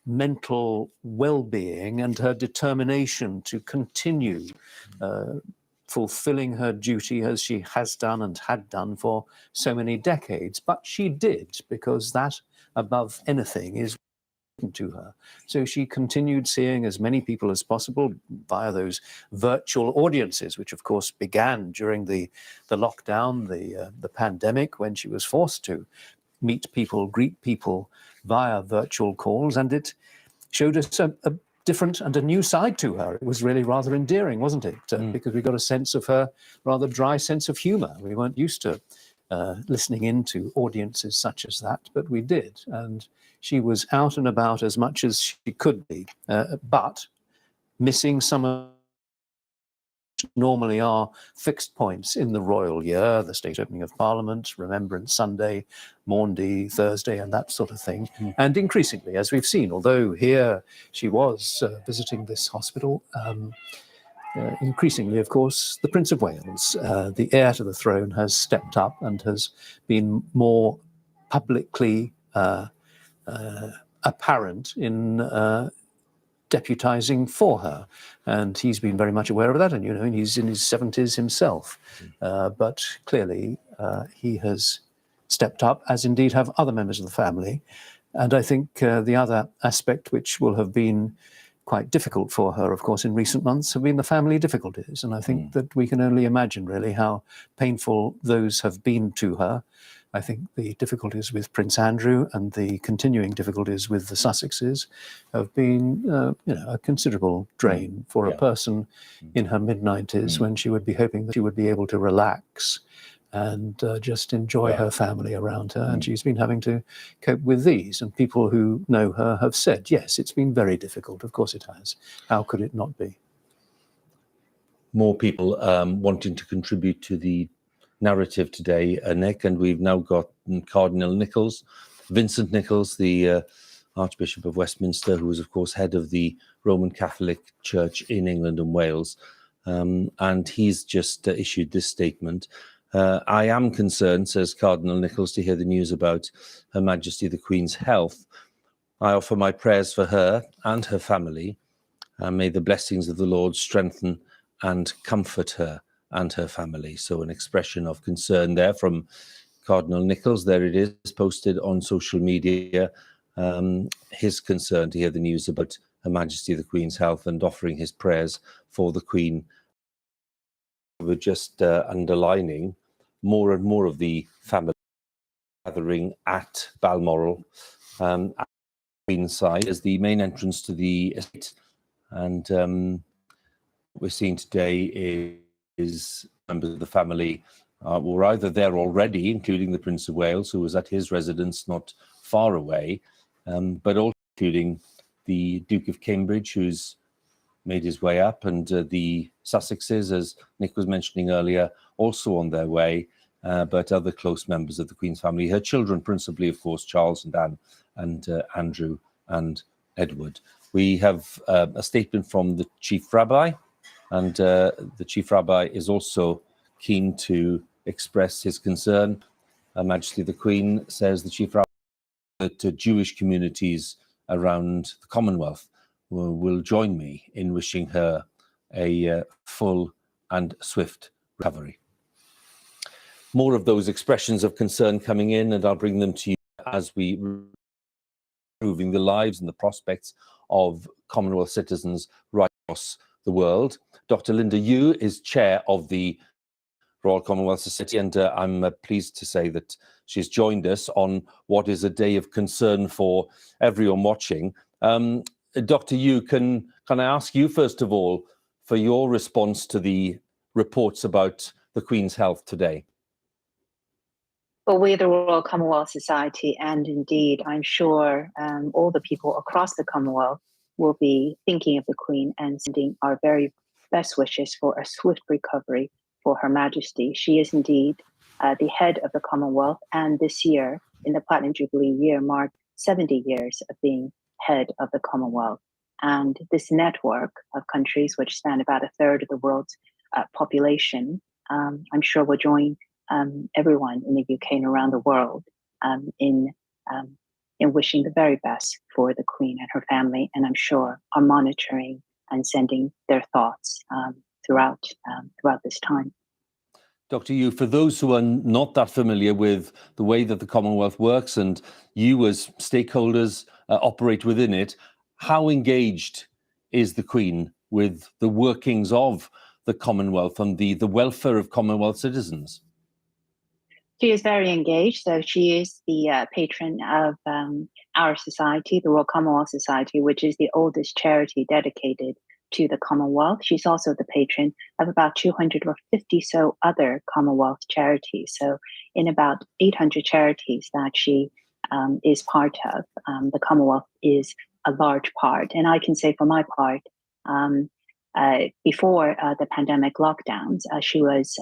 mental well-being and her determination to continue fulfilling her duty as she has done and had done for so many decades. But she did, because that, above anything, is to her. So she continued seeing as many people as possible via those virtual audiences, which of course began during the lockdown, the pandemic, when she was forced to meet people, greet people via virtual calls. And it showed us a different and a new side to her. It was really rather endearing, wasn't it? Because we got a sense of her rather dry sense of humor. We weren't used to listening into audiences such as that, but we did. And she was out and about as much as she could be, but missing some of normally are fixed points in the royal year, the state opening of Parliament, Remembrance Sunday, Maundy Thursday, and that sort of thing. And increasingly, as we've seen, although here she was visiting this hospital, increasingly, of course, the Prince of Wales, the heir to the throne, has stepped up and has been more publicly apparent in deputizing for her, and he's been very much aware of that. And you know, he's in his 70s himself, but clearly he has stepped up, as indeed have other members of the family. And I think the other aspect, which will have been quite difficult for her, of course, in recent months, have been the family difficulties. And I think that we can only imagine really how painful those have been to her. I think the difficulties with Prince Andrew and the continuing difficulties with the Sussexes have been, you know, a considerable drain for a person in her mid-90s, when she would be hoping that she would be able to relax and just enjoy her family around her. And she's been having to cope with these. And people who know her have said, yes, it's been very difficult. Of course it has. How could it not be? More people wanting to contribute to the narrative today, Nick, and we've now got Cardinal Nichols, Vincent Nichols, the Archbishop of Westminster, who was, of course, head of the Roman Catholic Church in England and Wales. And he's just issued this statement. I am concerned, says Cardinal Nichols, to hear the news about Her Majesty the Queen's health. I offer my prayers for her and her family, and may the blessings of the Lord strengthen and comfort her and her family. So an expression of concern there from Cardinal Nichols. There it is, posted on social media. His concern to hear the news about Her Majesty the Queen's health and offering his prayers for the Queen. We're just underlining more and more of the family gathering at Balmoral, at the Queen's side, as the main entrance to the estate. And what we're seeing today is members of the family were either there already, including the Prince of Wales, who was at his residence not far away, but also including the Duke of Cambridge, who's made his way up, and the Sussexes, as Nick was mentioning earlier, also on their way, but other close members of the Queen's family. Her children, principally, of course, Charles and Anne, and Andrew and Edward. We have a statement from the Chief Rabbi, and the Chief Rabbi is also keen to express his concern. Her Majesty the Queen, says the Chief Rabbi, that Jewish communities around the Commonwealth will join me in wishing her a full and swift recovery. More of those expressions of concern coming in, and I'll bring them to you as we improving the lives and the prospects of Commonwealth citizens right across the world. Dr. Linda Yu is chair of the Royal Commonwealth Society, and I'm pleased to say that she's joined us on what is a day of concern for everyone watching. Dr. Yu, can I ask you, first of all, for your response to the reports about the Queen's health today? Well, we, the Royal Commonwealth Society, and indeed, I'm sure all the people across the Commonwealth will be thinking of the Queen and sending our very best wishes for a swift recovery for Her Majesty. She is indeed the head of the Commonwealth, and this year, in the Platinum Jubilee year, marked 70 years of being head of the Commonwealth. And this network of countries, which span about a third of the world's population, I'm sure will join everyone in the UK and around the world in in wishing the very best for the Queen and her family, and I'm sure are monitoring and sending their thoughts throughout this time. Dr. Yu, for those who are not that familiar with the way that the Commonwealth works and you as stakeholders operate within it, how engaged is the Queen with the workings of the Commonwealth and the welfare of Commonwealth citizens? She is very engaged. So she is the patron of our society, the Royal Commonwealth Society, which is the oldest charity dedicated to the Commonwealth. She's also the patron of about 250 so other Commonwealth charities. So in about 800 charities that she is part of, the Commonwealth is a large part. And I can say for my part, before the pandemic lockdowns, she was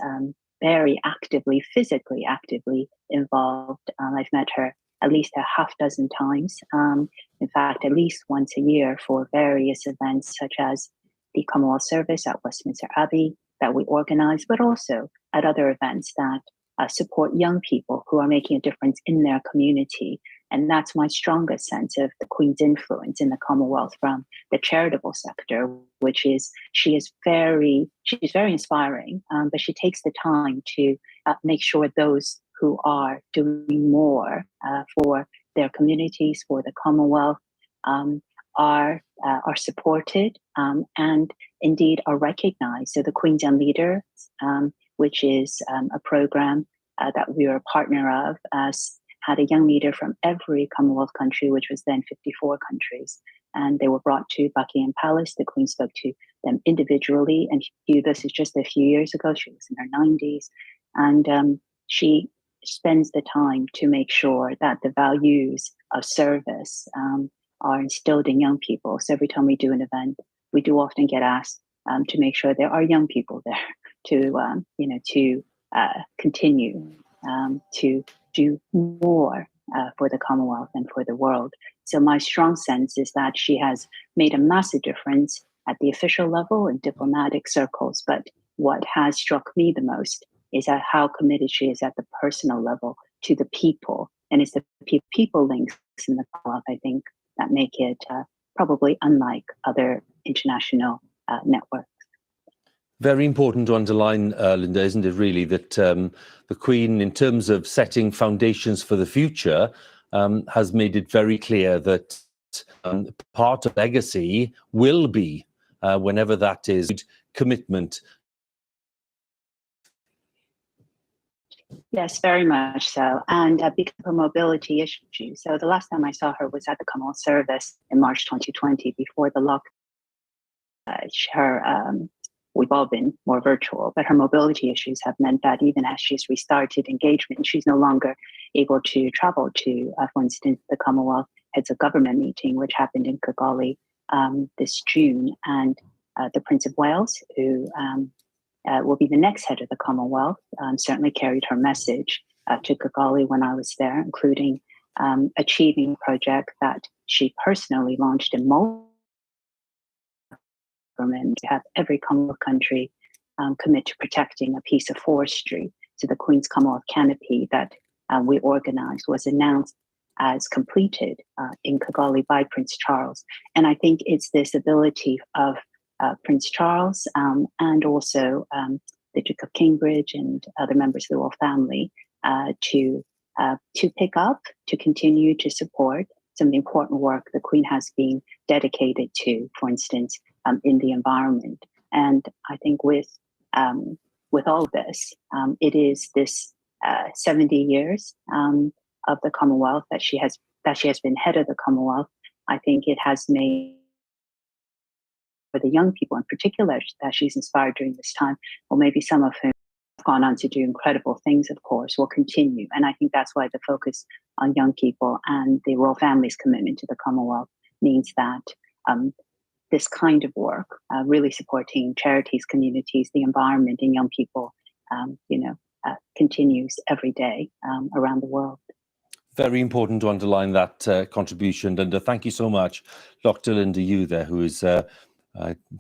very actively, physically actively involved. I've met her at least a half dozen times. In fact, at least once a year for various events such as the Commonwealth Service at Westminster Abbey that we organize, but also at other events that support young people who are making a difference in their community. And that's my strongest sense of the Queen's influence in the Commonwealth from the charitable sector, which is she's very inspiring, but she takes the time to make sure those who are doing more for their communities, for the Commonwealth, are supported and indeed are recognized. So the Queen's Young Leaders, which is a program that we are a partner of, had a young leader from every Commonwealth country, which was then 54 countries. And they were brought to Buckingham Palace. The Queen spoke to them individually. And this is just a few years ago. She was in her 90s. And she spends the time to make sure that the values of service are instilled in young people. So every time we do an event, we do often get asked to make sure there are young people there to continue to do more for the Commonwealth and for the world. So my strong sense is that she has made a massive difference at the official level in diplomatic circles. But what has struck me the most is at how committed she is at the personal level to the people. And it's the people links in the Commonwealth, I think, that make it probably unlike other international networks. Very important to underline, Linda, isn't it really, that the Queen, in terms of setting foundations for the future, has made it very clear that part of legacy will be, whenever that is, commitment. Yes, very much so. And because of her mobility issue. So the last time I saw her was at the Commonwealth Service in March 2020, before the lockdown. We've all been more virtual, but her mobility issues have meant that even as she's restarted engagement, she's no longer able to travel to, for instance, the Commonwealth Heads of Government meeting, which happened in Kigali this June. And the Prince of Wales, who will be the next head of the Commonwealth, certainly carried her message to Kigali when I was there, including achieving a project that she personally launched in Malta. To have every Commonwealth country commit to protecting a piece of forestry. So the Queen's Commonwealth canopy that we organized was announced as completed in Kigali by Prince Charles. And I think it's this ability of Prince Charles and also the Duke of Cambridge and other members of the royal family to pick up, to continue to support some of the important work the Queen has been dedicated to, for instance, in the environment. And I think with all this, it is this 70 years of the Commonwealth that she has been head of the Commonwealth. I think it has made, for the young people in particular that she's inspired during this time, or maybe some of whom have gone on to do incredible things, of course, will continue. And I think that's why the focus on young people and the royal family's commitment to the Commonwealth means that this kind of work, really supporting charities, communities, the environment, and young people, continues every day around the world. Very important to underline that contribution, Linda. Thank you so much, Dr. Linda Yu there, who is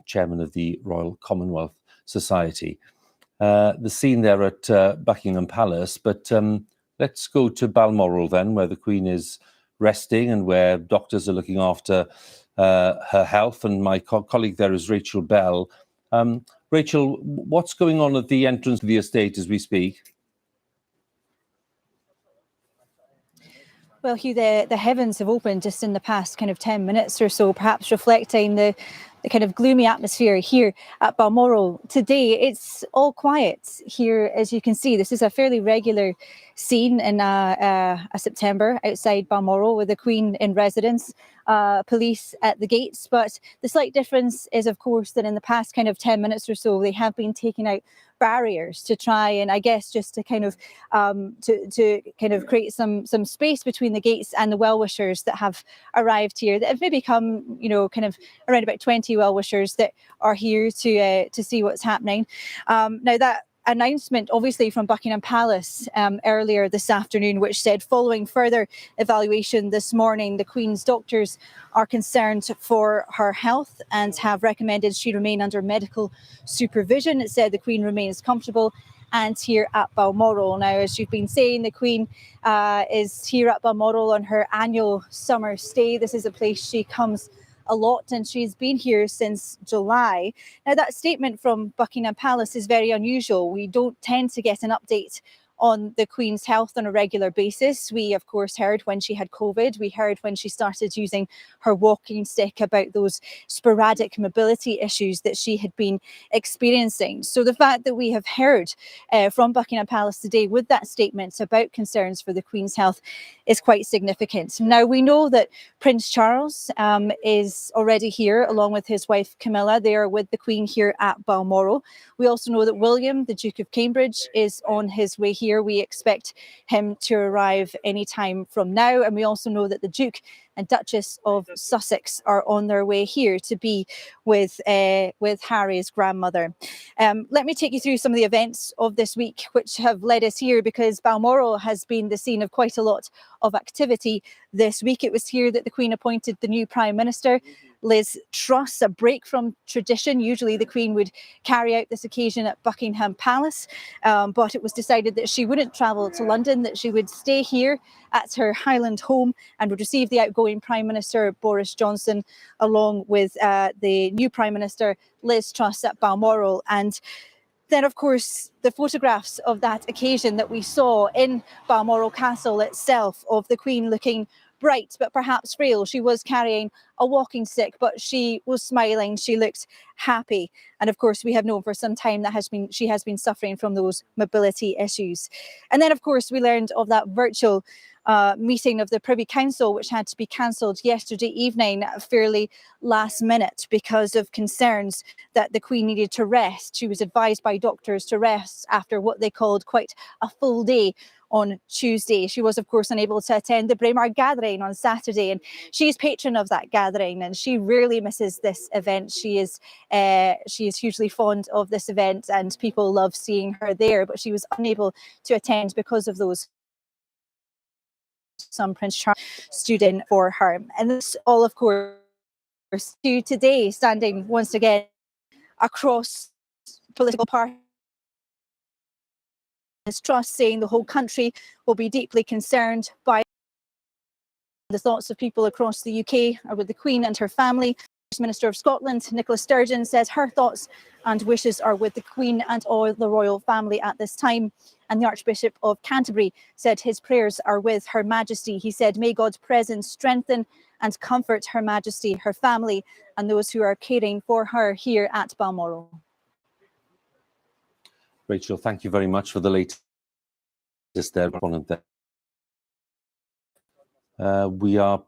chairman of the Royal Commonwealth Society. The scene there at Buckingham Palace, but let's go to Balmoral then, where the Queen is resting and where doctors are looking after her health. And my colleague there is Rachel Bell. Rachel, what's going on at the entrance to the estate as we speak? Well, Hugh, the heavens have opened just in the past kind of 10 minutes or so, perhaps reflecting the kind of gloomy atmosphere here at Balmoral today. It's all quiet here, as you can see. This is a fairly regular scene in a September outside Balmoral with the Queen in residence, police at the gates. But the slight difference is, of course, that in the past kind of 10 minutes or so, they have been taking out barriers to try and, I guess, just to kind of create some space between the gates and the well-wishers that have arrived here, that have maybe come, you know, kind of around about 20 well-wishers that are here to see what's happening. Now, that announcement obviously from Buckingham Palace earlier this afternoon, which said following further evaluation this morning, the Queen's doctors are concerned for her health and have recommended she remain under medical supervision. It said the Queen remains comfortable and here at Balmoral. Now, as you've been saying, the Queen is here at Balmoral on her annual summer stay. This is a place she comes a lot, and she's been here since July. Now, that statement from Buckingham Palace is very unusual. We don't tend to get an update on the Queen's health on a regular basis. We, of course, heard when she had COVID. We heard when she started using her walking stick about those sporadic mobility issues that she had been experiencing. So the fact that we have heard from Buckingham Palace today with that statement about concerns for the Queen's health is quite significant. Now, we know that Prince Charles is already here along with his wife Camilla. They are with the Queen here at Balmoral. We also know that William, the Duke of Cambridge, is on his way here. We expect him to arrive any time from now. And we also know that the Duke and Duchess of Sussex are on their way here to be with Harry's grandmother. Let me take you through some of the events of this week which have led us here, because Balmoral has been the scene of quite a lot of activity this week. It was here that the Queen appointed the new Prime Minister, Liz Truss, a break from tradition. Usually the Queen would carry out this occasion at Buckingham Palace, but it was decided that she wouldn't travel to London, that she would stay here at her Highland home and would receive the outgoing Prime Minister Boris Johnson along with the new Prime Minister Liz Truss at Balmoral. And then, of course, the photographs of that occasion that we saw in Balmoral Castle itself of the Queen looking bright but perhaps frail. She was carrying a walking stick, but she was smiling. She looked happy. And of course, we have known for some time that she has been suffering from those mobility issues. And then, of course, we learned of that virtual meeting of the Privy Council, which had to be cancelled yesterday evening fairly last minute because of concerns that the Queen needed to rest. She was advised by doctors to rest after what they called quite a full day on Tuesday. She was, of course, unable to attend the Braemar gathering on Saturday, and she's patron of that gathering, and she rarely misses this event. She is hugely fond of this event, and people love seeing her there, but she was unable to attend because of those some Prince Charles stood in for her. And this all, of course, to today, standing once again across political parties. Trust saying the whole country will be deeply concerned by the thoughts of people across the UK are with the Queen and her family. First Minister of Scotland, Nicola Sturgeon, says her thoughts and wishes are with the Queen and all the royal family at this time. And the Archbishop of Canterbury said his prayers are with Her Majesty. He said, may God's presence strengthen and comfort Her Majesty, her family, and those who are caring for her here at Balmoral. Rachel, thank you very much for the latest there. We are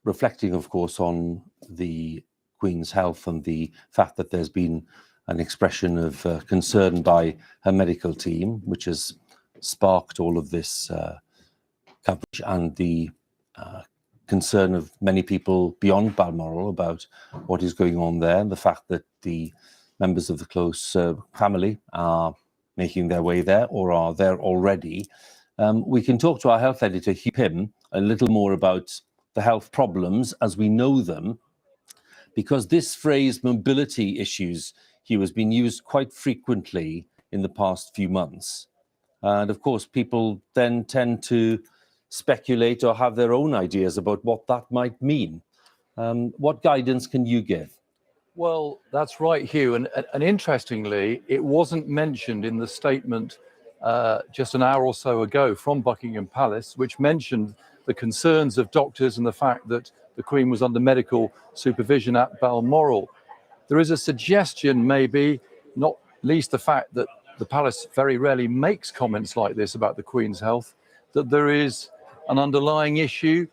reflecting, of course, on the Queen's health and the fact that there's been an expression of concern by her medical team, which has sparked all of this coverage and the concern of many people beyond Balmoral about what is going on there, and the fact that the members of the close family are making their way there or are there already. We can talk to our health editor, Hugh Pym, a little more about the health problems as we know them, because this phrase mobility issues, Hugh, has been used quite frequently in the past few months. And of course, people then tend to speculate or have their own ideas about what that might mean. What guidance can you give? Well, that's right, Hugh. And interestingly, it wasn't mentioned in the statement just an hour or so ago from Buckingham Palace, which mentioned the concerns of doctors and the fact that the Queen was under medical supervision at Balmoral. There is a suggestion, maybe, not least the fact that the palace very rarely makes comments like this about the Queen's health, that there is an underlying issue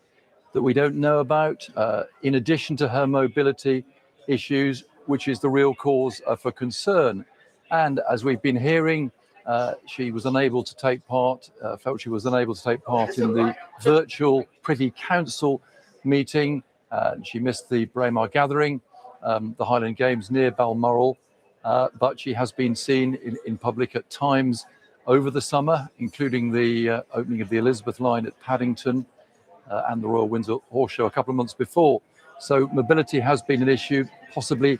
that we don't know about, in addition to her mobility issues, which is the real cause for concern. And as we've been hearing, she was unable to take part, felt she was unable to take part in the virtual Privy Council meeting. She missed the Braemar gathering, the Highland Games near Balmoral, but she has been seen in public at times over the summer, including the opening of the Elizabeth line at Paddington and the Royal Windsor Horse Show a couple of months before. So mobility has been an issue, possibly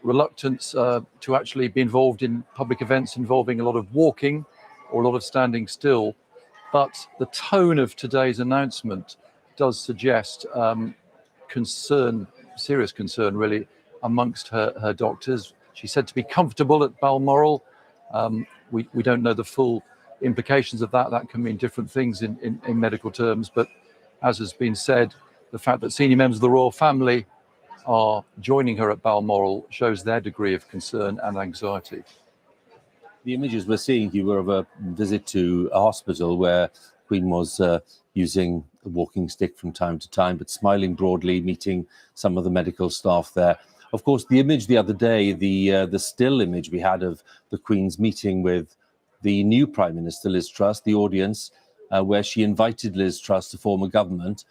reluctance to actually be involved in public events involving a lot of walking or a lot of standing still. But the tone of today's announcement does suggest concern, serious concern really, amongst her doctors. She's said to be comfortable at Balmoral. We don't know the full implications of that. That can mean different things in medical terms. But as has been said, the fact that senior members of the royal family are joining her at Balmoral shows their degree of concern and anxiety. The images we're seeing here were of a visit to a hospital where Queen was using a walking stick from time to time, but smiling broadly, meeting some of the medical staff there. Of course, the image the other day, the still image we had of the Queen's meeting with the new Prime Minister, Liz Truss, the audience, where she invited Liz Truss to form a government.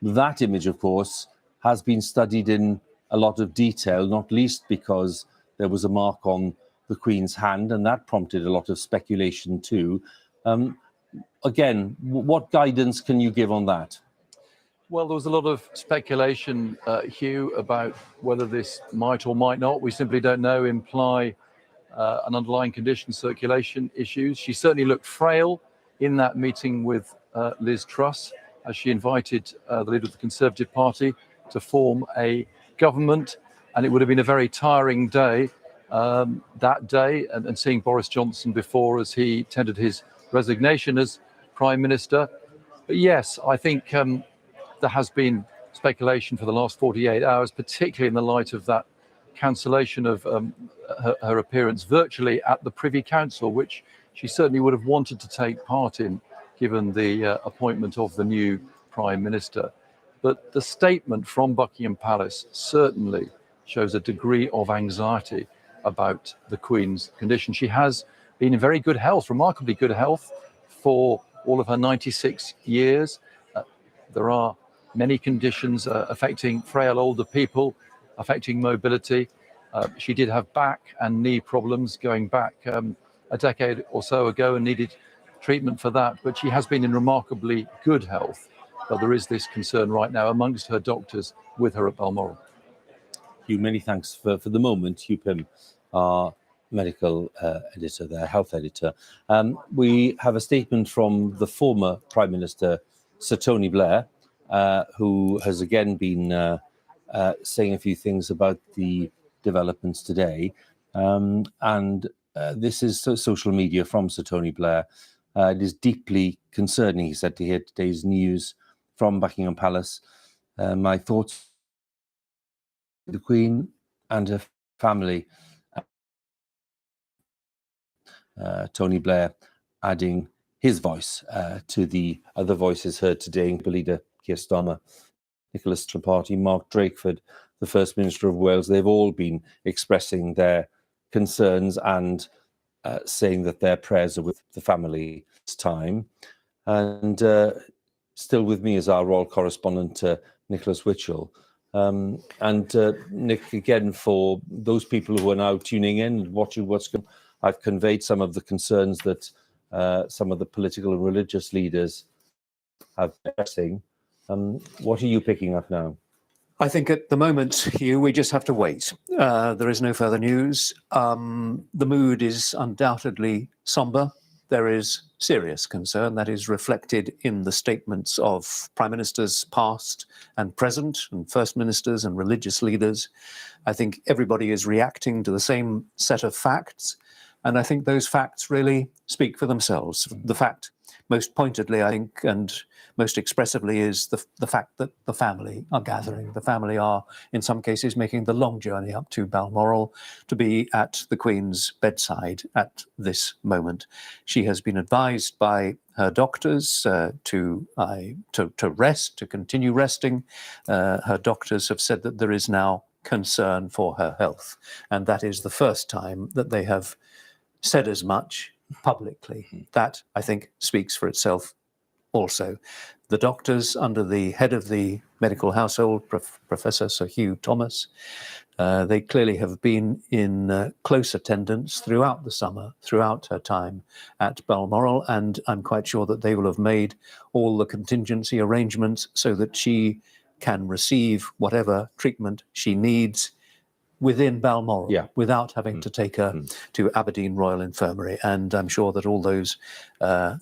That image, of course, has been studied in a lot of detail, not least because there was a mark on the Queen's hand, and that prompted a lot of speculation too. Again, what guidance can you give on that? Well, there was a lot of speculation, Hugh, about whether this might or might not, we simply don't know, imply an underlying condition, circulation issues. She certainly looked frail in that meeting with Liz Truss, as she invited the leader of the Conservative Party to form a government. And it would have been a very tiring day that day, and seeing Boris Johnson before as he tendered his resignation as Prime Minister. But yes, I think there has been speculation for the last 48 hours, particularly in the light of that cancellation of her appearance virtually at the Privy Council, which she certainly would have wanted to take part in, given the appointment of the new Prime Minister. But the statement from Buckingham Palace certainly shows a degree of anxiety about the Queen's condition. She has been in very good health, remarkably good health, for all of her 96 years. There are many conditions affecting frail older people, affecting mobility. She did have back and knee problems going back a decade or so ago and needed treatment for that, but she has been in remarkably good health. But there is this concern right now amongst her doctors with her at Balmoral. Hugh, many thanks for the moment. Hugh Pym, our medical editor there, health editor. We have a statement from the former Prime Minister, Sir Tony Blair, who has again been saying a few things about the developments today. This is social media from Sir Tony Blair. It is deeply concerning, he said, to hear today's news from Buckingham Palace. My thoughts the Queen and her family. Tony Blair adding his voice to the other voices heard today, leader Keir Starmer, Nicholas Triparty, Mark Drakeford, the First Minister of Wales. They've all been expressing their concerns and saying that their prayers are with the family this time. And still with me is our royal correspondent, Nicholas Witchell. Nick, again, for those people who are now tuning in and watching what's going on, I've conveyed some of the concerns that some of the political and religious leaders have expressing. What are you picking up now? I think at the moment, Hugh, we just have to wait. There is no further news. The mood is undoubtedly somber there is serious concern that is reflected in the statements of prime ministers past and present, and first ministers and religious leaders. I think everybody is reacting to the same set of facts, and I think those facts really speak for themselves. The fact, most pointedly, I think, and most expressively, is the fact that the family are gathering. The family are, in some cases, making the long journey up to Balmoral to be at the Queen's bedside at this moment. She has been advised by her doctors to rest, to continue resting. Her doctors have said that there is now concern for her health, and that is the first time that they have said as much publicly. That, I think, speaks for itself also. The doctors, under the head of the medical household, Professor Sir Hugh Thomas, they clearly have been in close attendance throughout the summer, throughout her time at Balmoral, and I'm quite sure that they will have made all the contingency arrangements so that she can receive whatever treatment she needs within Balmoral, without having to take her to Aberdeen Royal Infirmary. And I'm sure that all those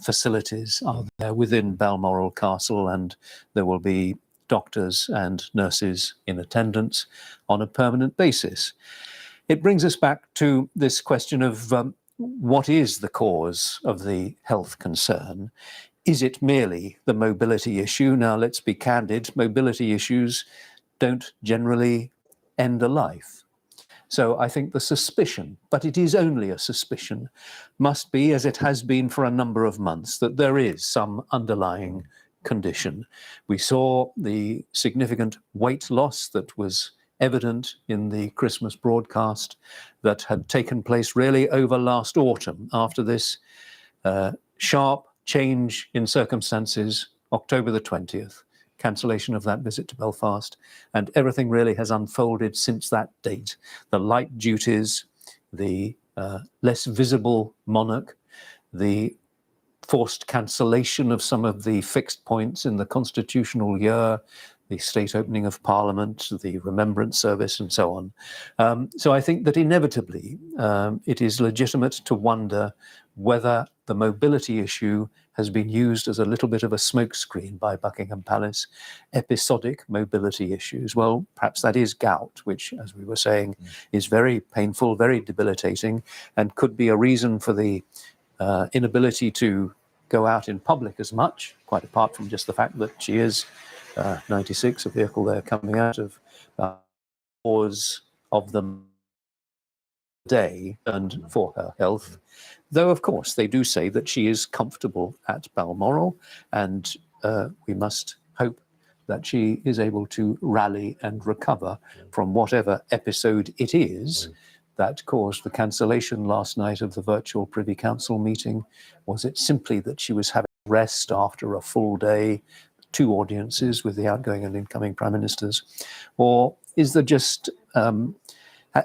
facilities are there within Balmoral Castle, and there will be doctors and nurses in attendance on a permanent basis. It brings us back to this question of what is the cause of the health concern? Is it merely the mobility issue? Now, let's be candid, mobility issues don't generally end a life. So I think the suspicion, but it is only a suspicion, must be, as it has been for a number of months, that there is some underlying condition. We saw the significant weight loss that was evident in the Christmas broadcast that had taken place really over last autumn after this sharp change in circumstances, October the 20th. Cancellation of that visit to Belfast, and everything really has unfolded since that date. The light duties, the less visible monarch, the forced cancellation of some of the fixed points in the constitutional year, the state opening of Parliament, the Remembrance Service, and so on. So I think that inevitably it is legitimate to wonder whether the mobility issue has been used as a little bit of a smokescreen by Buckingham Palace. Episodic mobility issues. Well, perhaps that is gout, which, as we were saying, is very painful, very debilitating, and could be a reason for the inability to go out in public as much, quite apart from just the fact that she is 96, a vehicle there coming out of cause of the day and for her health. Though, of course, they do say that she is comfortable at Balmoral, and we must hope that she is able to rally and recover from whatever episode it is that caused the cancellation last night of the virtual Privy Council meeting. Was it simply that she was having rest after a full day, 2 audiences with the outgoing and incoming prime ministers? Or is there just,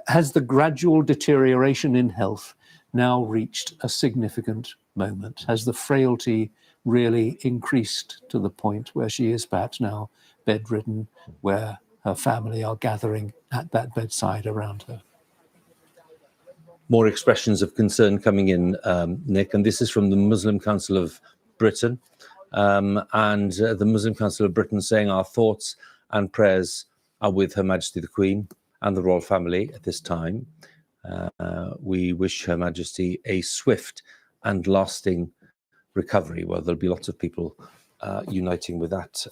has the gradual deterioration in health now reached a significant moment? Has the frailty really increased to the point where she is perhaps now bedridden, where her family are gathering at that bedside around her? More expressions of concern coming in, Nick, and this is from the Muslim Council of Britain. The Muslim Council of Britain saying our thoughts and prayers are with Her Majesty the Queen and the royal family at this time. We wish Her Majesty a swift and lasting recovery. Well, there'll be lots of people uniting with that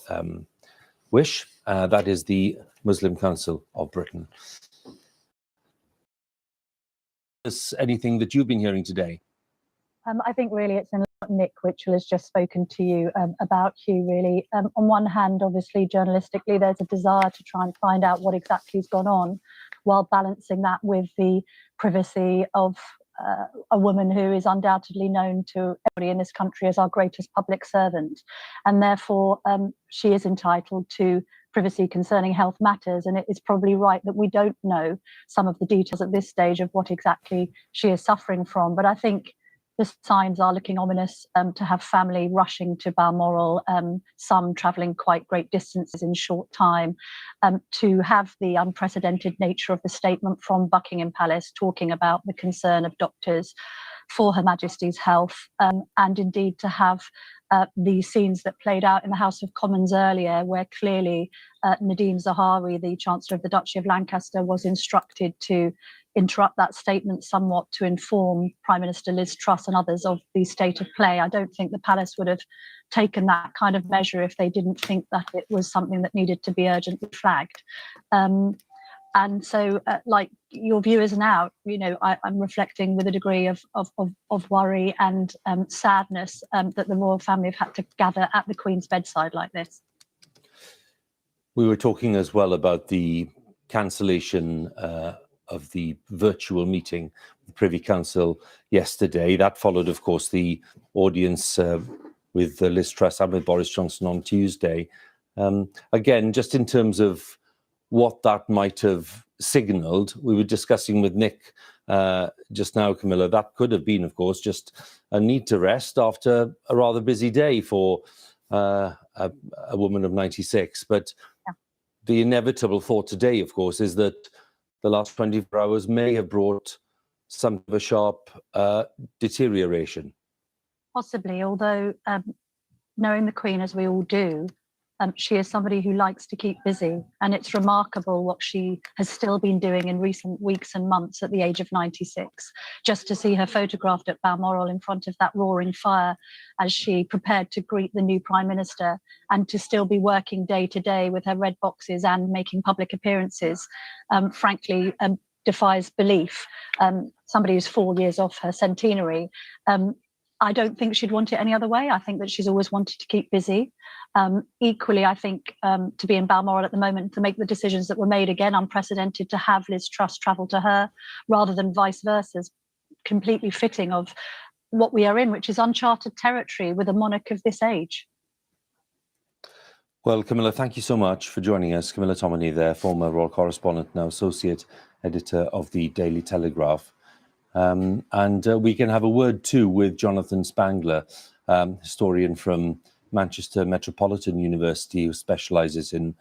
wish. That is the Muslim Council of Britain. Is anything that you've been hearing today? I think really it's in what Nick Witchell has just spoken to you about, Hugh, really. On one hand, obviously, journalistically, there's a desire to try and find out what exactly has gone on, while balancing that with the privacy of a woman who is undoubtedly known to everybody in this country as our greatest public servant. And therefore, she is entitled to privacy concerning health matters. And it is probably right that we don't know some of the details at this stage of what exactly she is suffering from. But I think the signs are looking ominous to have family rushing to Balmoral, some travelling quite great distances in short time, to have the unprecedented nature of the statement from Buckingham Palace talking about the concern of doctors for Her Majesty's health, and indeed to have the scenes that played out in the House of Commons earlier, where clearly Nadine Zahawi, the Chancellor of the Duchy of Lancaster, was instructed to interrupt that statement somewhat to inform Prime Minister Liz Truss and others of the state of play. I don't think the palace would have taken that kind of measure if they didn't think that it was something that needed to be urgently flagged. And so, like your viewers now, you know, I'm reflecting with a degree of worry and sadness that the royal family have had to gather at the Queen's bedside like this. We were talking as well about the cancellation of the virtual meeting, the Privy Council yesterday. That followed, of course, the audience with Liz Truss and with Boris Johnson on Tuesday. Again, just in terms of what that might have signalled, we were discussing with Nick just now, Camilla, that could have been, of course, just a need to rest after a rather busy day for a woman of 96. But the inevitable thought today, of course, is that the last 24 hours may have brought some of a sharp deterioration. Possibly, although knowing the Queen as we all do, she is somebody who likes to keep busy, and it's remarkable what she has still been doing in recent weeks and months at the age of 96. Just to see her photographed at Balmoral in front of that roaring fire as she prepared to greet the new Prime Minister, and to still be working day to day with her red boxes and making public appearances, frankly, defies belief. Somebody who's 4 years off her centenary. I don't think she'd want it any other way. I think that she's always wanted to keep busy. Equally, I think to be in Balmoral at the moment, to make the decisions that were made, again, unprecedented, to have Liz Truss travel to her rather than vice versa, is completely fitting of what we are in, which is uncharted territory with a monarch of this age. Well, Camilla, thank you so much for joining us. Camilla Tominey there, former royal correspondent, now associate editor of the Daily Telegraph. And we can have a word too with Jonathan Spangler, historian from Manchester Metropolitan University, who specialises in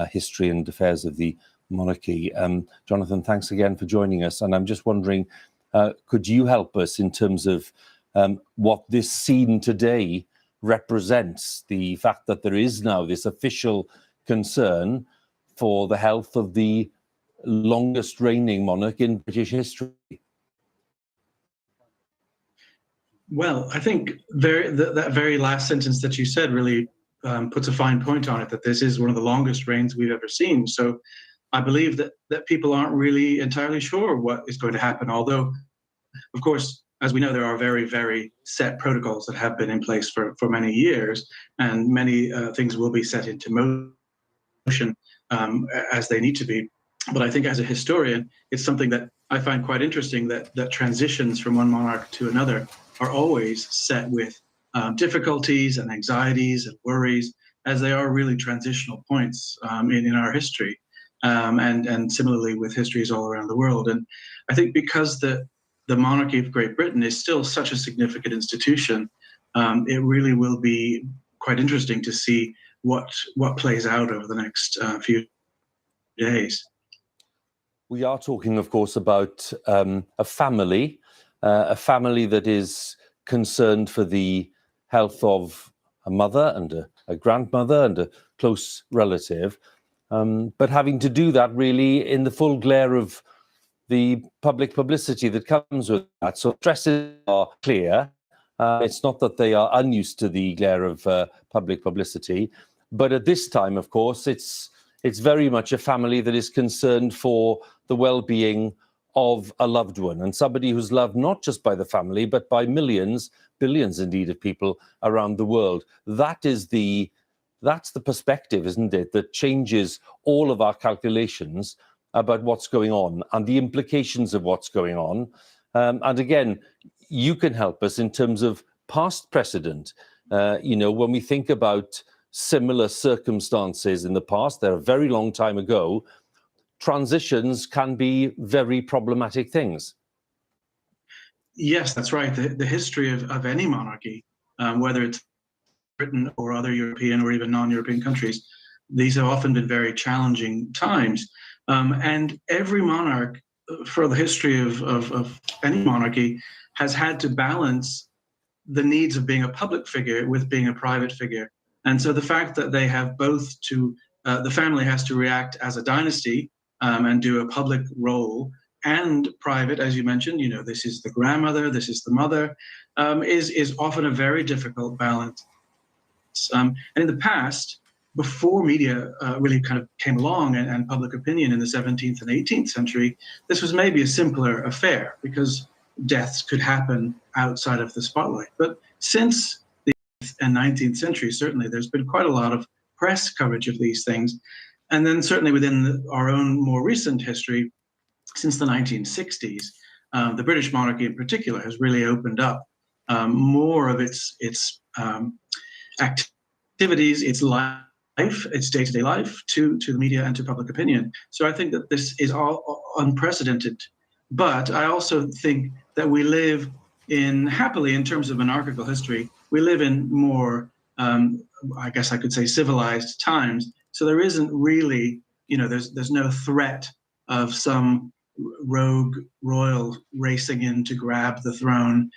history and affairs of the monarchy. Jonathan, thanks again for joining us. And I'm just wondering, could you help us in terms of what this scene today represents, the fact that there is now this official concern for the health of the longest reigning monarch in British history? Well, I think that very last sentence that you said really puts a fine point on it, that this is one of the longest reigns we've ever seen. So I believe that people aren't really entirely sure what is going to happen, although, of course, as we know, there are very, very set protocols that have been in place for many years, and many things will be set into motion as they need to be. But I think as a historian, it's something that I find quite interesting, that transitions from one monarch to another are always set with difficulties and anxieties and worries, as they are really transitional points in our history, and similarly with histories all around the world. And I think because the monarchy of Great Britain is still such a significant institution, it really will be quite interesting to see what plays out over the next few days. We are talking, of course, about a family that is concerned for the health of a mother and a grandmother and a close relative, but having to do that really in the full glare of the public publicity that comes with that. So stresses are clear. It's not that they are unused to the glare of public publicity, but at this time, of course, it's very much a family that is concerned for the well-being of a loved one, and somebody who's loved not just by the family, but by millions, billions indeed, of people around the world. That's the perspective, isn't it, that changes all of our calculations about what's going on and the implications of what's going on. And again, you can help us in terms of past precedent. When we think about similar circumstances in the past, they're a very long time ago, transitions can be very problematic things. Yes, that's right. The history of any monarchy, whether it's Britain or other European or even non-European countries, these have often been very challenging times. And every monarch for the history of any monarchy, has had to balance the needs of being a public figure with being a private figure. And so the fact that they have both to, the family has to react as a dynasty and do a public role, and private, as you mentioned, you know, this is the grandmother, this is the mother, is often a very difficult balance. And in the past, before media really kind of came along and public opinion in the 17th and 18th century, this was maybe a simpler affair because deaths could happen outside of the spotlight. But since the 18th and 19th century, certainly there's been quite a lot of press coverage of these things. And then certainly within our own more recent history, since the 1960s, the British monarchy in particular has really opened up more of its activities, its life, its day-to-day life to the media and to public opinion. So I think that this is all unprecedented. But I also think that we live in, happily in terms of monarchical history, we live in more, I guess I could say, civilized times. So there isn't really, you know, there's no threat of some rogue royal racing in to grab the throne.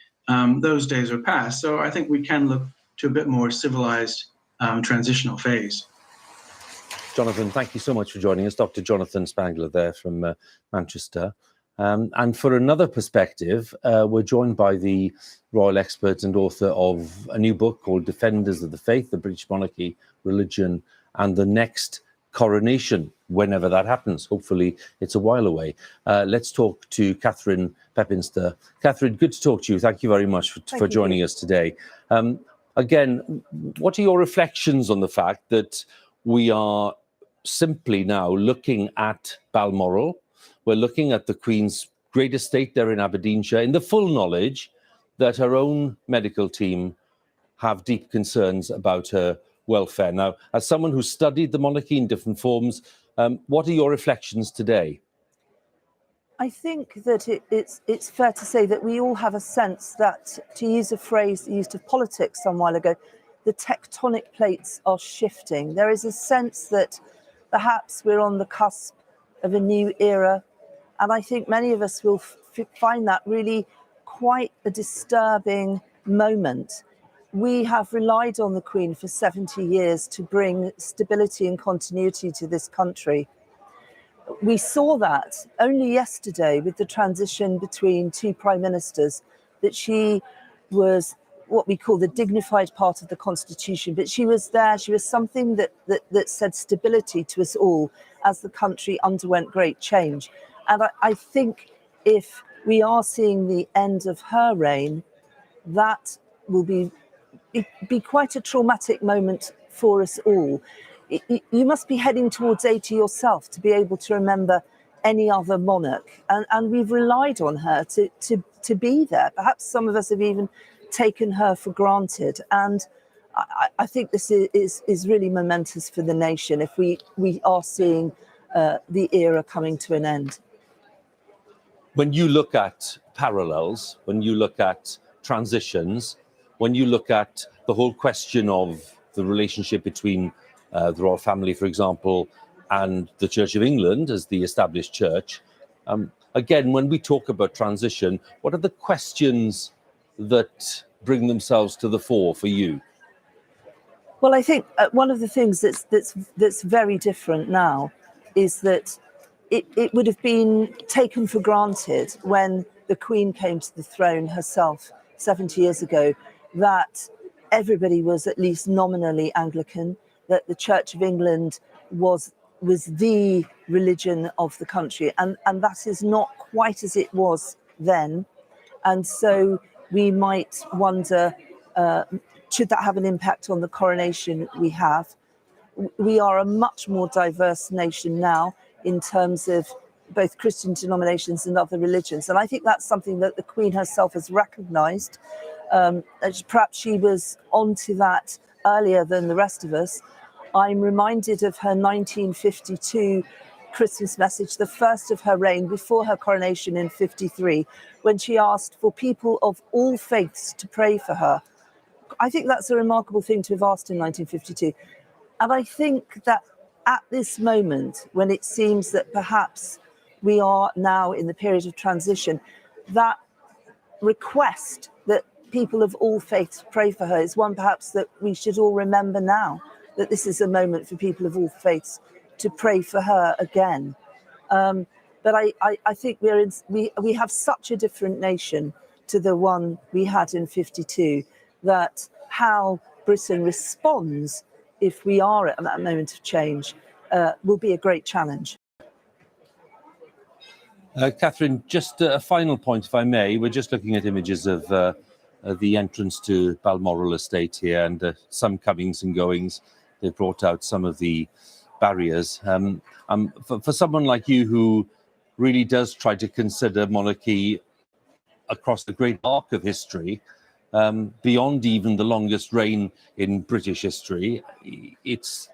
Those days are past. So I think we can look to a bit more civilized transitional phase. Jonathan, thank you so much for joining us. Dr. Jonathan Spangler there from Manchester. And for another perspective, we're joined by the royal expert and author of a new book called Defenders of the Faith, the British Monarchy, Religion and the Next Coronation, whenever that happens. Hopefully it's a while away. Let's talk to Catherine Pepinster. Catherine, good to talk to you. Thank you very much for joining us today. Again, what are your reflections on the fact that we are simply now looking at Balmoral? We're looking at the Queen's great estate there in Aberdeenshire in the full knowledge that her own medical team have deep concerns about her welfare. Now, as someone who studied the monarchy in different forms, what are your reflections today? I think that it's fair to say that we all have a sense that, to use a phrase used of politics some while ago, the tectonic plates are shifting. There is a sense that perhaps we're on the cusp of a new era, and I think many of us will find that really quite a disturbing moment. We have relied on the Queen for 70 years to bring stability and continuity to this country. We saw that only yesterday with the transition between two prime ministers, that she was what we call the dignified part of the constitution, but she was there, she was something that said stability to us all as the country underwent great change. And I think if we are seeing the end of her reign, that will be quite a traumatic moment for us all. You must be heading towards 80 yourself to be able to remember any other monarch. And we've relied on her to be there. Perhaps some of us have even taken her for granted. And I think this is really momentous for the nation if we are seeing the era coming to an end. When you look at parallels, when you look at transitions, when you look at the whole question of the relationship between the royal family, for example, and the Church of England as the established church, again, when we talk about transition, what are the questions that bring themselves to the fore for you? Well, I think one of the things that's very different now is that it would have been taken for granted when the Queen came to the throne herself 70 years ago that everybody was at least nominally Anglican, that the Church of England was the religion of the country, and that is not quite as it was then. And so we might wonder, should that have an impact on the coronation we have? We are a much more diverse nation now in terms of both Christian denominations and other religions. And I think that's something that the Queen herself has recognised. Perhaps she was onto that earlier than the rest of us. I'm reminded of her 1952 Christmas message, the first of her reign before her coronation in 53, when she asked for people of all faiths to pray for her. I think that's a remarkable thing to have asked in 1952. And I think that at this moment, when it seems that perhaps we are now in the period of transition, that request that people of all faiths pray for her is one perhaps that we should all remember now, that this is a moment for people of all faiths to pray for her again. But I think we have such a different nation to the one we had in 52, that how Britain responds if we are at that moment of change will be a great challenge. Catherine, just a final point, if I may. We're just looking at images of the entrance to Balmoral estate here, and some comings and goings. They've brought out some of the barriers. For someone like you who really does try to consider monarchy across the great arc of history, beyond even the longest reign in British history, it's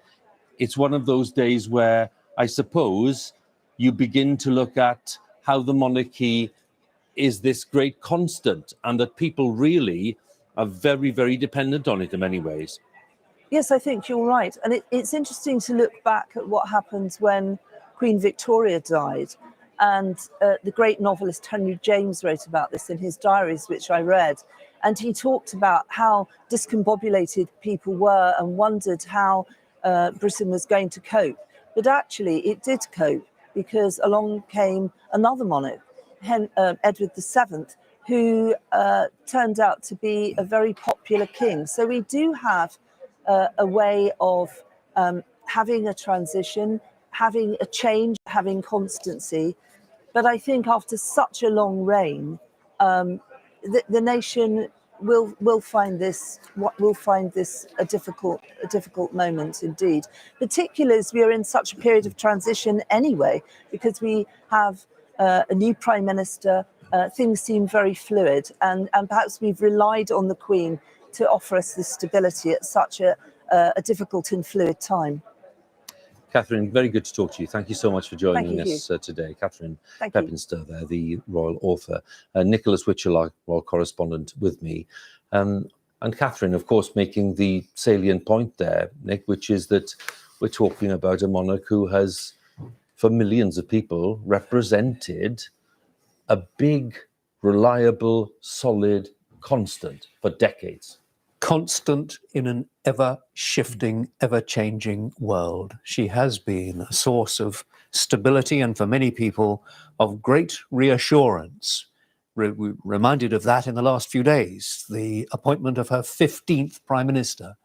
one of those days where I suppose you begin to look at how the monarchy is this great constant, and that people really are very, very dependent on it in many ways. Yes, I think you're right. And it's interesting to look back at what happened when Queen Victoria died. And the great novelist Henry James wrote about this in his diaries, which I read. And he talked about how discombobulated people were and wondered how Britain was going to cope. But actually, it did cope, because along came another monarch, Edward VII, who turned out to be a very popular king. So we do have a way of having a transition, having a change, having constancy. But I think after such a long reign, the nation will find this a difficult moment indeed, particularly as we are in such a period of transition anyway, because we have a new prime minister. Things seem very fluid, and perhaps we've relied on the Queen to offer us this stability at such a difficult and fluid time. Catherine, very good to talk to you. Thank you so much for joining us today. Catherine Pepinster there, the royal author. Nicholas Witchell, our royal correspondent, with me. And Catherine, of course, making the salient point there, Nick, which is that we're talking about a monarch who has, for millions of people, represented a big, reliable, solid constant for decades. Constant in an ever-shifting, ever-changing world. She has been a source of stability, and for many people, of great reassurance. We're reminded of that in the last few days, the appointment of her 15th Prime Minister.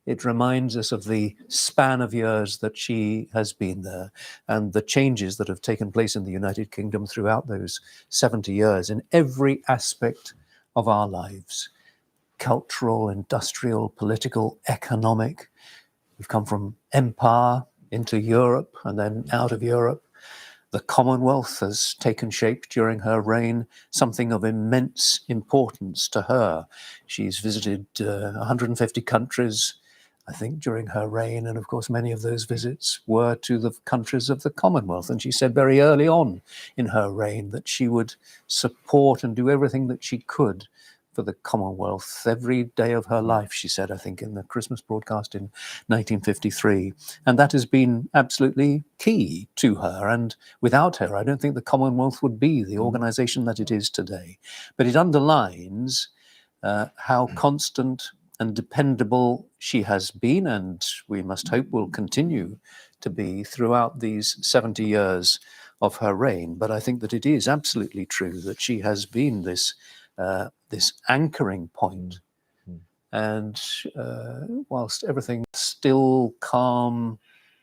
It reminds us of the span of years that she has been there, and the changes that have taken place in the United Kingdom throughout those 70 years in every aspect of our lives. Cultural, industrial, political, economic. We've come from empire into Europe and then out of Europe. The Commonwealth has taken shape during her reign, something of immense importance to her. She's visited 150 countries, I think, during her reign. And of course, many of those visits were to the countries of the Commonwealth. And she said very early on in her reign that she would support and do everything that she could for the Commonwealth every day of her life, she said, I think, in the Christmas broadcast in 1953. And that has been absolutely key to her. And without her, I don't think the Commonwealth would be the organization that it is today. But it underlines how constant and dependable she has been, and we must hope will continue to be throughout these 70 years of her reign. But I think that it is absolutely true that she has been this anchoring point. And whilst everything's still calm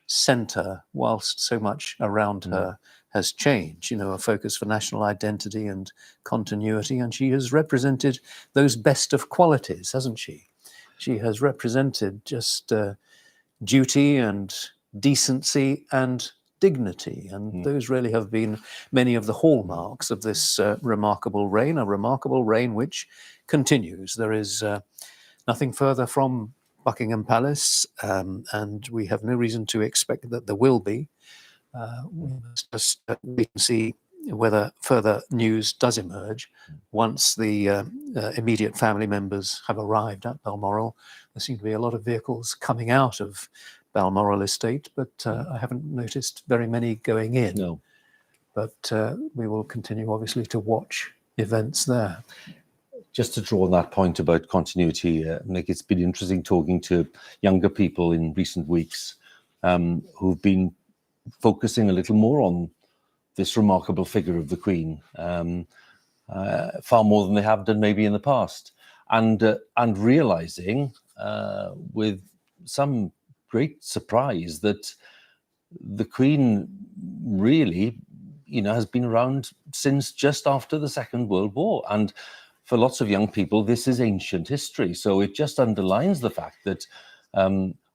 center, whilst so much around her has changed, a focus for national identity and continuity, and she has represented those best of qualities, hasn't she? She has represented just duty and decency and dignity, and those really have been many of the hallmarks of this remarkable reign, a remarkable reign which continues. There is nothing further from Buckingham Palace, and we have no reason to expect that there will be. We must just wait and see whether further news does emerge once the immediate family members have arrived at Balmoral. There seem to be a lot of vehicles coming out of Balmoral estate, but I haven't noticed very many going in. No. but we will continue, obviously, to watch events there. Just to draw on that point about continuity, Nick, it's been interesting talking to younger people in recent weeks who've been focusing a little more on this remarkable figure of the Queen, far more than they have done maybe in the past, and realizing with some great surprise that the Queen really, has been around since just after the Second World War. And for lots of young people, this is ancient history. So it just underlines the fact that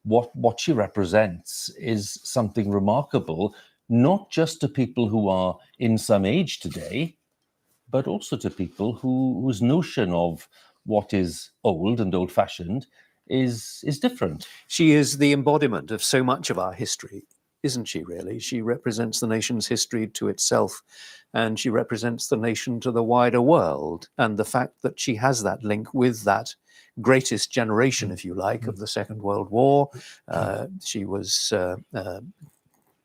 what she represents is something remarkable, not just to people who are in some age today, but also to people whose notion of what is old and old-fashioned is different. She is the embodiment of so much of our history, isn't she, really? She represents the nation's history to itself, and she represents the nation to the wider world. And the fact that she has that link with that greatest generation, if you like, of the Second World War. She was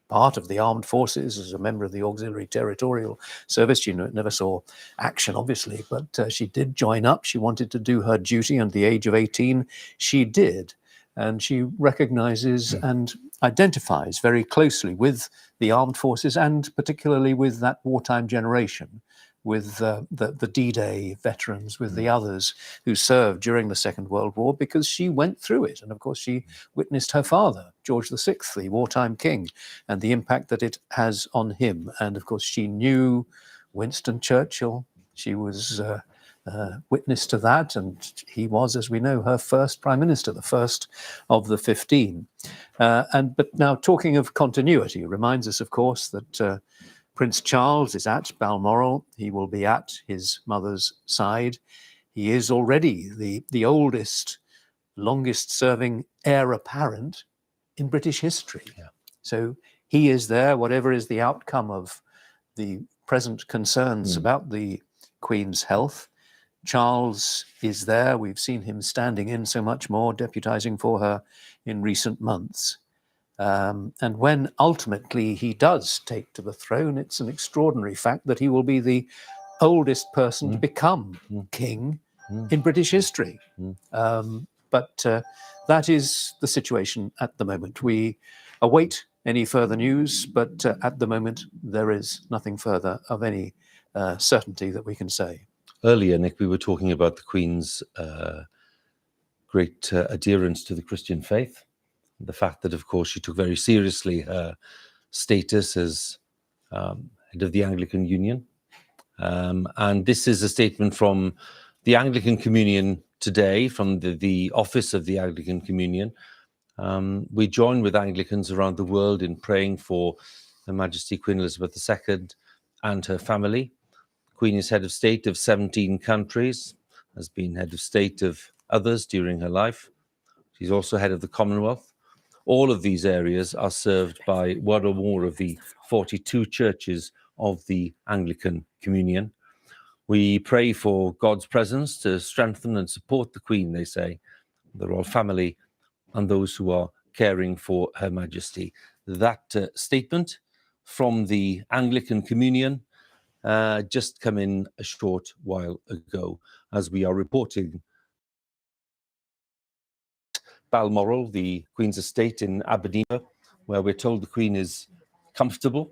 part of the armed forces as a member of the Auxiliary Territorial Service. She never saw action, obviously, but she did join up. She wanted to do her duty, and at the age of 18, she did. And she recognizes and identifies very closely with the armed forces, and particularly with that wartime generation, with the D-Day veterans, with the others who served during the Second World War, because she went through it. And of course, she witnessed her father, George VI, the wartime king, and the impact that it has on him. And of course, she knew Winston Churchill. She was witness to that, and he was, as we know, her first prime minister, the first of the 15. But now, talking of continuity, reminds us, of course, that Prince Charles is at Balmoral. He will be at his mother's side. He is already the oldest, longest-serving heir apparent in British history. Yeah. So he is there, whatever is the outcome of the present concerns about the Queen's health. Charles is there. We've seen him standing in so much more, deputising for her in recent months. And when ultimately he does take to the throne, it's an extraordinary fact that he will be the oldest person to become king in British history. But that is the situation at the moment. We await any further news, but at the moment there is nothing further of any certainty that we can say. Earlier, Nick, we were talking about the Queen's great adherence to the Christian faith. The fact that, of course, she took very seriously her status as head of the Anglican Union. And this is a statement from the Anglican Communion today, from the office of the Anglican Communion. We join with Anglicans around the world in praying for Her Majesty Queen Elizabeth II and her family. Queen is head of state of 17 countries, has been head of state of others during her life. She's also head of the Commonwealth. All of these areas are served by one or more of the 42 churches of the Anglican Communion. We pray for God's presence to strengthen and support the Queen, they say, the royal family, and those who are caring for Her Majesty. That statement from the Anglican Communion just come in a short while ago, as we are reporting Balmoral, the Queen's estate in Aberdeen, where we're told the Queen is comfortable,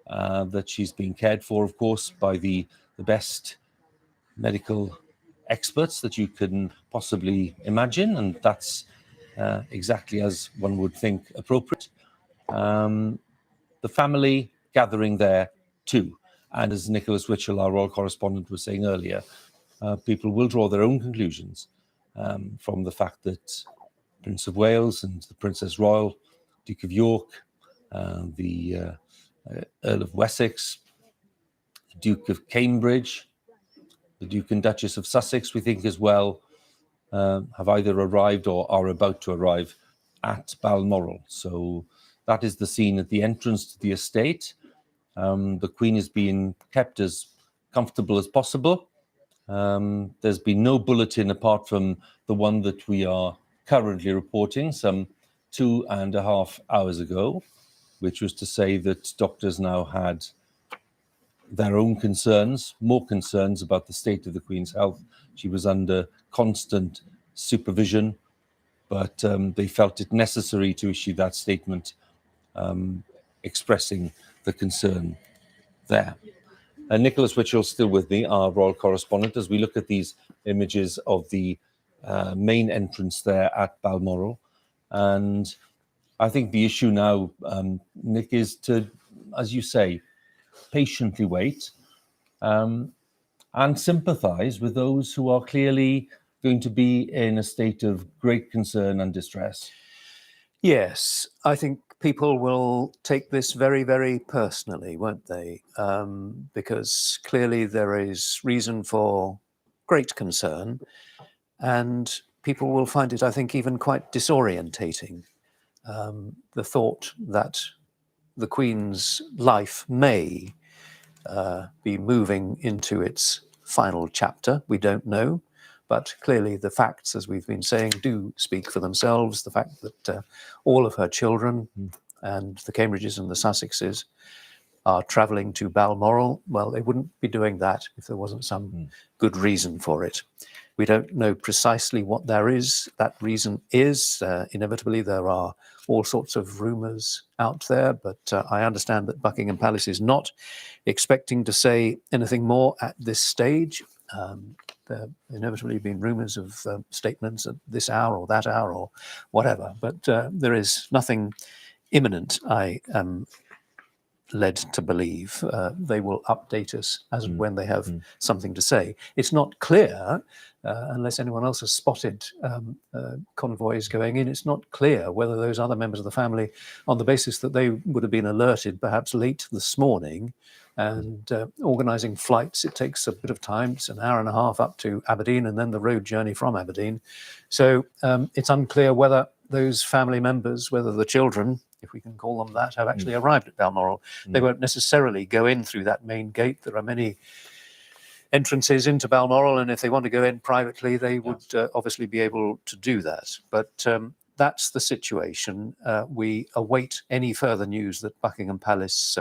that she's being cared for, of course, by the best medical experts that you can possibly imagine, and that's exactly as one would think appropriate. The family gathering there too, and as Nicholas Witchell, our royal correspondent, was saying earlier, people will draw their own conclusions from the fact that Prince of Wales and the Princess Royal, Duke of York, the Earl of Wessex, the Duke of Cambridge, the Duke and Duchess of Sussex, we think as well, have either arrived or are about to arrive at Balmoral. So that is the scene at the entrance to the estate. The Queen is being kept as comfortable as possible. There's been no bulletin apart from the one that we are currently reporting some 2.5 hours ago, which was to say that doctors now had their own concerns, more concerns about the state of the Queen's health. She was under constant supervision, but they felt it necessary to issue that statement expressing the concern there. Nicholas Witchell's still with me, our royal correspondent, as we look at these images of the main entrance there at Balmoral. And I think the issue now, Nick, is to, as you say, patiently wait and sympathise with those who are clearly going to be in a state of great concern and distress. Yes, I think people will take this very, very personally, won't they? Because clearly there is reason for great concern, and people will find it, I think, even quite disorientating. The thought that the Queen's life may be moving into its final chapter, we don't know. But clearly the facts, as we've been saying, do speak for themselves. The fact that all of her children and the Cambridges and the Sussexes are travelling to Balmoral, well, they wouldn't be doing that if there wasn't some good reason for it. We don't know precisely what that reason is. Inevitably, there are all sorts of rumours out there, but I understand that Buckingham Palace is not expecting to say anything more at this stage. There have inevitably been rumours of statements at this hour or that hour or whatever, but there is nothing imminent, I am led to believe. They will update us as and when they have something to say. It's not clear, unless anyone else has spotted convoys going in, it's not clear whether those other members of the family, on the basis that they would have been alerted perhaps late this morning, and organising flights, it takes a bit of time. It's an hour and a half up to Aberdeen and then the road journey from Aberdeen. So it's unclear whether those family members, whether the children, if we can call them that, have actually arrived at Balmoral. They won't necessarily go in through that main gate. There are many entrances into Balmoral, and if they want to go in privately, they would obviously be able to do that. But that's the situation. We await any further news that Buckingham Palace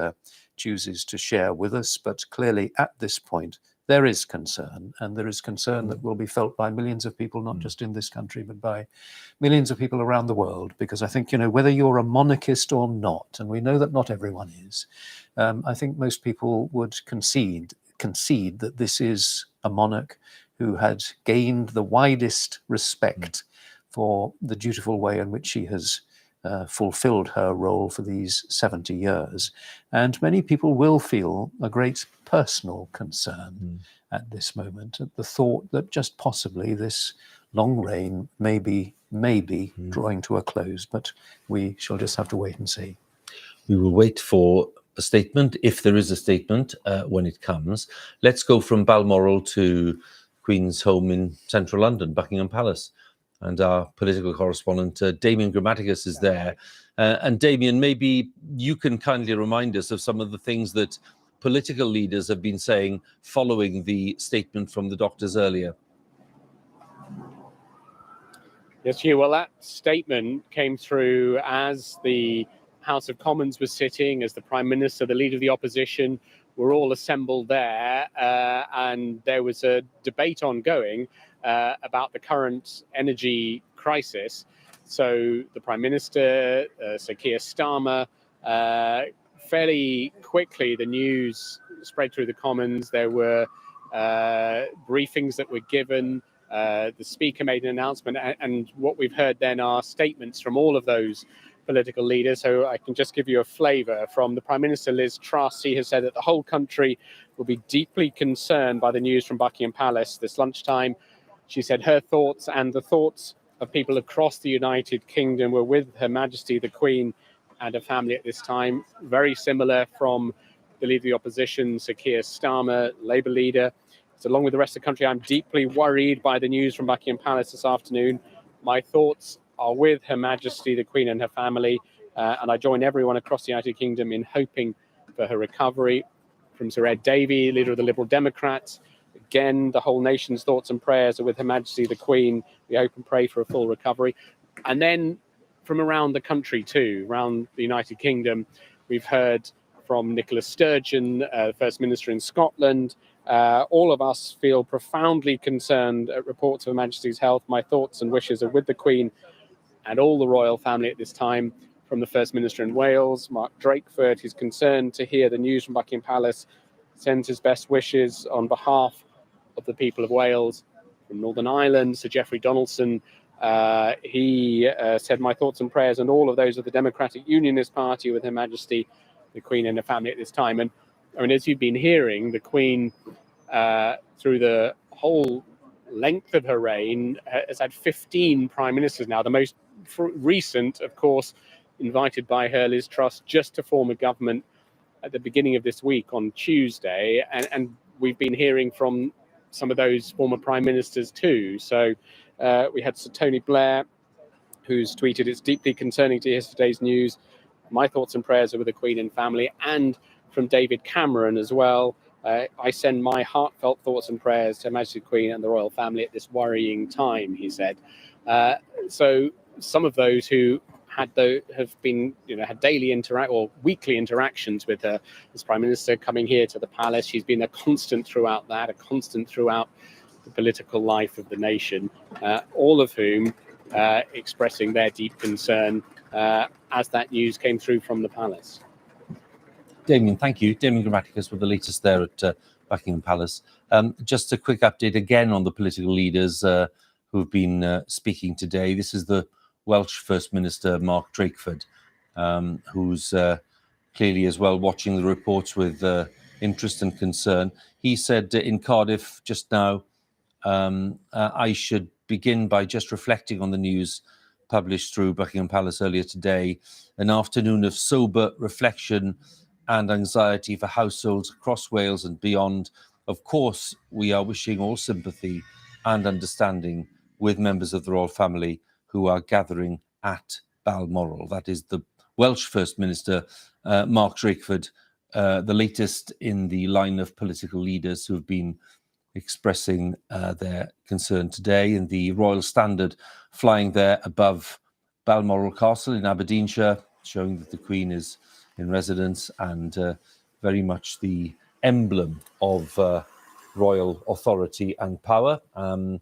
chooses to share with us, but clearly at this point there is concern, and there is concern that will be felt by millions of people, not just in this country, but by millions of people around the world. Because I think, whether you're a monarchist or not, and we know that not everyone is, I think most people would concede that this is a monarch who had gained the widest respect for the dutiful way in which she has fulfilled her role for these 70 years. And many people will feel a great personal concern at this moment, at the thought that just possibly this long reign may be drawing to a close. But we shall just have to wait and see. We will wait for a statement, if there is a statement, when it comes. Let's go from Balmoral to Queen's home in central London, Buckingham Palace. And our political correspondent, Damien Grammaticus, is there. And Damien, maybe you can kindly remind us of some of the things that political leaders have been saying following the statement from the doctors earlier. Yes, Hugh. Well, that statement came through as the House of Commons was sitting, as the Prime Minister, the Leader of the Opposition, were all assembled there. And there was a debate ongoing about the current energy crisis. So the Prime Minister, Sir Keir Starmer, fairly quickly the news spread through the Commons. There were briefings that were given. The Speaker made an announcement, and what we've heard then are statements from all of those political leaders. So I can just give you a flavour from the Prime Minister, Liz Truss. She has said that the whole country will be deeply concerned by the news from Buckingham Palace this lunchtime. She said her thoughts and the thoughts of people across the United Kingdom were with Her Majesty the Queen and her family at this time. Very similar from the Leader of the Opposition, Sir Keir Starmer, Labour leader. So along with the rest of the country, I'm deeply worried by the news from Buckingham Palace this afternoon. My thoughts are with Her Majesty the Queen and her family, and I join everyone across the United Kingdom in hoping for her recovery. From Sir Ed Davey, leader of the Liberal Democrats, again, the whole nation's thoughts and prayers are with Her Majesty the Queen. We hope and pray for a full recovery. And then from around the country too, around the United Kingdom, we've heard from Nicola Sturgeon, First Minister in Scotland. All of us feel profoundly concerned at reports of Her Majesty's health. My thoughts and wishes are with the Queen and all the royal family at this time. From the First Minister in Wales, Mark Drakeford, who's concerned to hear the news from Buckingham Palace, sends his best wishes on behalf of the people of Wales. From Northern Ireland, Sir Geoffrey Donaldson, he said, my thoughts and prayers and all of those of the Democratic Unionist Party with Her Majesty, the Queen and her family at this time. And I mean, as you've been hearing, the Queen, through the whole length of her reign, has had 15 prime ministers now. The most recent, of course, invited by her, Liz Truss, just to form a government at the beginning of this week on Tuesday. And we've been hearing from some of those former prime ministers too. So we had Sir Tony Blair, who's tweeted, it's deeply concerning to hear today's news. My thoughts and prayers are with the Queen and family. And from David Cameron as well, I send my heartfelt thoughts and prayers to Her Majesty the Queen and the royal family at this worrying time, he said. So some of those who had daily or weekly interactions with her as Prime Minister coming here to the palace. She's been a constant throughout the political life of the nation, all of whom expressing their deep concern as that news came through from the palace. Damien, thank you. Damien Grammaticus with the latest there at Buckingham Palace. Just a quick update again on the political leaders who've been speaking today. This is the Welsh First Minister, Mark Drakeford, who's clearly as well watching the reports with interest and concern. He said in Cardiff just now, I should begin by just reflecting on the news published through Buckingham Palace earlier today, an afternoon of sober reflection and anxiety for households across Wales and beyond. Of course, we are wishing all sympathy and understanding with members of the royal family who are gathering at Balmoral. That is the Welsh First Minister, Mark Drakeford, the latest in the line of political leaders who have been expressing their concern today. And the Royal Standard flying there above Balmoral Castle in Aberdeenshire, showing that the Queen is in residence and very much the emblem of royal authority and power. And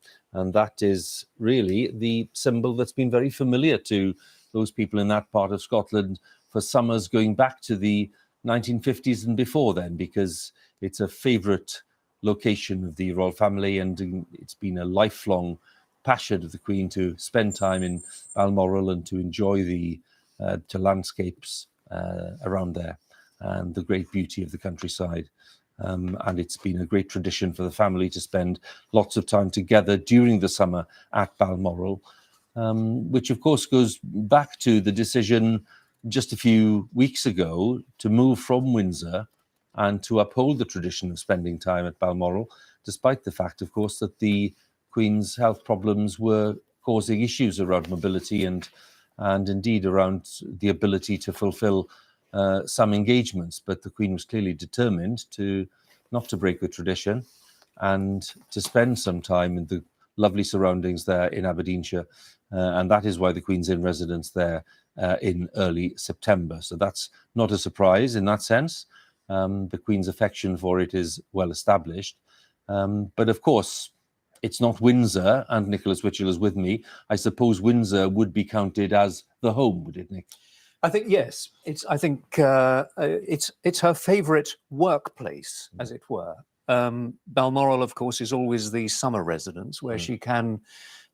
that is really the symbol that's been very familiar to those people in that part of Scotland for summers going back to the 1950s and before then, because it's a favourite location of the royal family, and it's been a lifelong passion of the Queen to spend time in Balmoral and to enjoy the landscapes around there and the great beauty of the countryside. And it's been a great tradition for the family to spend lots of time together during the summer at Balmoral, which of course goes back to the decision just a few weeks ago to move from Windsor and to uphold the tradition of spending time at Balmoral, despite the fact, of course, that the Queen's health problems were causing issues around mobility and indeed around the ability to fulfill some engagements. But the Queen was clearly determined not to break with tradition and to spend some time in the lovely surroundings there in Aberdeenshire. And that is why the Queen's in residence there in early September. So that's not a surprise in that sense. The Queen's affection for it is well established. But of course, it's not Windsor, and Nicholas Witchell is with me. I suppose Windsor would be counted as the home, would it, Nick? I think yes. It's her favourite workplace, as it were. Balmoral, of course, is always the summer residence where she can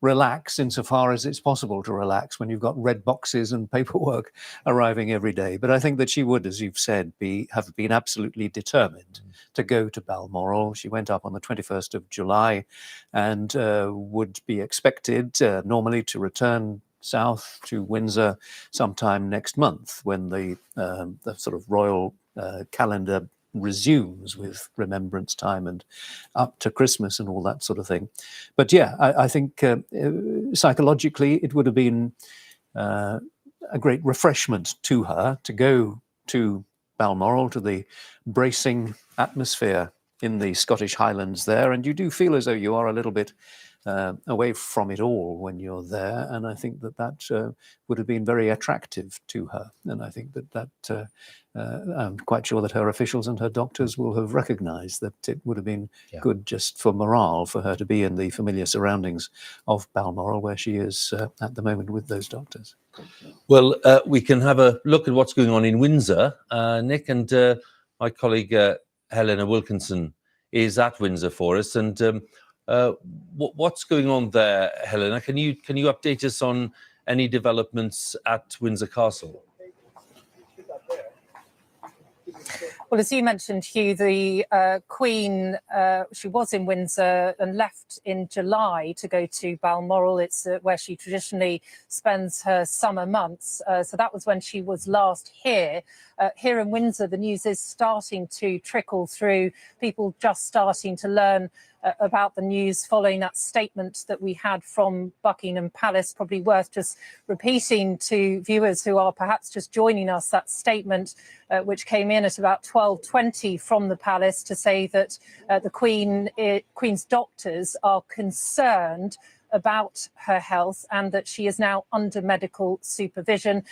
relax insofar as it's possible to relax when you've got red boxes and paperwork arriving every day. But I think that she would, as you've said, have been absolutely determined to go to Balmoral. She went up on the 21st of July and would be expected normally to return south to Windsor sometime next month when the sort of royal calendar resumes with Remembrance Time and up to Christmas and all that sort of thing. But yeah, I think psychologically it would have been a great refreshment to her to go to Balmoral, to the bracing atmosphere in the Scottish Highlands there, and you do feel as though you are a little bit away from it all when you're there. And I think that would have been very attractive to her. And I think that I'm quite sure that her officials and her doctors will have recognised that it would have been good just for morale for her to be in the familiar surroundings of Balmoral, where she is at the moment with those doctors. Well, we can have a look at what's going on in Windsor, Nick, and my colleague Helena Wilkinson is at Windsor for us. And what's going on there, Helena? Can you update us on any developments at Windsor Castle? Well, as you mentioned, Hugh, the Queen, she was in Windsor and left in July to go to Balmoral. It's where she traditionally spends her summer months. So that was when she was last here. Here in Windsor, the news is starting to trickle through, people just starting to learn about the news following that statement that we had from Buckingham Palace. Probably worth just repeating to viewers who are perhaps just joining us, that statement which came in at about 12:20 from the palace to say that the Queen's doctors are concerned about her health and that she is now under medical supervision.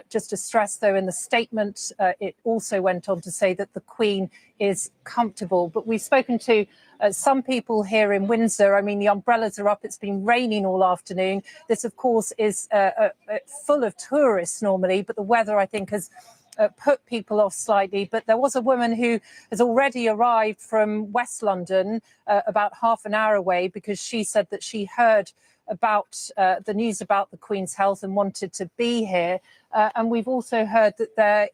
Just to stress, though, in the statement, it also went on to say that the Queen is comfortable. But we've spoken to some people here in Windsor. I mean, the umbrellas are up. It's been raining all afternoon. This, of course, is full of tourists normally, but the weather, I think, has put people off slightly. But there was a woman who has already arrived from West London, about half an hour away, because she said that she heard about the news about the Queen's health and wanted to be here. And we've also heard that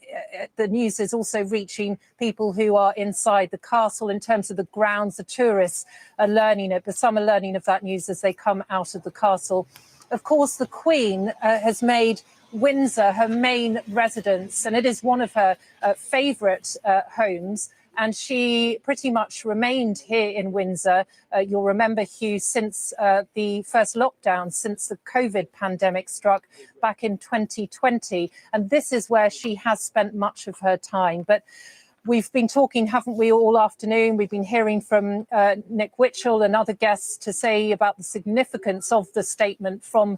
the news is also reaching people who are inside the castle in terms of the grounds. The tourists are learning it, but some are learning of that news as they come out of the castle. Of course, the Queen has made Windsor her main residence, and it is one of her favourite homes. And she pretty much remained here in Windsor. You'll remember, Hugh, since the first lockdown, since the COVID pandemic struck back in 2020. And this is where she has spent much of her time. But we've been talking, haven't we, all afternoon? We've been hearing from Nick Witchell and other guests to say about the significance of the statement from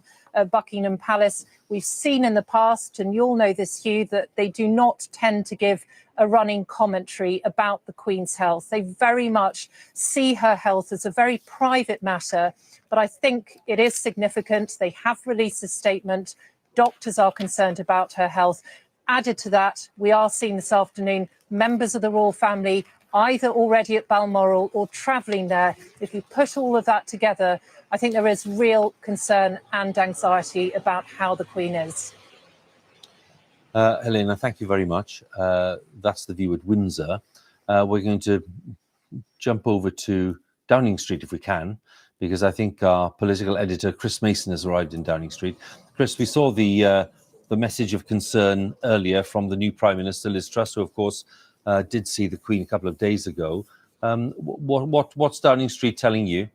Buckingham Palace. We've seen in the past, and you'll know this, Hugh, that they do not tend to give a running commentary about the Queen's health. They very much see her health as a very private matter, but I think it is significant. They have released a statement. Doctors are concerned about her health. Added to that, we are seeing this afternoon members of the royal family either already at Balmoral or travelling there. If you put all of that together, I think there is real concern and anxiety about how the Queen is. Helena, thank you very much. That's the view at Windsor. We're going to jump over to Downing Street if we can, because I think our political editor, Chris Mason, has arrived in Downing Street. Chris, we saw the message of concern earlier from the new Prime Minister, Liz Truss, who, of course, did see the Queen a couple of days ago. What's Downing Street telling you?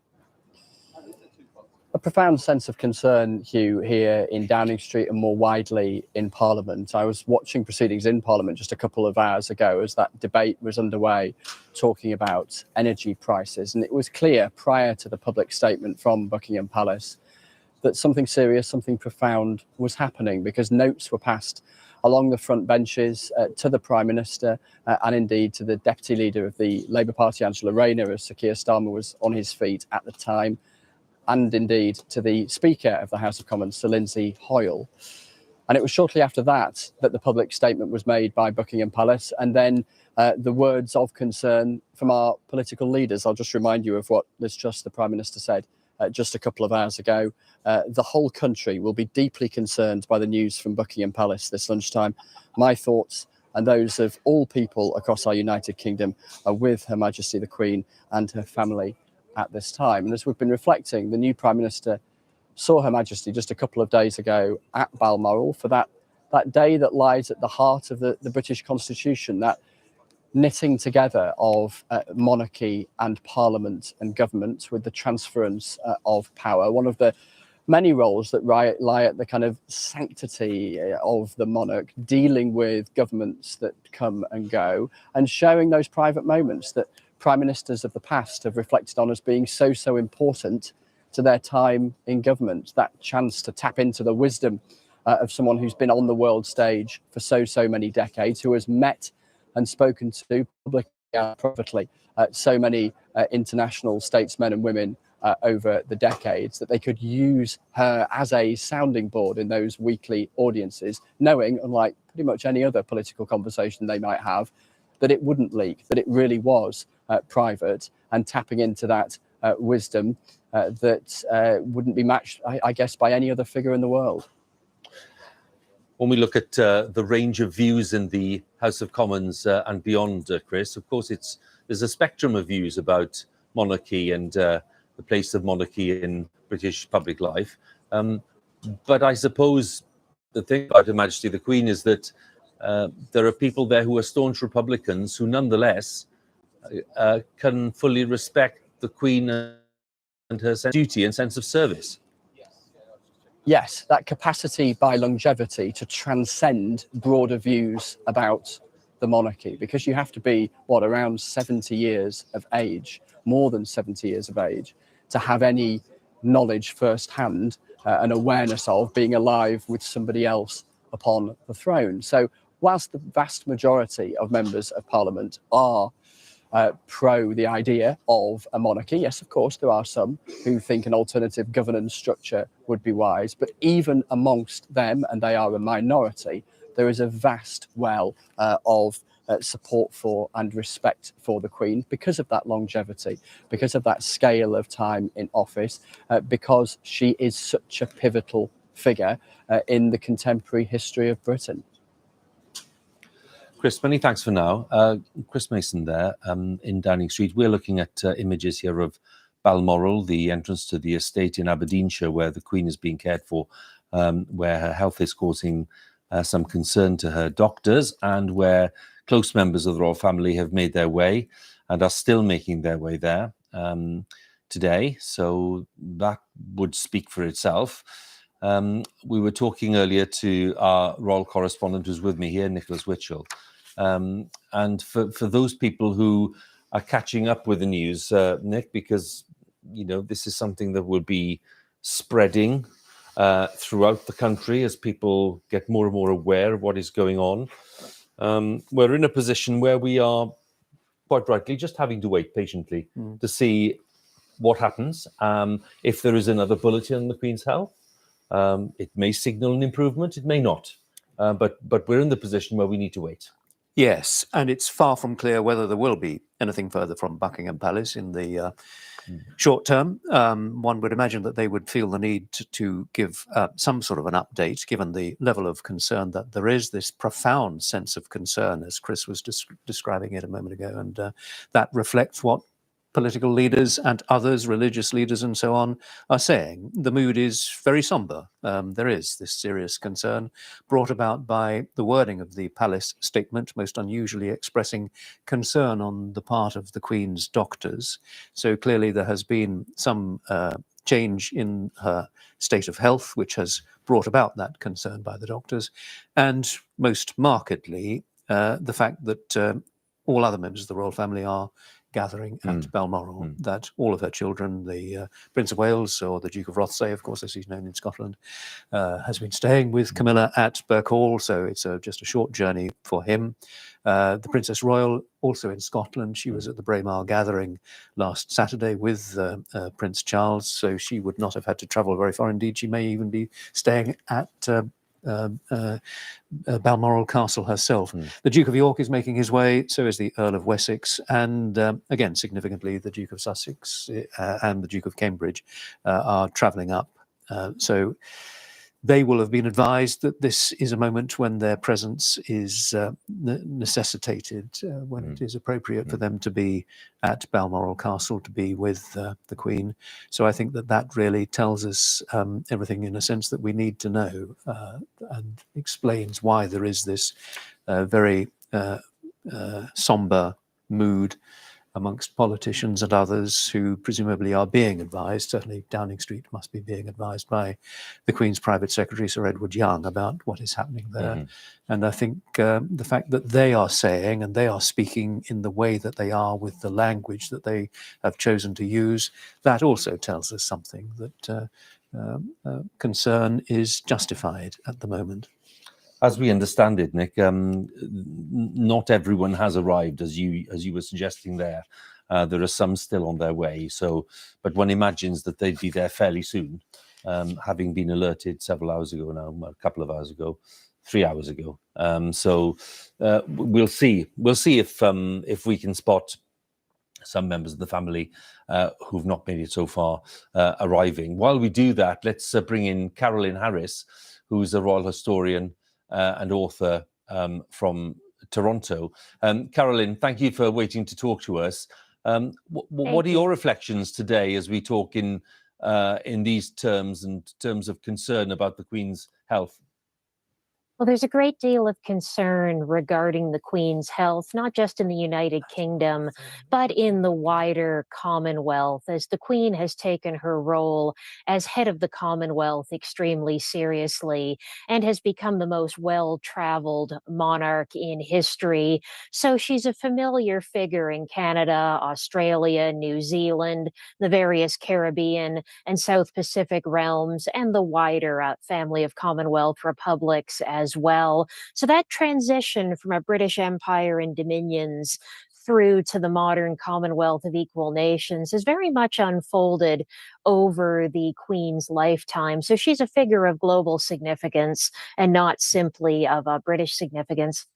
A profound sense of concern, Hugh, here in Downing Street and more widely in Parliament. I was watching proceedings in Parliament just a couple of hours ago as that debate was underway, talking about energy prices. And it was clear prior to the public statement from Buckingham Palace that something serious, something profound was happening, because notes were passed along the front benches to the Prime Minister and indeed to the Deputy Leader of the Labour Party, Angela Rayner, as Sir Keir Starmer was on his feet at the time, and indeed to the Speaker of the House of Commons, Sir Lindsay Hoyle. And it was shortly after that that the public statement was made by Buckingham Palace, and then the words of concern from our political leaders. I'll just remind you of what Liz Truss, the Prime Minister, said just a couple of hours ago. The whole country will be deeply concerned by the news from Buckingham Palace this lunchtime. My thoughts and those of all people across our United Kingdom are with Her Majesty the Queen and her family at this time. And as we've been reflecting, the new Prime Minister saw Her Majesty just a couple of days ago at Balmoral for that day that lies at the heart of the British Constitution, that knitting together of monarchy and parliament and government with the transference of power, one of the many roles that lie at the kind of sanctity of the monarch, dealing with governments that come and go and showing those private moments that prime ministers of the past have reflected on as being so important to their time in government, that chance to tap into the wisdom of someone who's been on the world stage for so many decades, who has met and spoken to publicly and privately so many international statesmen and women over the decades, that they could use her as a sounding board in those weekly audiences, knowing, unlike pretty much any other political conversation they might have, that it wouldn't leak, that it really was private, and tapping into that wisdom that wouldn't be matched, I guess, by any other figure in the world. When we look at the range of views in the House of Commons and beyond, Chris, of course, there's a spectrum of views about monarchy and the place of monarchy in British public life. But I suppose the thing about Her Majesty the Queen is that there are people there who are staunch Republicans who nonetheless can fully respect the Queen and her sense of duty and sense of service. Yes, that capacity by longevity to transcend broader views about the monarchy, because you have to be, what, around 70 years of age, more than 70 years of age, to have any knowledge firsthand and awareness of being alive with somebody else upon the throne. So whilst the vast majority of members of Parliament are pro the idea of a monarchy, yes, of course, there are some who think an alternative governance structure would be wise, but even amongst them, and they are a minority, there is a vast well of support for and respect for the Queen because of that longevity, because of that scale of time in office, because she is such a pivotal figure in the contemporary history of Britain. Chris, many thanks for now. Chris Mason there in Downing Street. We're looking at images here of Balmoral, the entrance to the estate in Aberdeenshire where the Queen is being cared for, where her health is causing some concern to her doctors, and where close members of the royal family have made their way and are still making their way there today. So that would speak for itself. We were talking earlier to our royal correspondent who's with me here, Nicholas Witchell. And for those people who are catching up with the news, Nick, because, you know, this is something that will be spreading throughout the country as people get more and more aware of what is going on. We're in a position where we are, quite rightly, just having to wait patiently to see what happens. If there is another bulletin on the Queen's health, it may signal an improvement, it may not. But we're in the position where we need to wait. Yes, and it's far from clear whether there will be anything further from Buckingham Palace in the short term. One would imagine that they would feel the need to give some sort of an update, given the level of concern that there is, this profound sense of concern, as Chris was describing it a moment ago. And that reflects what political leaders and others, religious leaders and so on, are saying. The mood is very sombre. There is this serious concern brought about by the wording of the palace statement, most unusually expressing concern on the part of the Queen's doctors. So clearly there has been some change in her state of health, which has brought about that concern by the doctors. And most markedly, the fact that all other members of the royal family are gathering at Balmoral, that all of her children, the Prince of Wales, or the Duke of Rothesay, of course, as he's known in Scotland, has been staying with Camilla at Birkhall, so it's just a short journey for him. The Princess Royal, also in Scotland, she was at the Braemar gathering last Saturday with Prince Charles, so she would not have had to travel very far. Indeed, she may even be staying at Balmoral Castle herself. The Duke of York is making his way, so is the Earl of Wessex, and again, significantly, the Duke of Sussex and the Duke of Cambridge are travelling up. So they will have been advised that this is a moment when their presence is necessitated, when it is appropriate for them to be at Balmoral Castle, to be with the Queen. So I think that really tells us everything in a sense that we need to know, and explains why there is this very sombre mood amongst politicians and others who presumably are being advised. Certainly Downing Street must be being advised by the Queen's private secretary, Sir Edward Young, about what is happening there. And I think the fact that they are saying, and they are speaking in the way that they are with the language that they have chosen to use, that also tells us something, that concern is justified at the moment. As we understand it, Nick, not everyone has arrived, as you were suggesting there. There are some still on their way. So, but one imagines that they'd be there fairly soon, having been alerted several hours ago now, a couple of hours ago, 3 hours ago. So we'll see. We'll see if we can spot some members of the family who've not made it so far arriving. While we do that, let's bring in Carolyn Harris, who's a royal historian and author from Toronto. Carolyn, thank you for waiting to talk to us. What are your reflections today as we talk in these terms and terms of concern about the Queen's health? Well, there's a great deal of concern regarding the Queen's health, not just in the United Kingdom, but in the wider Commonwealth, as the Queen has taken her role as head of the Commonwealth extremely seriously and has become the most well-traveled monarch in history. So she's a familiar figure in Canada, Australia, New Zealand, the various Caribbean and South Pacific realms, and the wider family of Commonwealth republics as well. So that transition from a British Empire and dominions through to the modern Commonwealth of equal nations is very much unfolded over the Queen's lifetime. So she's a figure of global significance and not simply of British significance.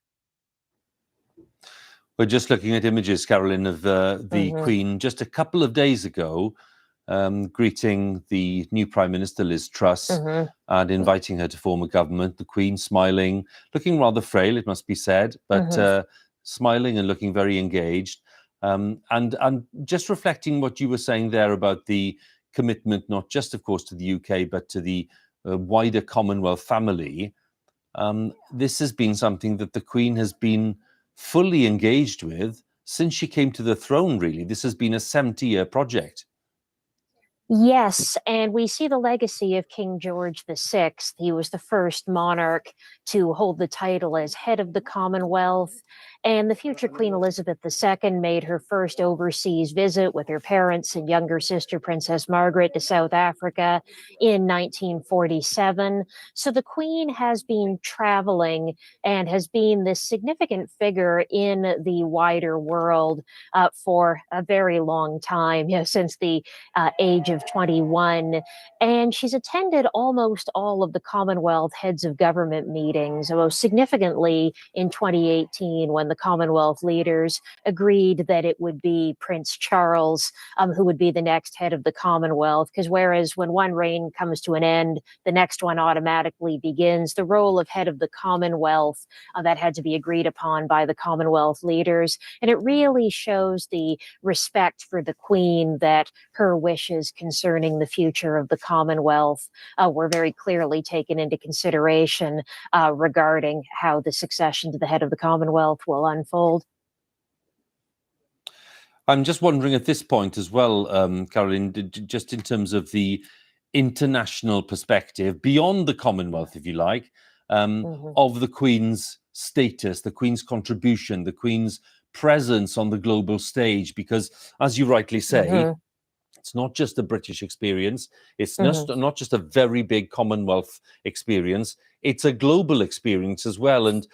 We're just looking at images, Carolyn, of the Queen just a couple of days ago, greeting the new Prime Minister, Liz Truss, and inviting her to form a government. The Queen smiling, looking rather frail, it must be said, but smiling and looking very engaged. And just reflecting what you were saying there about the commitment, not just, of course, to the UK, but to the wider Commonwealth family. This has been something that the Queen has been fully engaged with since she came to the throne, really. This has been a 70-year project. Yes, and we see the legacy of King George VI. He was the first monarch to hold the title as head of the Commonwealth, and the future Queen Elizabeth II made her first overseas visit with her parents and younger sister, Princess Margaret, to South Africa in 1947. So the Queen has been traveling and has been this significant figure in the wider world for a very long time, since the age of 21, and she's attended almost all of the Commonwealth heads of government meetings, most significantly in 2018 when the Commonwealth leaders agreed that it would be Prince Charles who would be the next head of the Commonwealth, because whereas when one reign comes to an end, the next one automatically begins, the role of head of the Commonwealth that had to be agreed upon by the Commonwealth leaders, and it really shows the respect for the Queen that her wishes concerning the future of the Commonwealth were very clearly taken into consideration regarding how the succession to the head of the Commonwealth will unfold. I'm just wondering at this point as well, Caroline, just in terms of the international perspective, beyond the Commonwealth, if you like, of the Queen's status, the Queen's contribution, the Queen's presence on the global stage, because as you rightly say, it's not just a British experience. It's not just a very big Commonwealth experience. It's a global experience as well. And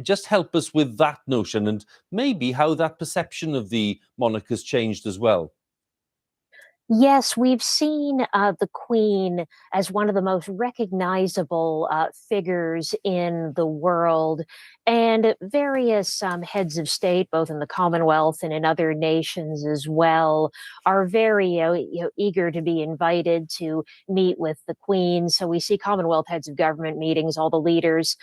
just help us with that notion and maybe how that perception of the monarch has changed as well. Yes, we've seen the Queen as one of the most recognizable figures in the world, and various heads of state, both in the Commonwealth and in other nations as well, are very eager to be invited to meet with the Queen. So we see Commonwealth heads of government meetings, all the leaders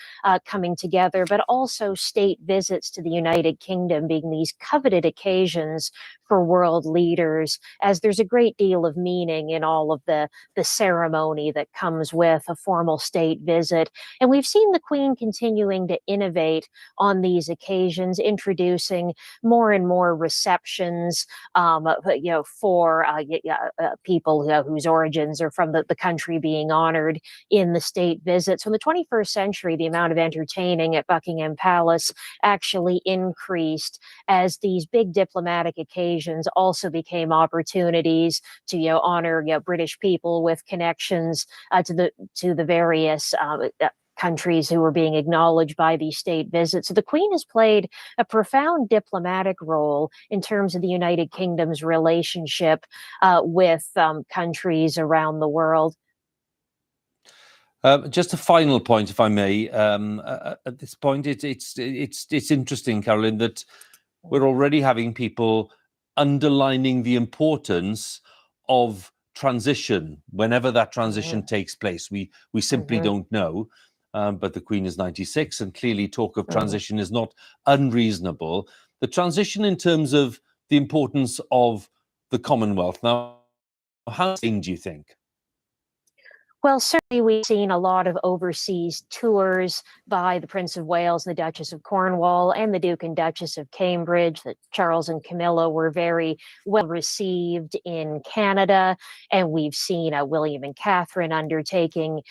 coming together, but also state visits to the United Kingdom being these coveted occasions for world leaders, as there's a great deal of meaning in all of the ceremony that comes with a formal state visit. And we've seen the Queen continuing to innovate state on these occasions, introducing more and more receptions, for people whose origins are from the country being honored in the state visits. So in the 21st century, the amount of entertaining at Buckingham Palace actually increased as these big diplomatic occasions also became opportunities to honor British people with connections to the various countries who were being acknowledged by these state visits. So the Queen has played a profound diplomatic role in terms of the United Kingdom's relationship with countries around the world. Just a final point, if I may. At this point, it's interesting, Carolyn, that we're already having people underlining the importance of transition whenever that transition takes place. We simply don't know. But the Queen is 96, and clearly talk of transition is not unreasonable. The transition in terms of the importance of the Commonwealth. Now, how do you think? Well, certainly we've seen a lot of overseas tours by the Prince of Wales and the Duchess of Cornwall and the Duke and Duchess of Cambridge. That Charles and Camilla were very well received in Canada. And we've seen William and Catherine undertaking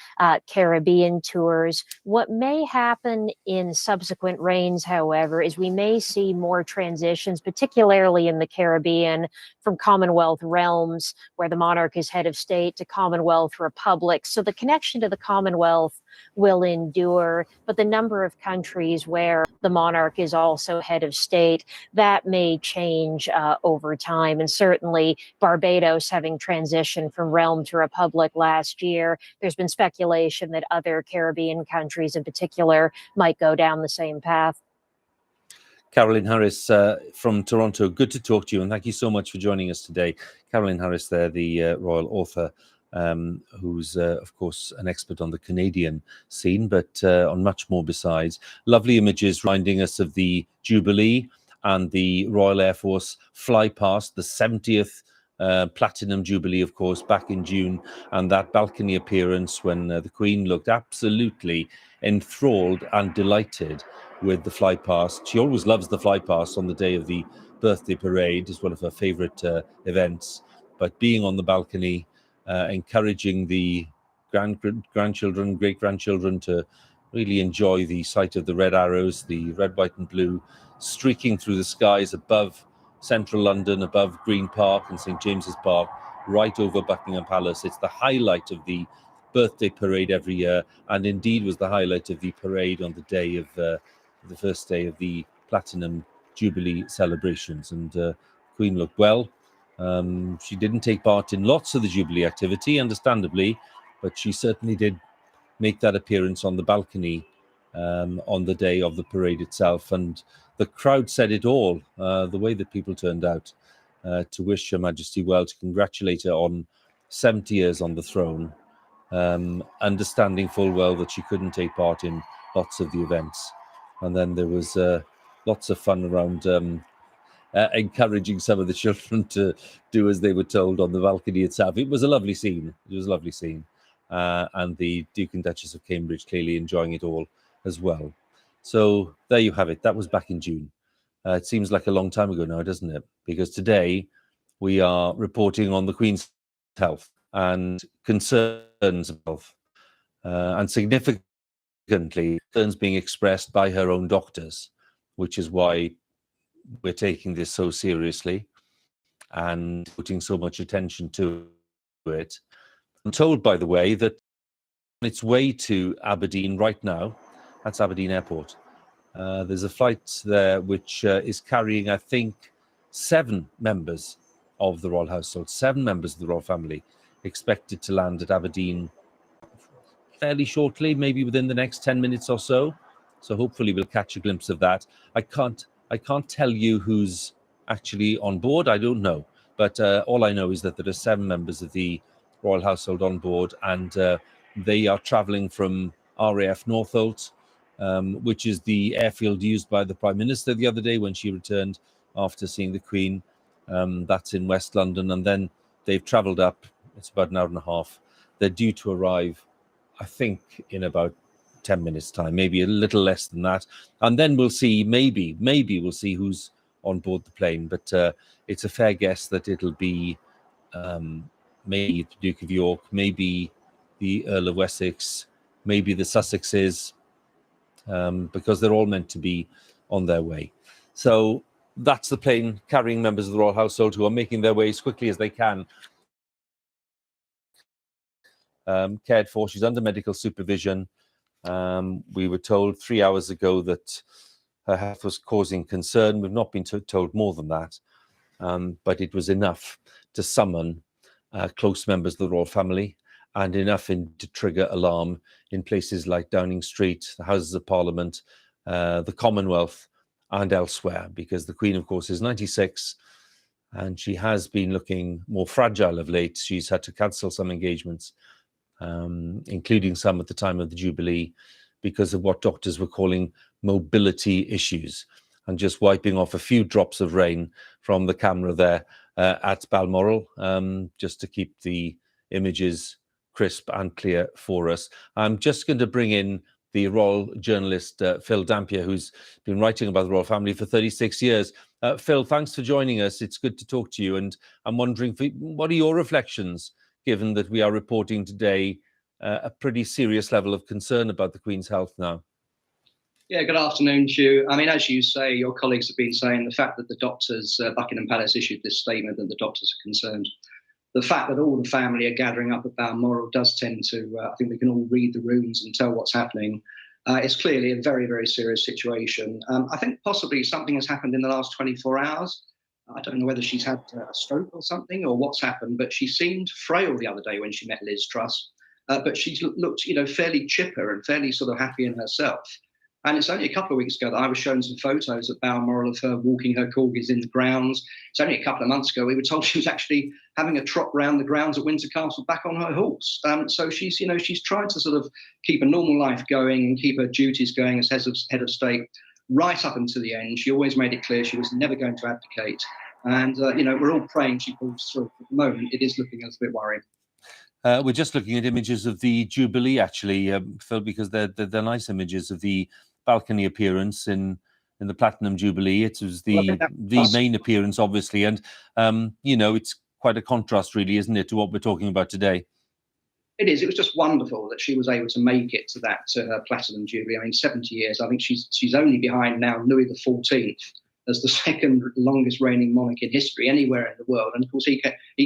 Caribbean tours. What may happen in subsequent reigns, however, is we may see more transitions, particularly in the Caribbean, from Commonwealth realms, where the monarch is head of state, to Commonwealth republics. So the connection to the Commonwealth will endure, but the number of countries where the monarch is also head of state, that may change over time. And certainly Barbados having transitioned from realm to republic last year, there's been speculation that other Caribbean countries in particular might go down the same path. Caroline Harris from Toronto, good to talk to you, and thank you so much for joining us today. Caroline Harris there, the royal author, who's, of course, an expert on the Canadian scene, but on much more besides. Lovely images reminding us of the Jubilee and the Royal Air Force fly past, the 70th Platinum Jubilee, of course, back in June, and that balcony appearance when the Queen looked absolutely enthralled and delighted with the fly past. She always loves the fly past on the day of the birthday parade. It's one of her favorite events. But being on the balcony, encouraging the grandchildren, great-grandchildren to really enjoy the sight of the red arrows, the red, white and blue, streaking through the skies above central London, above Green Park and St. James's Park, right over Buckingham Palace. It's the highlight of the birthday parade every year, and indeed was the highlight of the parade on the day of the first day of the Platinum Jubilee celebrations. And Queen looked well. She didn't take part in lots of the Jubilee activity, understandably, but she certainly did make that appearance on the balcony on the day of the parade itself. And the crowd said it all, the way that people turned out to wish Her Majesty well, to congratulate her on 70 years on the throne, understanding full well that she couldn't take part in lots of the events. And then there was lots of fun around encouraging some of the children to do as they were told on the balcony itself. It was a lovely scene. It was a lovely scene. And the Duke and Duchess of Cambridge clearly enjoying it all as well. So there you have it. That was back in June. It seems like a long time ago now, doesn't it? Because today we are reporting on the Queen's health and concerns of health, and significantly concerns being expressed by her own doctors, which is why we're taking this so seriously and putting so much attention to it. I'm told, by the way, that on its way to Aberdeen right now, that's Aberdeen Airport, there's a flight there which is carrying, I think, 7 members of the royal household, 7 members of the royal family, expected to land at Aberdeen fairly shortly, maybe within the next 10 minutes or so. So hopefully we'll catch a glimpse of that. I can't tell you who's actually on board. I don't know. But all I know is that there are 7 members of the royal household on board, and they are travelling from RAF Northolt, which is the airfield used by the Prime Minister the other day when she returned after seeing the Queen. That's in West London. And then they've travelled up. It's about an hour and a half. They're due to arrive, I think, in about 10 minutes' time, maybe a little less than that. And then we'll see, maybe we'll see who's on board the plane. But it's a fair guess that it'll be maybe the Duke of York, maybe the Earl of Wessex, maybe the Sussexes, because they're all meant to be on their way. So that's the plane carrying members of the royal household who are making their way as quickly as they can. Cared for. She's under medical supervision. We were told 3 hours ago that her health was causing concern. We've not been told more than that, but it was enough to summon close members of the royal family, and enough to trigger alarm in places like Downing Street, the Houses of Parliament, the Commonwealth, and elsewhere, because the Queen, of course, is 96, and she has been looking more fragile of late. She's had to cancel some engagements, including some at the time of the Jubilee, because of what doctors were calling mobility issues, and just wiping off a few drops of rain from the camera there at Balmoral, just to keep the images crisp and clear for us. I'm just going to bring in the royal journalist, Phil Dampier, who's been writing about the royal family for 36 years. Phil, thanks for joining us. It's good to talk to you. And I'm wondering, what are your reflections, given that we are reporting today a pretty serious level of concern about the Queen's health now? Yeah, good afternoon, Hugh. I mean, as you say, your colleagues have been saying, the fact that the doctors, Buckingham Palace issued this statement that the doctors are concerned. The fact that all the family are gathering up at Balmoral does tend to, I think we can all read the rooms and tell what's happening. It's clearly a very, very serious situation. I think possibly something has happened in the last 24 hours. I don't know whether she's had a stroke or something or what's happened, but she seemed frail the other day when she met Liz Truss. But she's looked, fairly chipper and fairly sort of happy in herself. And it's only a couple of weeks ago that I was shown some photos at Balmoral of her walking her corgis in the grounds. It's only a couple of months ago we were told she was actually having a trot round the grounds at Windsor Castle back on her horse. So she's tried to sort of keep a normal life going and keep her duties going as head of state right up until the end. She always made it clear she was never going to abdicate. And, we're all praying she pulls through. At the moment, it is looking a little bit worrying. We're just looking at images of the Jubilee, actually, Phil, because they're nice images of the balcony appearance in the Platinum Jubilee. It was the main appearance, obviously, and it's quite a contrast, really, isn't it, to what we're talking about today? It is. It was just wonderful that she was able to make it to her Platinum Jubilee. I mean, 70 years. I think she's only behind now Louis XIV as the second longest reigning monarch in history anywhere in the world. And of course, he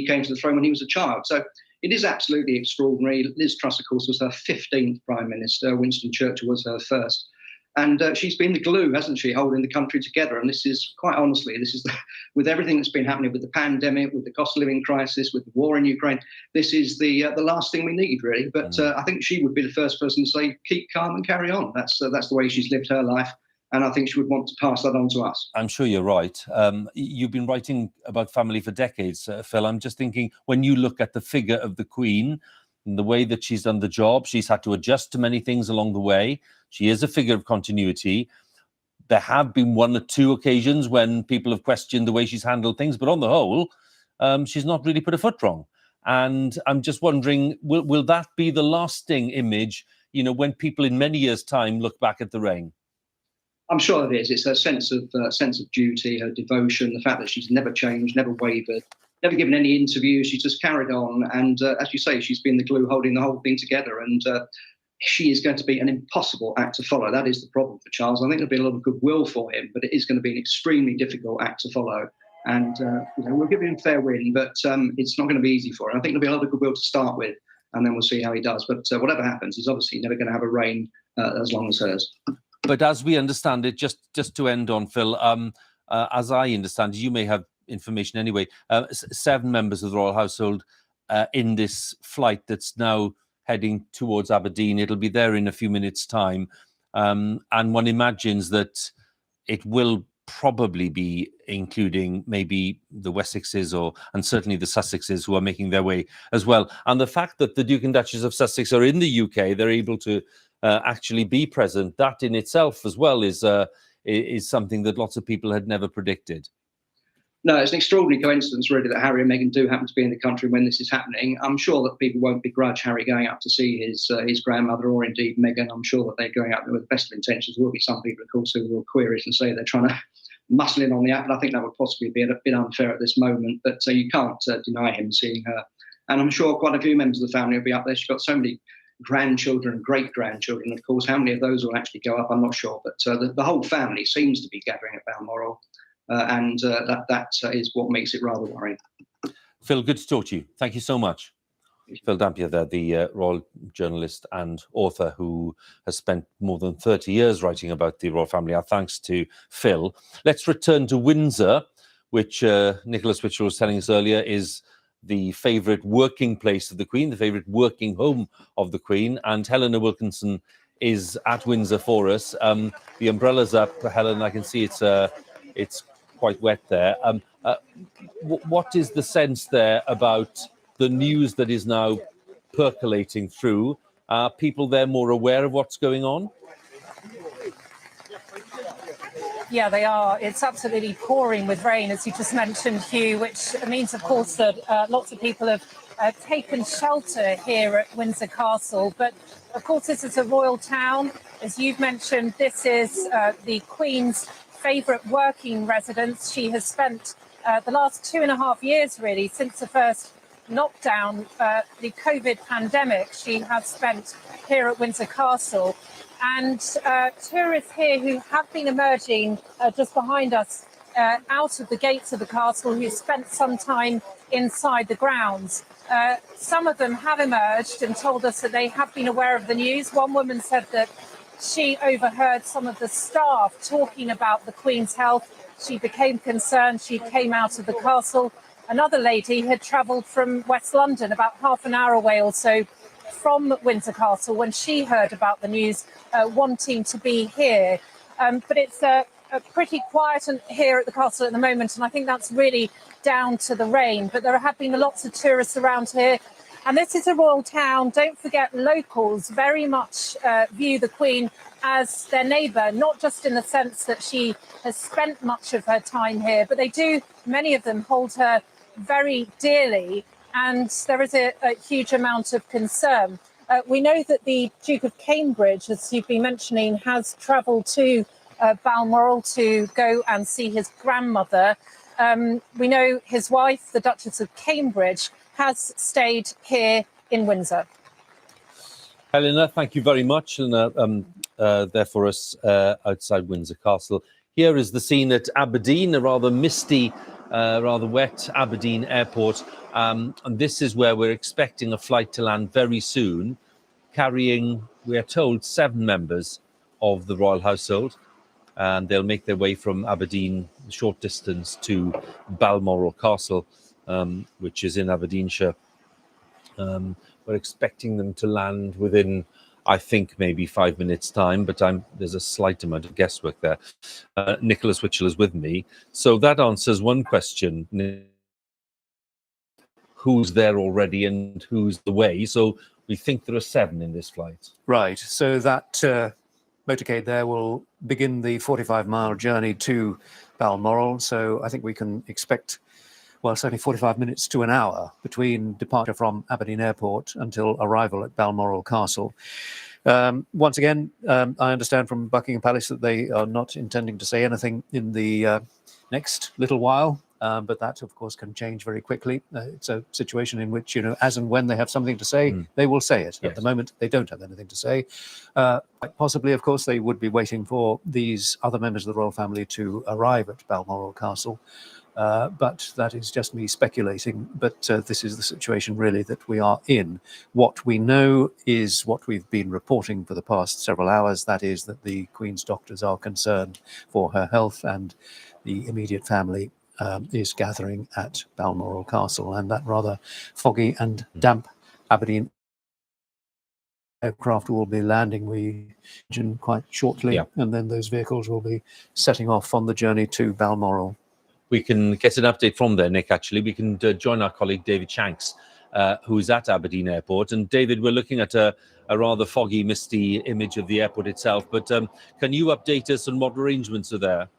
came to the throne when he was a child. So it is absolutely extraordinary. Liz Truss, of course, was her 15th Prime Minister. Winston Churchill was her first. And she's been the glue, hasn't she, holding the country together. And this is, quite honestly, with everything that's been happening with the pandemic, with the cost of living crisis, with the war in Ukraine, this is the last thing we need, really. But I think she would be the first person to say, keep calm and carry on. That's the way she's lived her life. And I think she would want to pass that on to us. I'm sure you're right. You've been writing about family for decades, Phil. I'm just thinking, when you look at the figure of the Queen and the way that she's done the job, she's had to adjust to many things along the way. She is a figure of continuity. There have been one or two occasions when people have questioned the way she's handled things, but on the whole, she's not really put a foot wrong. And I'm just wondering, will that be the lasting image, when people in many years' time look back at the reign? I'm sure it is. It's her sense of duty, her devotion, the fact that she's never changed, never wavered, never given any interviews. She's just carried on. And as you say, she's been the glue holding the whole thing together. And she is going to be an impossible act to follow. That is the problem for Charles. I think there'll be a lot of goodwill for him, but it is going to be an extremely difficult act to follow. And we'll give him fair win, but it's not going to be easy for him. I think there'll be a lot of goodwill to start with, and then we'll see how he does. But whatever happens, he's obviously never going to have a reign as long as hers. But as we understand it, just to end on, Phil, as I understand it, you may have information anyway, 7 members of the royal household in this flight that's now heading towards Aberdeen. It'll be there in a few minutes' time. And one imagines that it will probably be including maybe the Wessexes and certainly the Sussexes, who are making their way as well. And the fact that the Duke and Duchess of Sussex are in the UK, they're able to actually be present, that in itself as well is something that lots of people had never predicted. No, it's an extraordinary coincidence, really, that Harry and Meghan do happen to be in the country when this is happening. I'm sure that people won't begrudge Harry going up to see his grandmother, or indeed Meghan. I'm sure that they're going up there with the best of intentions. There will be some people, of course, who will query it and say they're trying to muscle in on the app, but I think that would possibly be a bit unfair at this moment. But you can't deny him seeing her. And I'm sure quite a few members of the family will be up there. She's got so many grandchildren and great-grandchildren, of course. How many of those will actually go up, I'm not sure. But the whole family seems to be gathering at Balmoral. And that is what makes it rather worrying. Phil, good to talk to you. Thank you so much. Phil Dampier there, the royal journalist and author who has spent more than 30 years writing about the royal family. Our thanks to Phil. Let's return to Windsor, which Nicholas Witchell was telling us earlier is the favourite working place of the Queen, the favourite working home of the Queen. And Helena Wilkinson is at Windsor for us. The umbrella's up, Helen. I can see it's quite wet there. What is the sense there about the news that is now percolating through? Are people there more aware of what's going on? Yeah, they are. It's absolutely pouring with rain, as you just mentioned, Hugh, which means, of course, that lots of people have taken shelter here at Windsor Castle. But, of course, this is a royal town. As you've mentioned, this is the Queen's favourite working residence. She has spent the last 2.5 years, really, since the first lockdown, the COVID pandemic, she has spent here at Windsor Castle. And tourists here who have been emerging just behind us out of the gates of the castle, who spent some time inside the grounds. Some of them have emerged and told us that they have been aware of the news. One woman said that she overheard some of the staff talking about the Queen's health. She became concerned. She came out of the castle. Another lady had travelled from West London, about half an hour away or so from Windsor Castle, when she heard about the news, wanting to be here. But it's pretty quiet here at the castle at the moment, and I think that's really down to the rain. But there have been lots of tourists around here. And this is a royal town. Don't forget, locals very much view the Queen as their neighbour, not just in the sense that she has spent much of her time here, but they do, many of them, hold her very dearly. And there is a huge amount of concern. We know that the Duke of Cambridge, as you've been mentioning, has travelled to Balmoral to go and see his grandmother. We know his wife, the Duchess of Cambridge, has stayed here in Windsor. Helena, thank you very much. And there for us outside Windsor Castle. Here is the scene at Aberdeen, a rather misty, rather wet Aberdeen airport. And this is where we're expecting a flight to land very soon, carrying, we are told, 7 members of the royal household. And they'll make their way from Aberdeen a short distance to Balmoral Castle, which is in Aberdeenshire. We're expecting them to land within, I think, maybe 5 minutes' time, but there's a slight amount of guesswork there. Nicholas Witchell is with me. So that answers one question. Who's there already and who's the way? So we think there are 7 in this flight. Right. So that motorcade there will begin the 45-mile journey to Balmoral. So I think we can expect, well, certainly 45 minutes to an hour between departure from Aberdeen Airport until arrival at Balmoral Castle. Once again, I understand from Buckingham Palace that they are not intending to say anything in the next little while, but that, of course, can change very quickly. It's a situation in which, as and when they have something to say, they will say it. Yes. At the moment, they don't have anything to say. Quite possibly, of course, they would be waiting for these other members of the royal family to arrive at Balmoral Castle. But that is just me speculating. But this is the situation, really, that we are in. What we know is what we've been reporting for the past several hours. That is that the Queen's doctors are concerned for her health, and the immediate family is gathering at Balmoral Castle. And that rather foggy and damp Aberdeen aircraft will be landing, we imagine, quite shortly. And then those vehicles will be setting off on the journey to Balmoral. We can get an update from there, Nick, actually. We can join our colleague David Shanks, who's at Aberdeen Airport. And David, we're looking at a rather foggy, misty image of the airport itself. But can you update us on what arrangements are there?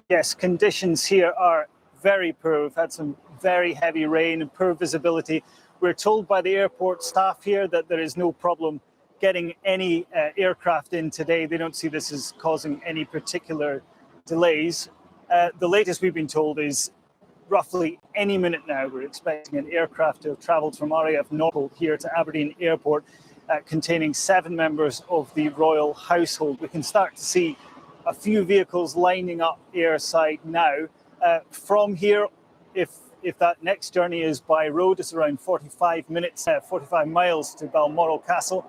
Yes, conditions here are very poor. We've had some very heavy rain and poor visibility. We're told by the airport staff here that there is no problem getting any aircraft in today. They don't see this as causing any particular delays. The latest we've been told is roughly any minute now. We're expecting an aircraft to have travelled from RAF Norfolk here to Aberdeen Airport, containing 7 members of the royal household. We can start to see a few vehicles lining up airside now. From here, if that next journey is by road, it's around 45 minutes, 45 miles to Balmoral Castle,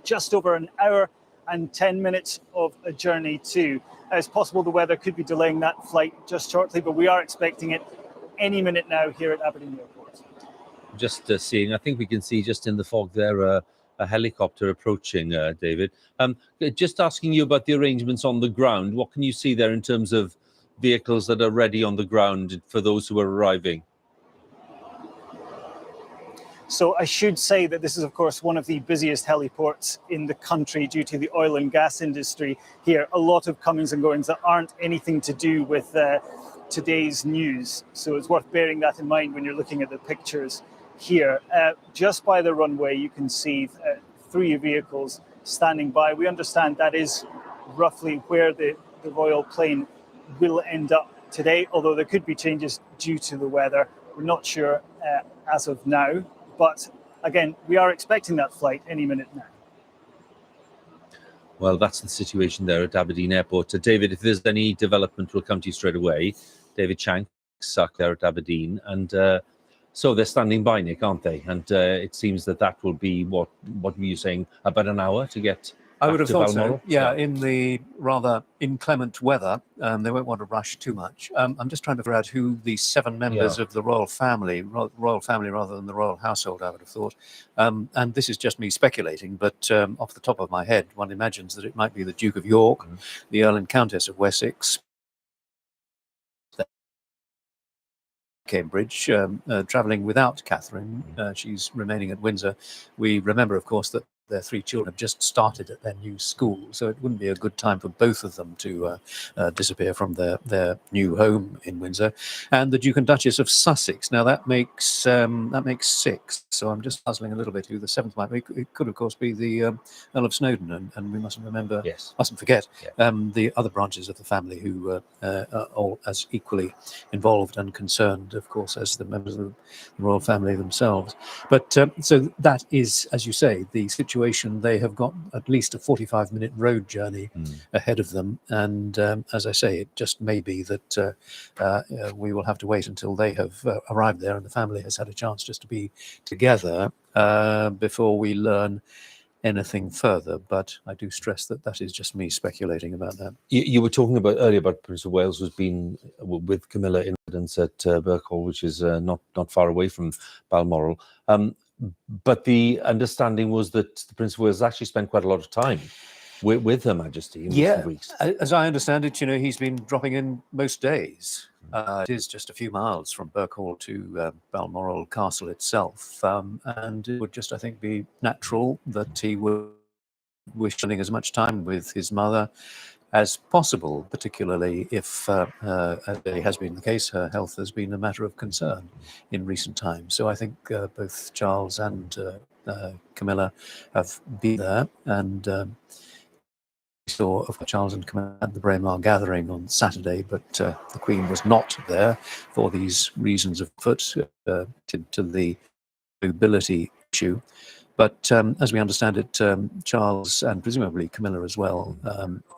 just over an hour and 10 minutes of a journey too. It's possible the weather could be delaying that flight just shortly, but we are expecting it any minute now here at Aberdeen Airport. Just seeing, I think we can see just in the fog there a helicopter approaching, David. Just asking you about the arrangements on the ground. What can you see there in terms of vehicles that are ready on the ground for those who are arriving? So I should say that this is, of course, one of the busiest heliports in the country due to the oil and gas industry here. A lot of comings and goings that aren't anything to do with today's news. So it's worth bearing that in mind when you're looking at the pictures here. Just by the runway, you can see 3 vehicles standing by. We understand that is roughly where the royal plane will end up today, although there could be changes due to the weather. We're not sure as of now. But again, we are expecting that flight any minute now. Well, that's the situation there at Aberdeen Airport. David, if there's any development, we'll come to you straight away. David Shanks, there at Aberdeen. And so they're standing by, Nick, aren't they? And it seems that will be, what were you saying, about an hour to get I would have thought Balmoral? so. Yeah, in the rather inclement weather, they won't want to rush too much. I'm just trying to figure out who the 7 members of the royal family rather than the royal household, I would have thought. And this is just me speculating, but off the top of my head, one imagines that it might be the Duke of York, the Earl and Countess of Wessex, Cambridge, travelling without Catherine. She's remaining at Windsor. We remember, of course, that their 3 children have just started at their new school, so it wouldn't be a good time for both of them to disappear from their new home in Windsor. And the Duke and Duchess of Sussex. Now that makes 6. So I'm just puzzling a little bit who the 7th might be. It could, of course, be the Earl of Snowdon, and we mustn't forget the other branches of the family who are all as equally involved and concerned, of course, as the members of the royal family themselves. But so that is, as you say, the situation. They have got at least a 45-minute road journey ahead of them, and as I say, it just may be that we will have to wait until they have arrived there and the family has had a chance just to be together before we learn anything further. But I do stress that is just me speculating about that. You were talking about earlier about Prince of Wales was been with Camilla in residence at Birkhall, which is not far away from Balmoral. But the understanding was that the Prince of Wales actually spent quite a lot of time with Her Majesty in recent weeks. As I understand it, he's been dropping in most days. It is just a few miles from Birkhall to Balmoral Castle itself, and it would just, I think, be natural that he would wish spending as much time with his mother as possible, particularly if, as it has been the case, her health has been a matter of concern in recent times. So I think both Charles and Camilla have been there, and we saw of Charles and Camilla at the Braemar gathering on Saturday, but the Queen was not there for these reasons of foot to the mobility issue. But as we understand it, Charles and presumably Camilla as well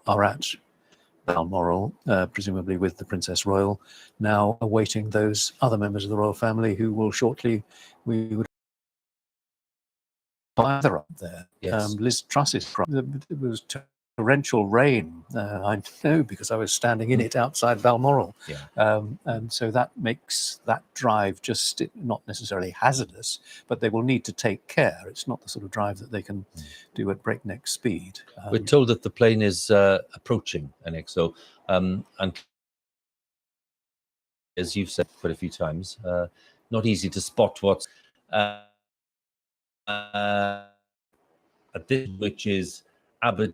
are at Balmoral, presumably with the Princess Royal, now awaiting those other members of the royal family who will shortly, we would either up there. Liz Truss's, it was torrential rain. I know because I was standing in it outside Balmoral. And so that makes that drive just not necessarily hazardous, but they will need to take care. It's not the sort of drive that they can do at breakneck speed. We're told that the plane is approaching, Nick. So, and as you've said quite a few times, not easy to spot what's at this, which is Aberdeen,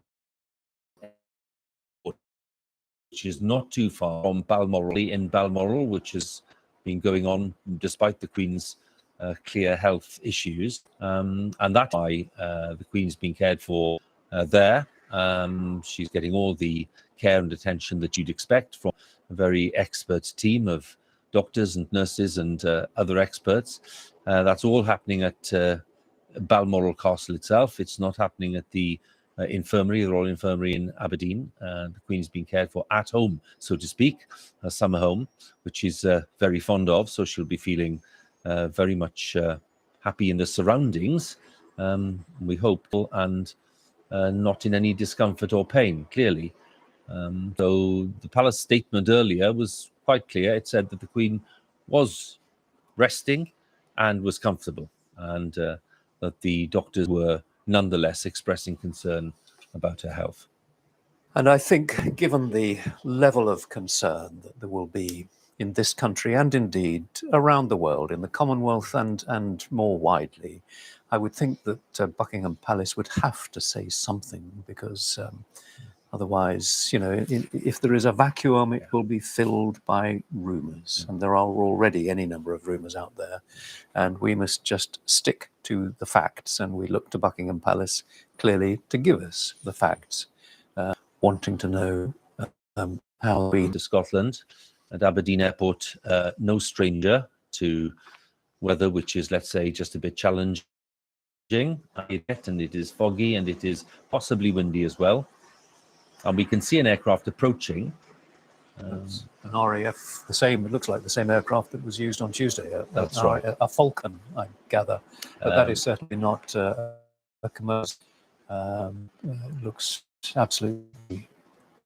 which is not too far from Balmoral, in Balmoral, which has been going on despite the Queen's clear health issues. And that's why the Queen's being cared for there. She's getting all the care and attention that you'd expect from a very expert team of doctors and nurses and other experts. That's all happening at Balmoral Castle itself. It's not happening at the infirmary, the Royal Infirmary in Aberdeen. The Queen's been cared for at home, so to speak, a summer home, which she's very fond of. So she'll be feeling very much happy in the surroundings, we hope, and not in any discomfort or pain, clearly. So the palace statement earlier was quite clear. It said that the Queen was resting and was comfortable, and that the doctors were nonetheless expressing concern about her health. And I think, given the level of concern that there will be in this country and indeed around the world, in the Commonwealth and more widely, I would think that Buckingham Palace would have to say something, because otherwise, you know, if there is a vacuum, it will be filled by rumours. And there are already any number of rumours out there. And we must just stick to the facts. And we look to Buckingham Palace clearly to give us the facts, wanting to know how we... To Scotland at Aberdeen Airport, no stranger to weather, which is, let's say, just a bit challenging. And it is foggy and it is possibly windy as well. And we can see an aircraft approaching. An RAF, the same, it looks like the same aircraft that was used on Tuesday. That's right. A Falcon, I gather. But that is certainly not a commercial. It looks absolutely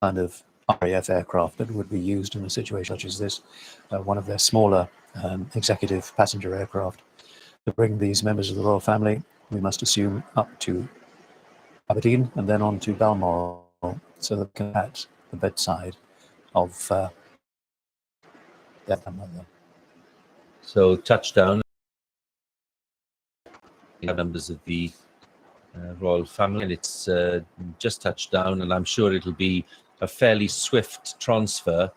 kind of RAF aircraft that would be used in a situation such as this, one of their smaller executive passenger aircraft, to bring these members of the royal family, we must assume, up to Aberdeen and then on to Balmoral, so that they can be at the bedside of their mother. So touchdown, members of the royal family, and it's just touched down, and I'm sure it'll be a fairly swift transfer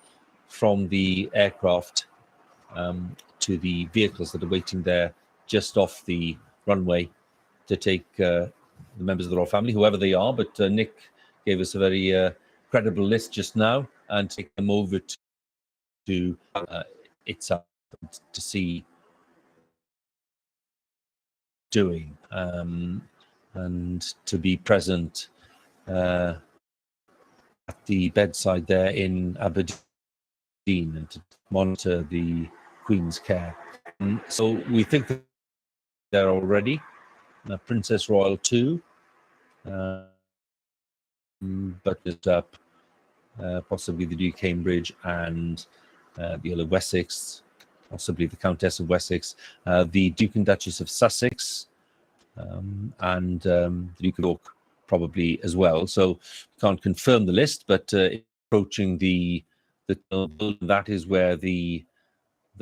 from the aircraft to the vehicles that are waiting there just off the runway to take the members of the royal family, whoever they are. But Nick gave us a very credible list just now, and take them over to itself to see doing and to be present at the bedside there in Aberdeen and to monitor the Queen's care. So we think that they're already Princess Royal too, but it's up possibly the Duke of Cambridge and the Earl of Wessex, possibly the Countess of Wessex, the Duke and Duchess of Sussex, and the Duke of York probably as well. So can't confirm the list, but approaching the that is where the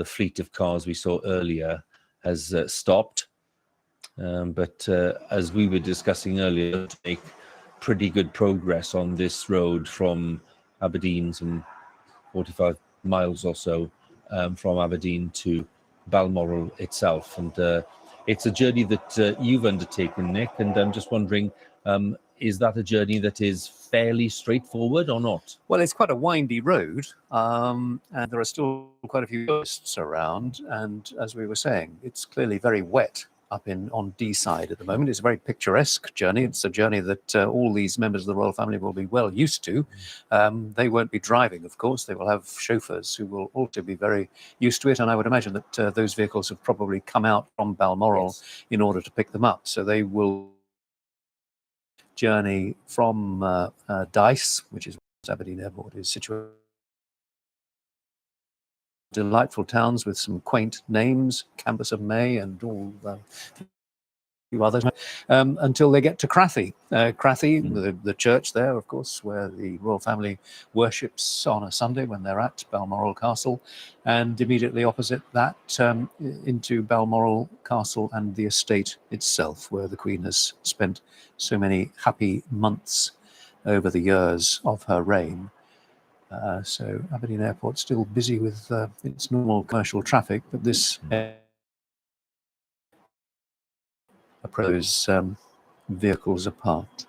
fleet of cars we saw earlier has stopped. But as we were discussing earlier, to make pretty good progress on this road from Aberdeen, some 45 miles or so from Aberdeen to Balmoral itself. And it's a journey that you've undertaken, Nick, and I'm just wondering, is that a journey that is fairly straightforward or not? Well, it's quite a windy road, and there are still quite a few tourists around. And as we were saying, it's clearly very wet up on D side at the moment. It's a very picturesque journey. It's a journey that all these members of the royal family will be well used to. They won't be driving, of course. They will have chauffeurs who will also be very used to it. And I would imagine that those vehicles have probably come out from Balmoral in order to pick them up. So they will journey from Dice, which is where Aberdeen Airport is situated. Delightful towns with some quaint names, Campus of May and all a few others, until they get to Crathy. Crathy, the church there, of course, where the royal family worships on a Sunday when they're at Balmoral Castle, and immediately opposite that into Balmoral Castle and the estate itself, where the Queen has spent so many happy months over the years of her reign. So Aberdeen Airport's still busy with its normal commercial traffic, but this those vehicles apart.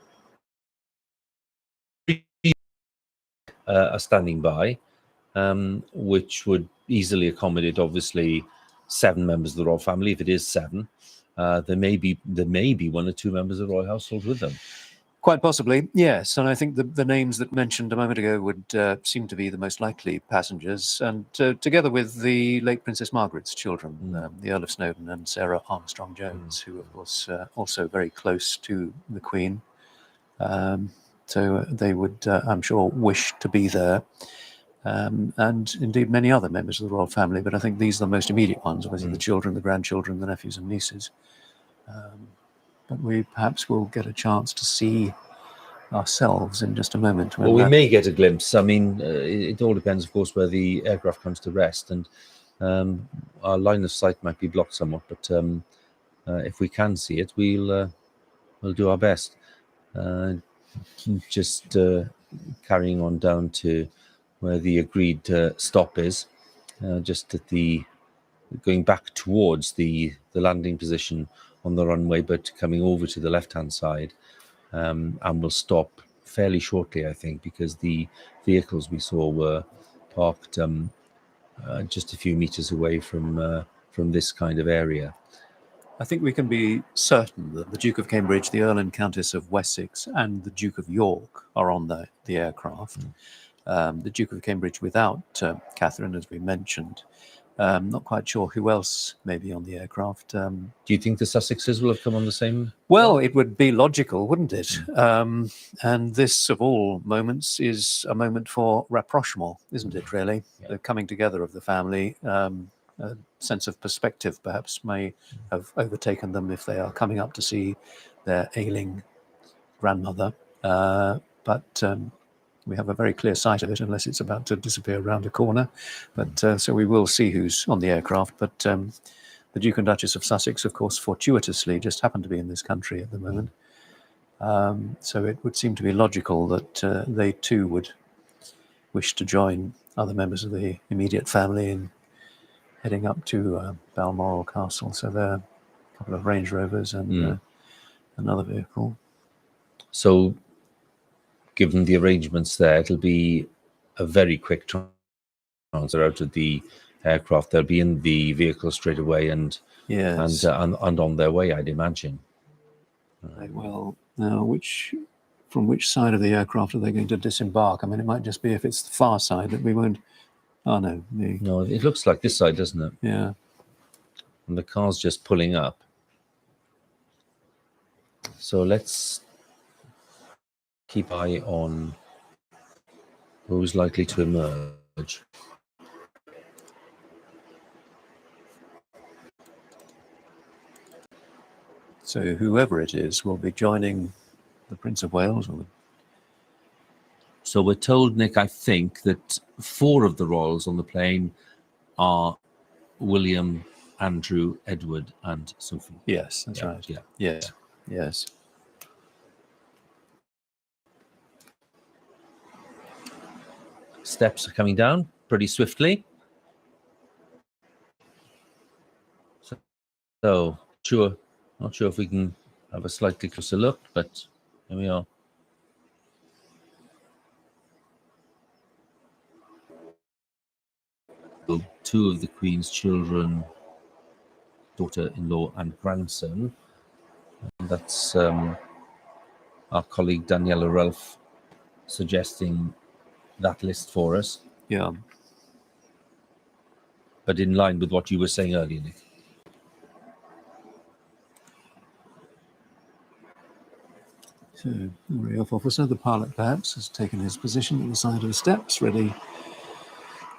Are standing by, which would easily accommodate, obviously, 7 members of the royal family. If it is 7, there may be 1 or 2 members of the royal household with them. Quite possibly, yes. And I think the names that mentioned a moment ago would seem to be the most likely passengers, and together with the late Princess Margaret's children, the Earl of Snowdon and Sarah Armstrong-Jones, who, of course, also very close to the Queen. So they would, I'm sure, wish to be there. And indeed many other members of the royal family, but I think these are the most immediate ones, obviously the children, the grandchildren, the nephews and nieces. But we perhaps will get a chance to see ourselves in just a moment. Well, we may get a glimpse. I mean, it all depends, of course, where the aircraft comes to rest, and our line of sight might be blocked somewhat. But if we can see it, we'll do our best. Just carrying on down to where the agreed stop is, just at the going back towards the landing position on the runway, but coming over to the left-hand side, and we'll stop fairly shortly, I think, because the vehicles we saw were parked just a few meters away from this kind of area. I think we can be certain that the Duke of Cambridge, the Earl and Countess of Wessex, and the Duke of York are on the aircraft. The Duke of Cambridge without Catherine, as we mentioned. Not quite sure who else may be on the aircraft. Do you think the Sussexes will have come on the same? Well, it would be logical, wouldn't it? And this, of all moments, is a moment for rapprochement, isn't it, really? Yeah. The coming together of the family. A sense of perspective perhaps may have overtaken them if they are coming up to see their ailing grandmother. But we have a very clear sight of it, unless it's about to disappear around a corner. But so we will see who's on the aircraft. But the Duke and Duchess of Sussex, of course, fortuitously just happen to be in this country at the moment. So it would seem to be logical that they too would wish to join other members of the immediate family in heading up to Balmoral Castle. So there are a couple of Range Rovers and another vehicle. So, given the arrangements there, it'll be a very quick transfer out of the aircraft. They'll be in the vehicle straight away and on their way, I'd imagine. Right, well, now from which side of the aircraft are they going to disembark? I mean, it might just be if it's the far side that we won't. Oh no, no, it looks like this side, doesn't it? Yeah. And the car's just pulling up. So let's keep eye on who's likely to emerge. So whoever it is will be joining the Prince of Wales. So we're told, Nick, I think that 4 of the royals on the plane are William, Andrew, Edward, and Sophie. Yes, that's right. Yeah. Yes. Yeah. Yes. Steps are coming down pretty swiftly. So not sure if we can have a slightly closer look, but here we are. So 2 of the Queen's children, daughter-in-law and grandson. And that's our colleague Daniela Ralph suggesting that list for us. Yeah. But in line with what you were saying earlier, Nick. So the RAF officer, the pilot perhaps, has taken his position at the side of the steps, ready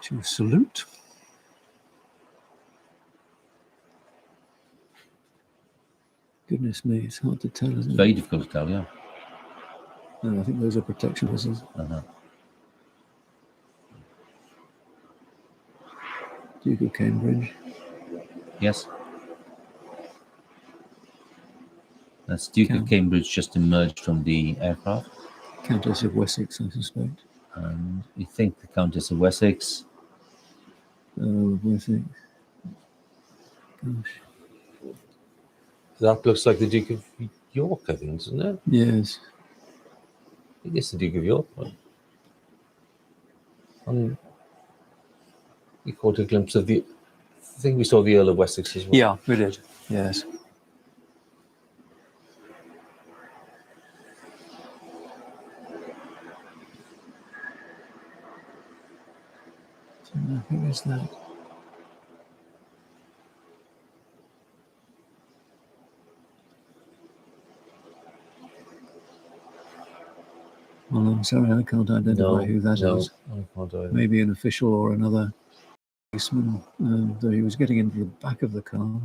to salute. Goodness me, it's hard to tell, isn't it? Very difficult to tell, yeah. No, I think those are protection whistles. Duke of Cambridge. Yes. That's Duke of Cambridge just emerged from the aircraft. Countess of Wessex, I suspect. And you think the Countess of Wessex. Wessex. Gosh. That looks like the Duke of York, I think, doesn't it? Yes. I think it's the Duke of York. We caught a glimpse of the. I think we saw the Earl of Wessex as well. Yeah, we did. Yes. So who is that? Well, I'm sorry, I can't identify who that is. I can't either. Maybe an official or another policeman, though he was getting into the back of the car.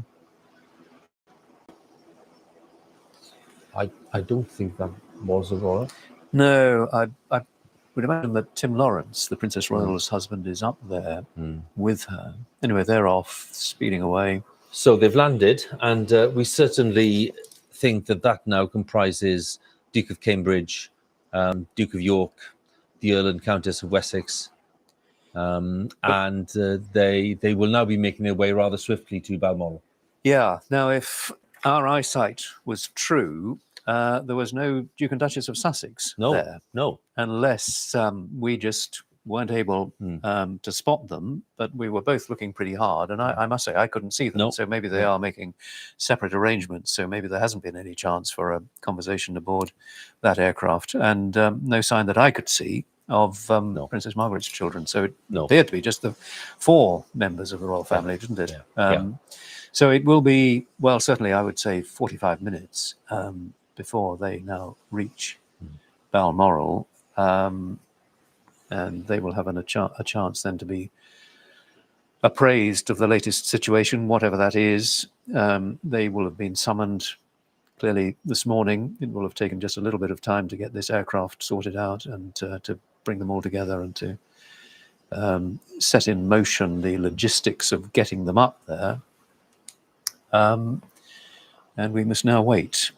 I don't think that was Aurora. No, I would imagine that Tim Lawrence, the Princess Royal's husband, is up there with her. Anyway, they're off, speeding away. So they've landed, and we certainly think that now comprises Duke of Cambridge, Duke of York, the Earl and Countess of Wessex, and they will now be making their way rather swiftly to Balmoral. Yeah. Now, if our eyesight was true, there was no Duke and Duchess of Sussex there. No. Unless we just weren't able to spot them, but we were both looking pretty hard, and I must say I couldn't see them. So maybe they are making separate arrangements. So maybe there hasn't been any chance for a conversation aboard that aircraft, and no sign that I could see of Princess Margaret's children. So it appeared to be just the 4 members of the royal family, didn't it? So it will be, well, certainly I would say 45 minutes before they now reach Balmoral. And they will have a chance then to be appraised of the latest situation, whatever that is. They will have been summoned clearly this morning. It will have taken just a little bit of time to get this aircraft sorted out and to bring them all together and to set in motion the logistics of getting them up there. And we must now wait.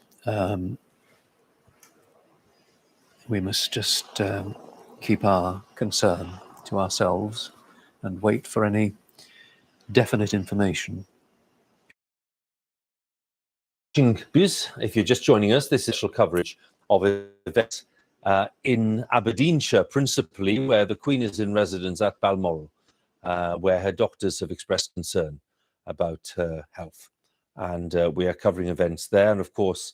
We must just keep our concern to ourselves and wait for any definite information. If you're just joining us, this is special coverage of events in Aberdeenshire, principally where the Queen is in residence at Balmoral, where her doctors have expressed concern about her health. And we are covering events there. And of course,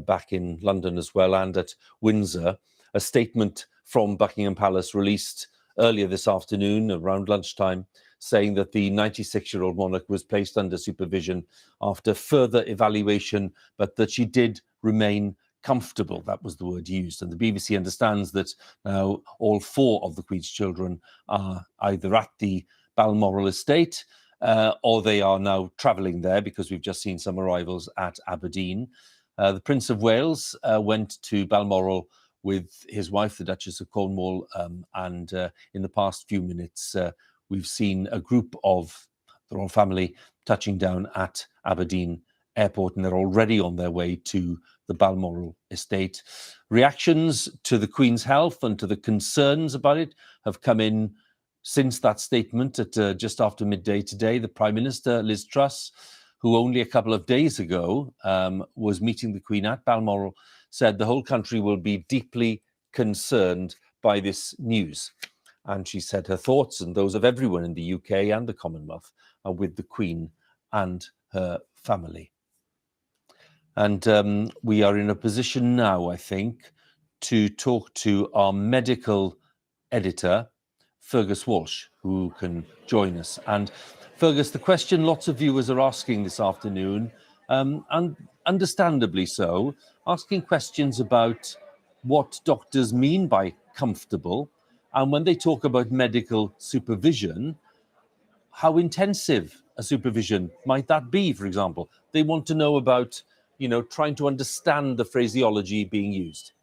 back in London as well, and at Windsor, a statement from Buckingham Palace released earlier this afternoon around lunchtime, saying that the 96-year-old monarch was placed under supervision after further evaluation, but that she did remain comfortable. That was the word used. And the BBC understands that now all 4 of the Queen's children are either at the Balmoral estate or they are now travelling there, because we've just seen some arrivals at Aberdeen. The Prince of Wales went to Balmoral with his wife, the Duchess of Cornwall, and in the past few minutes, we've seen a group of the royal family touching down at Aberdeen Airport, and they're already on their way to the Balmoral estate. Reactions to the Queen's health and to the concerns about it have come in since that statement at just after midday today. The Prime Minister, Liz Truss, who only a couple of days ago was meeting the Queen at Balmoral, said the whole country will be deeply concerned by this news. And she said her thoughts and those of everyone in the UK and the Commonwealth are with the Queen and her family. And we are in a position now, I think, to talk to our medical editor, Fergus Walsh, who can join us. And Fergus, the question lots of viewers are asking this afternoon, and understandably so, asking questions about what doctors mean by comfortable, and when they talk about medical supervision, how intensive a supervision might that be, for example? They want to know about, trying to understand the phraseology being used.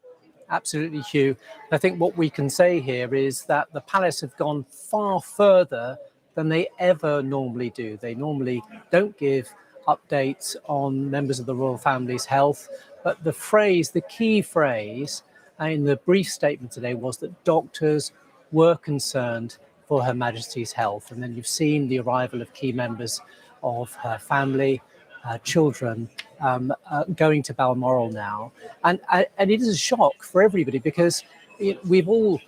Absolutely, Hugh. I think what we can say here is that the palace have gone far further than they ever normally do. They normally don't give updates on members of the royal family's health, but the key phrase in the brief statement today was that doctors were concerned for Her Majesty's health. And then you've seen the arrival of key members of her family, her children, going to Balmoral now. And it is a shock for everybody because we've all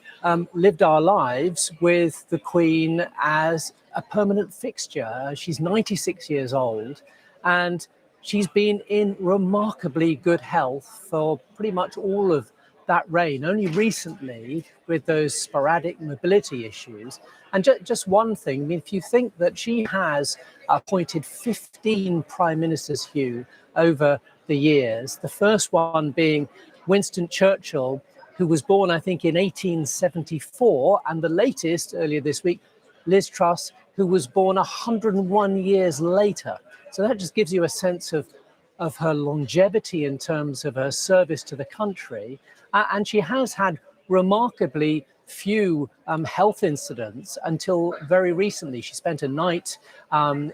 lived our lives with the Queen as a permanent fixture. She's 96 years old and she's been in remarkably good health for pretty much all of that reign, only recently with those sporadic mobility issues. And just one thing, I mean, if you think that she has appointed 15 prime ministers, Hugh, over the years, the first one being Winston Churchill, who was born, I think, in 1874, and the latest, earlier this week, Liz Truss, who was born 101 years later. So that just gives you a sense of her longevity in terms of her service to the country. And she has had remarkably few health incidents until very recently. She spent a night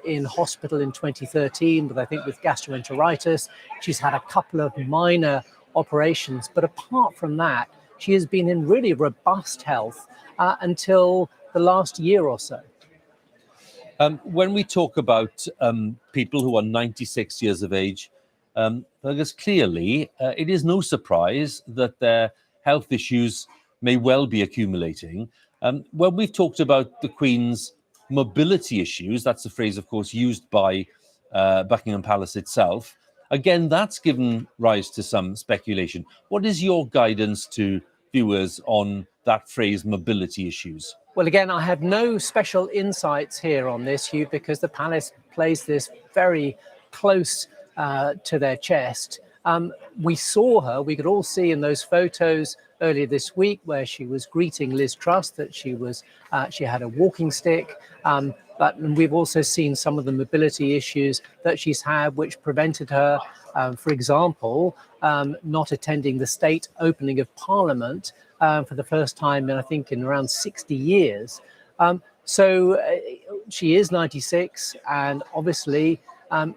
in hospital in 2013, but I think with gastroenteritis. She's had a couple of minor operations, but apart from that, she has been in really robust health until the last year or so. When we talk about people who are 96 years of age, I guess clearly it is no surprise that their health issues may well be accumulating. When we've talked about the Queen's mobility issues, that's a phrase, of course, used by Buckingham Palace itself. Again, that's given rise to some speculation. What is your guidance to viewers on that phrase, mobility issues? Well, again, I have no special insights here on this, Hugh, because the palace plays this very close to their chest. We saw her, we could all see in those photos earlier this week where she was greeting Liz Truss that she had a walking stick. But we've also seen some of the mobility issues that she's had, which prevented her, for example, not attending the state opening of Parliament for the first time, I think, in around 60 years. So she is 96, and obviously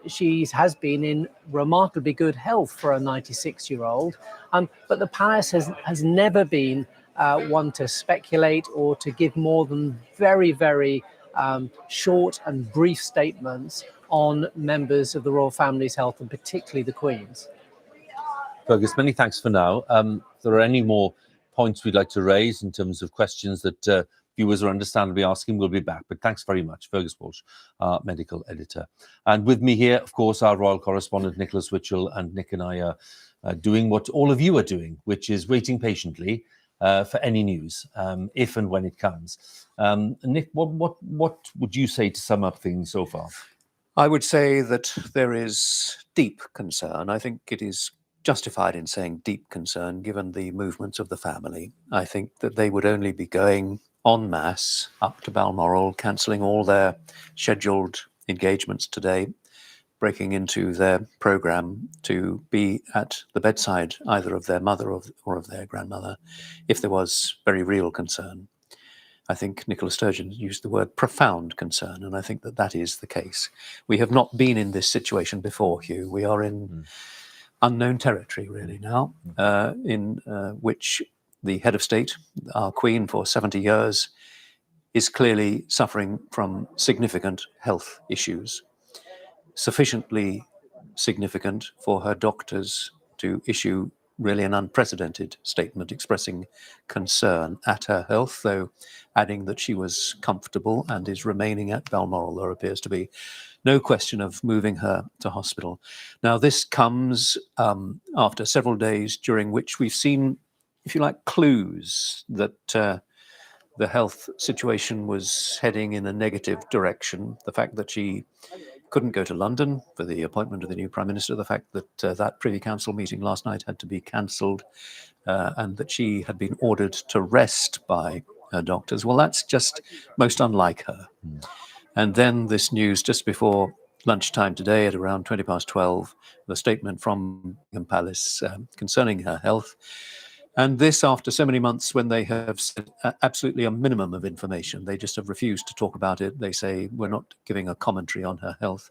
she has been in remarkably good health for a 96-year-old. But the palace has never been one to speculate or to give more than very, very short and brief statements on members of the royal family's health, and particularly the Queen's. Fergus, many thanks for now. If there are any more points we'd like to raise in terms of questions that viewers are understandably asking, we'll be back. But thanks very much, Fergus Walsh, our medical editor. And with me here, of course, our royal correspondent, Nicholas Witchell, and Nick and I are doing what all of you are doing, which is waiting patiently for any news, if and when it comes. Nick, what would you say to sum up things so far? I would say that there is deep concern. I think it is justified in saying deep concern, given the movements of the family. I think that they would only be going en masse up to Balmoral, cancelling all their scheduled engagements today, breaking into their programme to be at the bedside either of their mother or of their grandmother, if there was very real concern. I think Nicola Sturgeon used the word profound concern, and I think that that is the case. We have not been in this situation before, Hugh. We are in unknown territory, really, now, in which the head of state, our Queen for 70 years, is clearly suffering from significant health issues, sufficiently significant for her doctors to issue really an unprecedented statement expressing concern at her health, though adding that she was comfortable and is remaining at Balmoral. There appears to be no question of moving her to hospital. Now, this comes after several days during which we've seen, if you like, clues that the health situation was heading in a negative direction. The fact that she couldn't go to London for the appointment of the new Prime Minister, the fact that that Privy Council meeting last night had to be cancelled, and that she had been ordered to rest by her doctors. Well, that's just most unlike her. And then this news just before lunchtime today at around 12:20, the statement from Buckingham Palace concerning her health. And this after so many months when they have said absolutely a minimum of information. They just have refused to talk about it. They say, we're not giving a commentary on her health.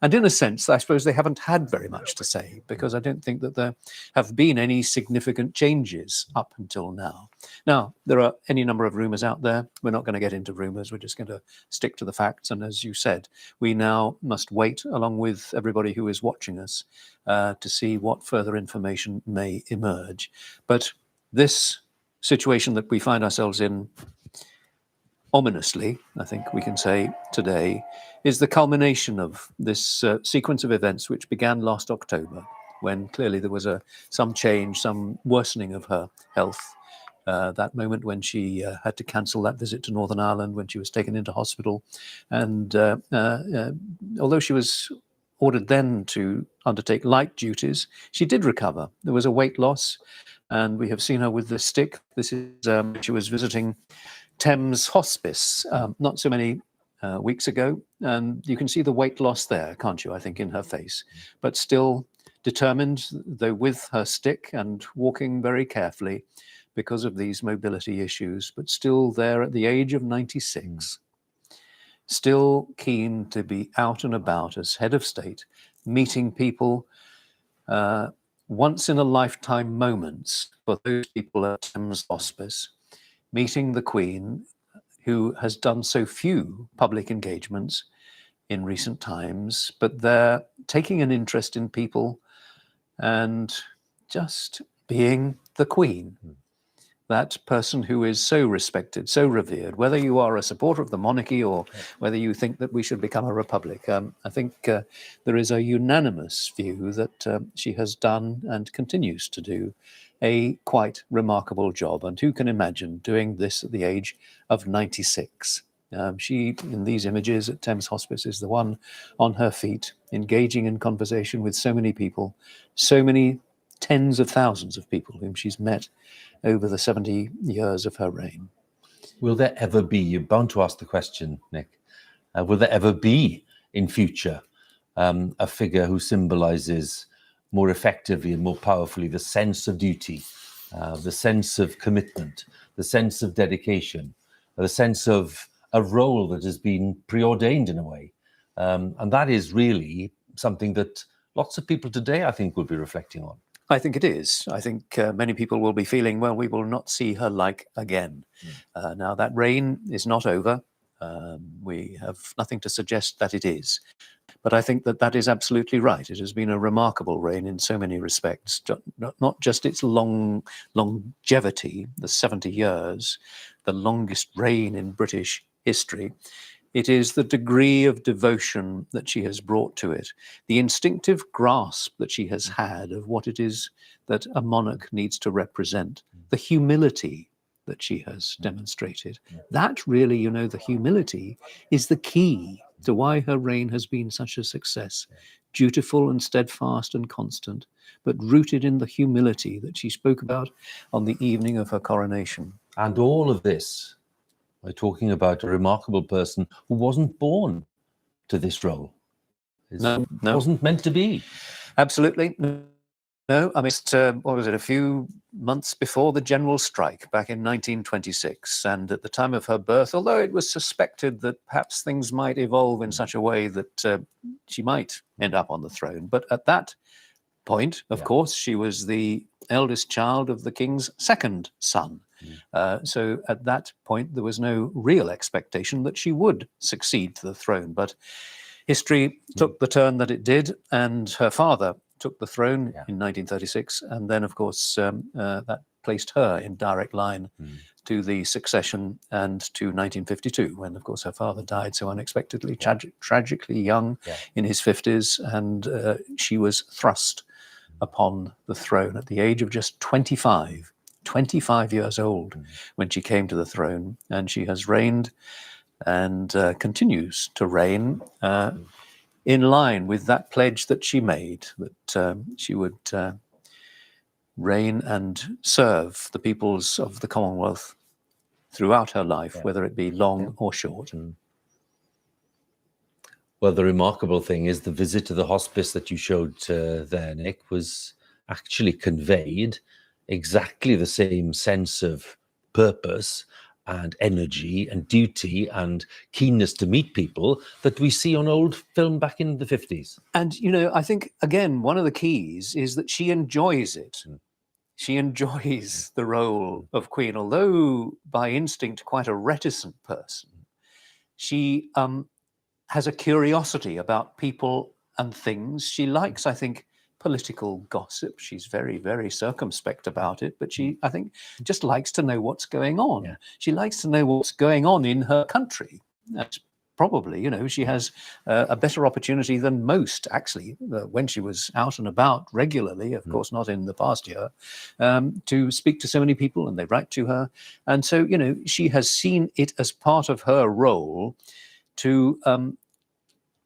And in a sense, I suppose they haven't had very much to say, because I don't think that there have been any significant changes up until now. Now, there are any number of rumours out there. We're not going to get into rumours. We're just going to stick to the facts. And as you said, we now must wait, along with everybody who is watching us, to see what further information may emerge. But this situation that we find ourselves in, ominously, I think we can say today, is the culmination of this sequence of events which began last October, when clearly there was some change, some worsening of her health. That moment when she had to cancel that visit to Northern Ireland, when she was taken into hospital. And although she was ordered then to undertake light duties, she did recover. There was a weight loss, and we have seen her with the stick. This is, she was visiting Thames Hospice not so many weeks ago, and you can see the weight loss there, can't you, I think, in her face, but still determined, though with her stick and walking very carefully because of these mobility issues, but still there at the age of 96, still keen to be out and about as head of state, meeting people, once in a lifetime moments for those people at Thames Hospice, meeting the Queen, who has done so few public engagements in recent times, but they're taking an interest in people and just being the Queen. That person who is so respected, so revered, whether you are a supporter of the monarchy or whether you think that we should become a republic. I think there is a unanimous view that she has done and continues to do a quite remarkable job. And who can imagine doing this at the age of 96? She, in these images at Thames Hospice, is the one on her feet, engaging in conversation with so many people, so many tens of thousands of people whom she's met over the 70 years of her reign. Will there ever be, you're bound to ask the question, Nick, will there ever be in future a figure who symbolises more effectively and more powerfully the sense of duty, the sense of commitment, the sense of dedication, the sense of a role that has been preordained in a way? And that is really something that lots of people today, I think, will be reflecting on. I think it is. I think many people will be feeling, well, we will not see her like again. Now, that reign is not over. We have nothing to suggest that it is. But I think that that is absolutely right. It has been a remarkable reign in so many respects, not just its longevity, the 70 years, the longest reign in British history. It is the degree of devotion that she has brought to it, the instinctive grasp that she has had of what it is that a monarch needs to represent, the humility that she has demonstrated. That really, you know, the humility is the key to why her reign has been such a success. Dutiful and steadfast and constant, but rooted in the humility that she spoke about on the evening of her coronation. And all of this, we're talking about a remarkable person who wasn't born to this role. It wasn't meant to be. Absolutely. No, I mean, what was it, a few months before the general strike back in 1926. And at the time of her birth, although it was suspected that perhaps things might evolve in such a way that she might end up on the throne. But at that point, of course, she was the eldest child of the king's second son. So at that point, there was no real expectation that she would succeed to the throne. But history took the turn that it did, and her father took the throne in 1936. And then, of course, that placed her in direct line to the succession and to 1952, when, of course, her father died so unexpectedly, tragically young in his 50s. And she was thrust upon the throne at the age of just 25 years old when she came to the throne, and she has reigned and continues to reign in line with that pledge that she made, that she would reign and serve the peoples of the Commonwealth throughout her life, whether it be long or short. Well, the remarkable thing is the visit to the hospice that you showed there, Nick, was actually conveyed exactly the same sense of purpose and energy and duty and keenness to meet people that we see on old film back in the 50s. And, I think, again, one of the keys is that she enjoys it. She enjoys the role of Queen, although by instinct quite a reticent person. She has a curiosity about people and things. She likes, I think, political gossip. She's very, very circumspect about it, but she, I think, just likes to know what's going on. Yeah. She likes to know what's going on in her country. That's probably, she has a better opportunity than most, actually, when she was out and about regularly, of course, not in the past year, to speak to so many people, and they write to her. And so, she has seen it as part of her role to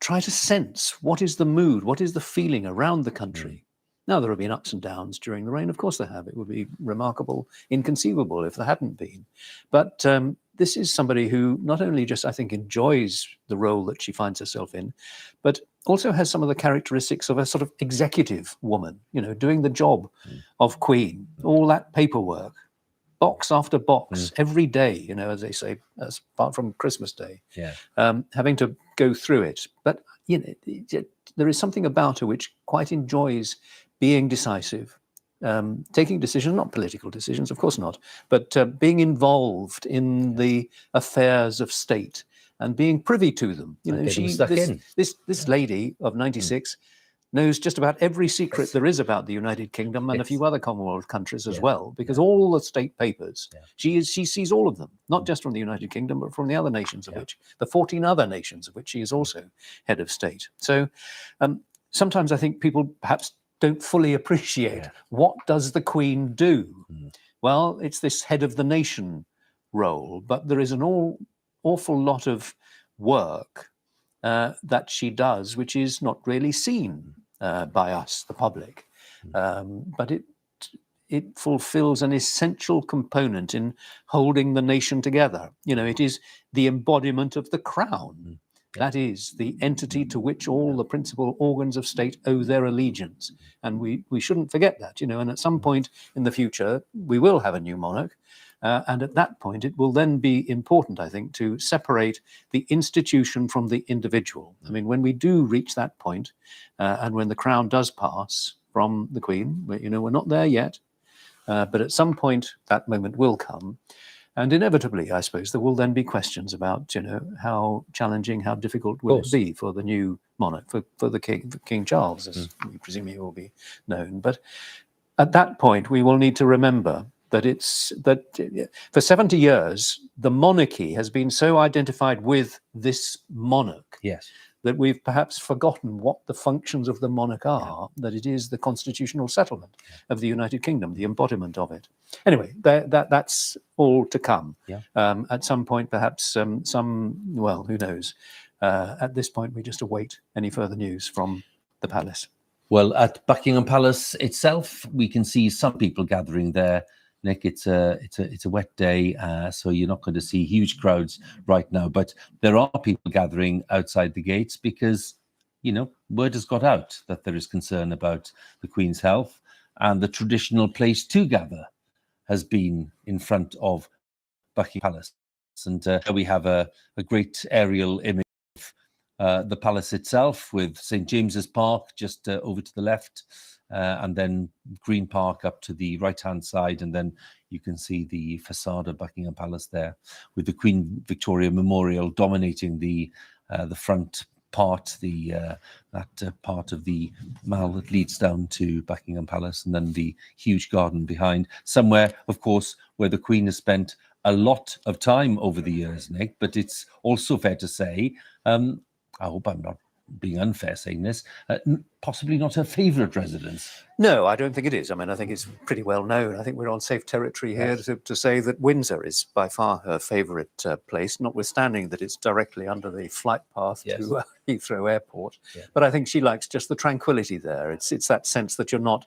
try to sense what is the mood, what is the feeling around the country. Now, there have been ups and downs during the reign. Of course there have. It would be remarkable, inconceivable if there hadn't been. But this is somebody who not only just, I think, enjoys the role that she finds herself in, but also has some of the characteristics of a sort of executive woman, doing the job of Queen, all that paperwork, box after box, every day, as they say, apart from Christmas Day, having to go through it. But, there is something about her which quite enjoys being decisive, taking decisions, not political decisions, of course not, but being involved in the affairs of state and being privy to them. This lady of 96 knows just about every secret there is about the United Kingdom and a few other Commonwealth countries as well, because all the state papers, she sees all of them, not just from the United Kingdom, but from the other nations of which, the 14 other nations of which she is also head of state. So sometimes I think people perhaps don't fully appreciate what does the Queen do? Well, it's this head of the nation role, but there is an awful lot of work that she does, which is not really seen by us, the public. But it fulfills an essential component in holding the nation together. It is the embodiment of the crown. That is the entity to which all the principal organs of state owe their allegiance. And we shouldn't forget that, and at some point in the future, we will have a new monarch. And at that point, it will then be important, I think, to separate the institution from the individual. I mean, when we do reach that point, and when the crown does pass from the Queen, we're not there yet, but at some point that moment will come. And inevitably, I suppose, there will then be questions about, how challenging, how difficult will it be for the new monarch, for the King, for King Charles, as we presume he will be known. But at that point, we will need to remember that for 70 years, the monarchy has been so identified with this monarch that we've perhaps forgotten what the functions of the monarch are, that it is the constitutional settlement of the United Kingdom, the embodiment of it. Anyway, that's all to come. At some point, perhaps well, who knows? At this point, we just await any further news from the palace. Well, at Buckingham Palace itself, we can see some people gathering there. Nick, it's a wet day, so you're not going to see huge crowds right now. But there are people gathering outside the gates because, word has got out that there is concern about the Queen's health, and the traditional place to gather has been in front of Buckingham Palace. And we have a great aerial image of the palace itself with St. James's Park just over to the left. And then Green Park up to the right-hand side, and then you can see the facade of Buckingham Palace there, with the Queen Victoria Memorial dominating the front part, that part of the mall that leads down to Buckingham Palace, and then the huge garden behind. Somewhere, of course, where the Queen has spent a lot of time over the years, Nick. But it's also fair to say, I hope I'm not being unfair saying this, possibly not her favourite residence. No, I don't think it is. I mean, I think it's pretty well known. I think we're on safe territory here to say that Windsor is by far her favourite place, notwithstanding that it's directly under the flight path to Heathrow Airport. But I think she likes just the tranquility there. It's that sense that you're not,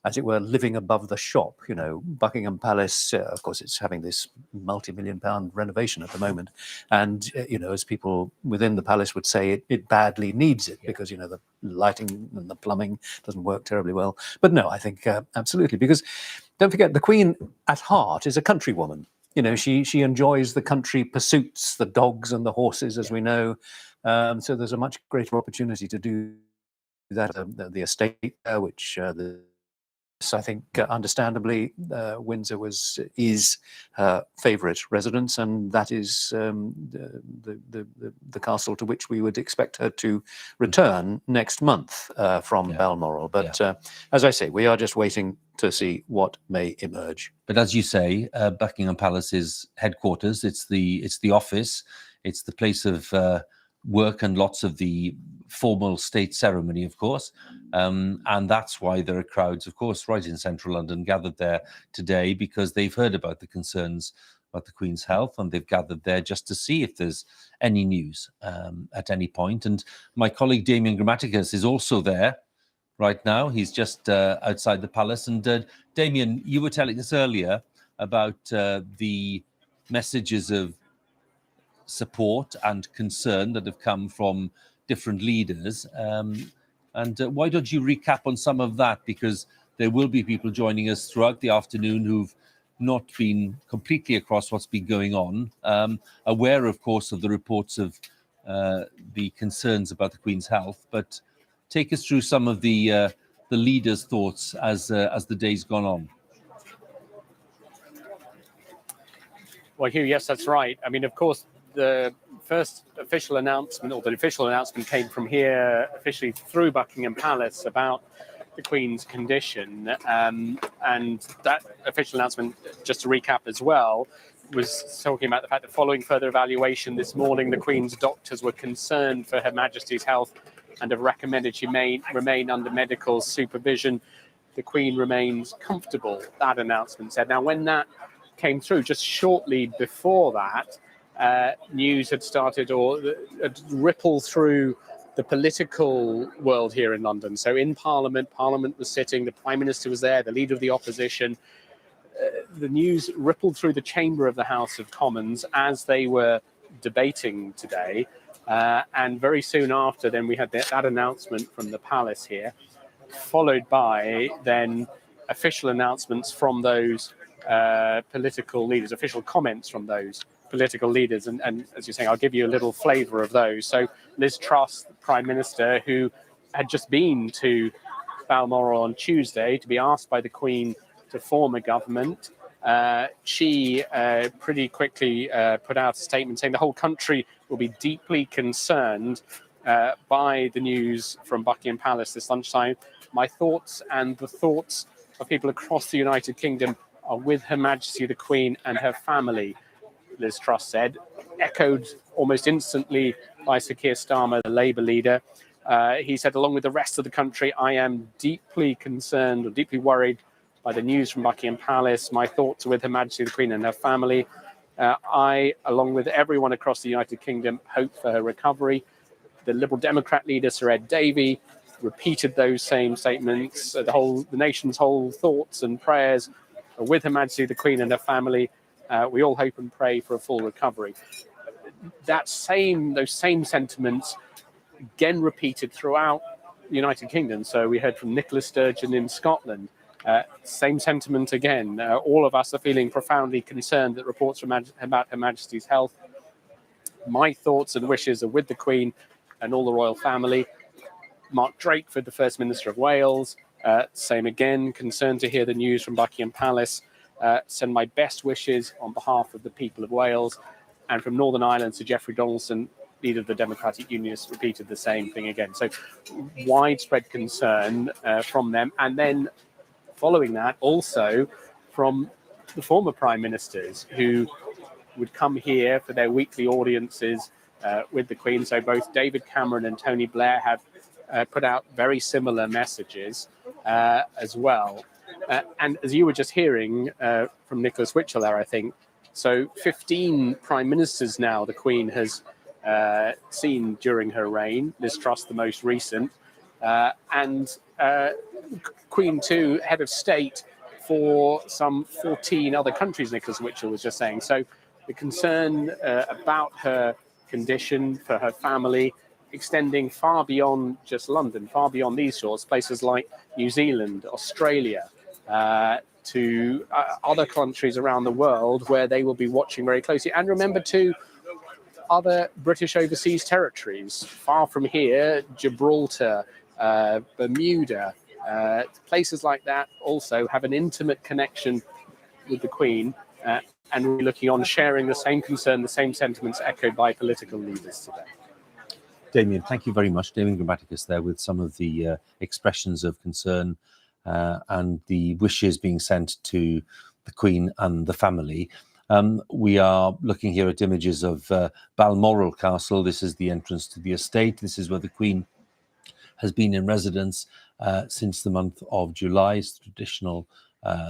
as it were, living above the shop. Buckingham Palace, of course, it's having this multi-million-pound renovation at the moment. And, as people within the palace would say, it badly needs it because, the lighting and the plumbing doesn't work terribly well. But no, I think absolutely, because don't forget, the Queen at heart is a countrywoman. You know, she enjoys the country pursuits, the dogs and the horses, as we know. So there's a much greater opportunity to do that. The estate there, which I think, understandably, Windsor is her favourite residence, and that is the castle to which we would expect her to return next month from Balmoral. But as I say, we are just waiting to see what may emerge. But as you say, Buckingham Palace is headquarters. It's the office. It's the place of work and lots of the formal state ceremony, of course. And that's why there are crowds, of course, right in central London gathered there today, because they've heard about the concerns about the Queen's health, and they've gathered there just to see if there's any news at any point. And my colleague Damien Grammaticus is also there right now. He's just outside the palace. And Damien, you were telling us earlier about the messages of support and concern that have come from different leaders. And why don't you recap on some of that? Because there will be people joining us throughout the afternoon who've not been completely across what's been going on, aware, of course, of the reports of the concerns about the Queen's health. But take us through some of the leaders' thoughts as the day's gone on. Well, Hugh, yes, that's right. I mean, of course, the first official announcement, or the official announcement, came from here officially through Buckingham Palace about the Queen's condition. And that official announcement, just to recap as well, was talking about the fact that following further evaluation this morning, the Queen's doctors were concerned for Her Majesty's health and have recommended she may remain under medical supervision. The Queen remains comfortable, that announcement said. Now, when that came through, just shortly before that, news had started or had rippled through the political world here in London. So in Parliament was sitting, the Prime Minister was there, the Leader of the Opposition. The news rippled through the chamber of the House of Commons as they were debating today. And very soon after, then we had that announcement from the palace here, followed by then official announcements from those political leaders, official comments from those political leaders. And as you're saying, I'll give you a little flavour of those. So Liz Truss, the Prime Minister, who had just been to Balmoral on Tuesday to be asked by the Queen to form a government, she pretty quickly put out a statement saying the whole country will be deeply concerned by the news from Buckingham Palace this lunchtime. My thoughts and the thoughts of people across the United Kingdom are with Her Majesty the Queen and her family, Liz Truss said, echoed almost instantly by Sir Keir Starmer, the Labour leader. He said, along with the rest of the country, I am deeply concerned or deeply worried by the news from Buckingham Palace. My thoughts are with Her Majesty the Queen and her family. I, along with everyone across the United Kingdom, hope for her recovery. The Liberal Democrat leader, Sir Ed Davey, repeated those same statements. The nation's whole thoughts and prayers are with Her Majesty the Queen and her family. We all hope and pray for a full recovery. Those same sentiments again repeated throughout the United Kingdom. So we heard from Nicola Sturgeon in Scotland. Same sentiment again. All of us are feeling profoundly concerned that reports about Her Majesty's health. My thoughts and wishes are with the Queen and all the royal family. Mark Drakeford, the First Minister of Wales, same again, concerned to hear the news from Buckingham Palace. Send my best wishes on behalf of the people of Wales. And from Northern Ireland, Sir Geoffrey Donaldson, leader of the Democratic Unionists, repeated the same thing again. So widespread concern from them. And then following that, also from the former prime ministers who would come here for their weekly audiences with the Queen. So both David Cameron and Tony Blair have put out very similar messages as well. And as you were just hearing from Nicholas Witchell there, I think, so 15 prime ministers now the Queen has seen during her reign, Liz Truss the most recent, and Queen too, head of state for some 14 other countries, Nicholas Witchell was just saying. So the concern about her condition, for her family, extending far beyond just London, far beyond these shores, places like New Zealand, Australia, to other countries around the world where they will be watching very closely. And remember too, other British overseas territories far from here, Gibraltar, Bermuda, places like that also have an intimate connection with the Queen, and we're looking on sharing the same concern, the same sentiments echoed by political leaders today. Damien, thank you very much. Damien Grammaticus there with some of the expressions of concern and the wishes being sent to the Queen and the family. We are looking here at images of Balmoral Castle. This is the entrance to the estate. This is where the Queen has been in residence since the month of July. It's the traditional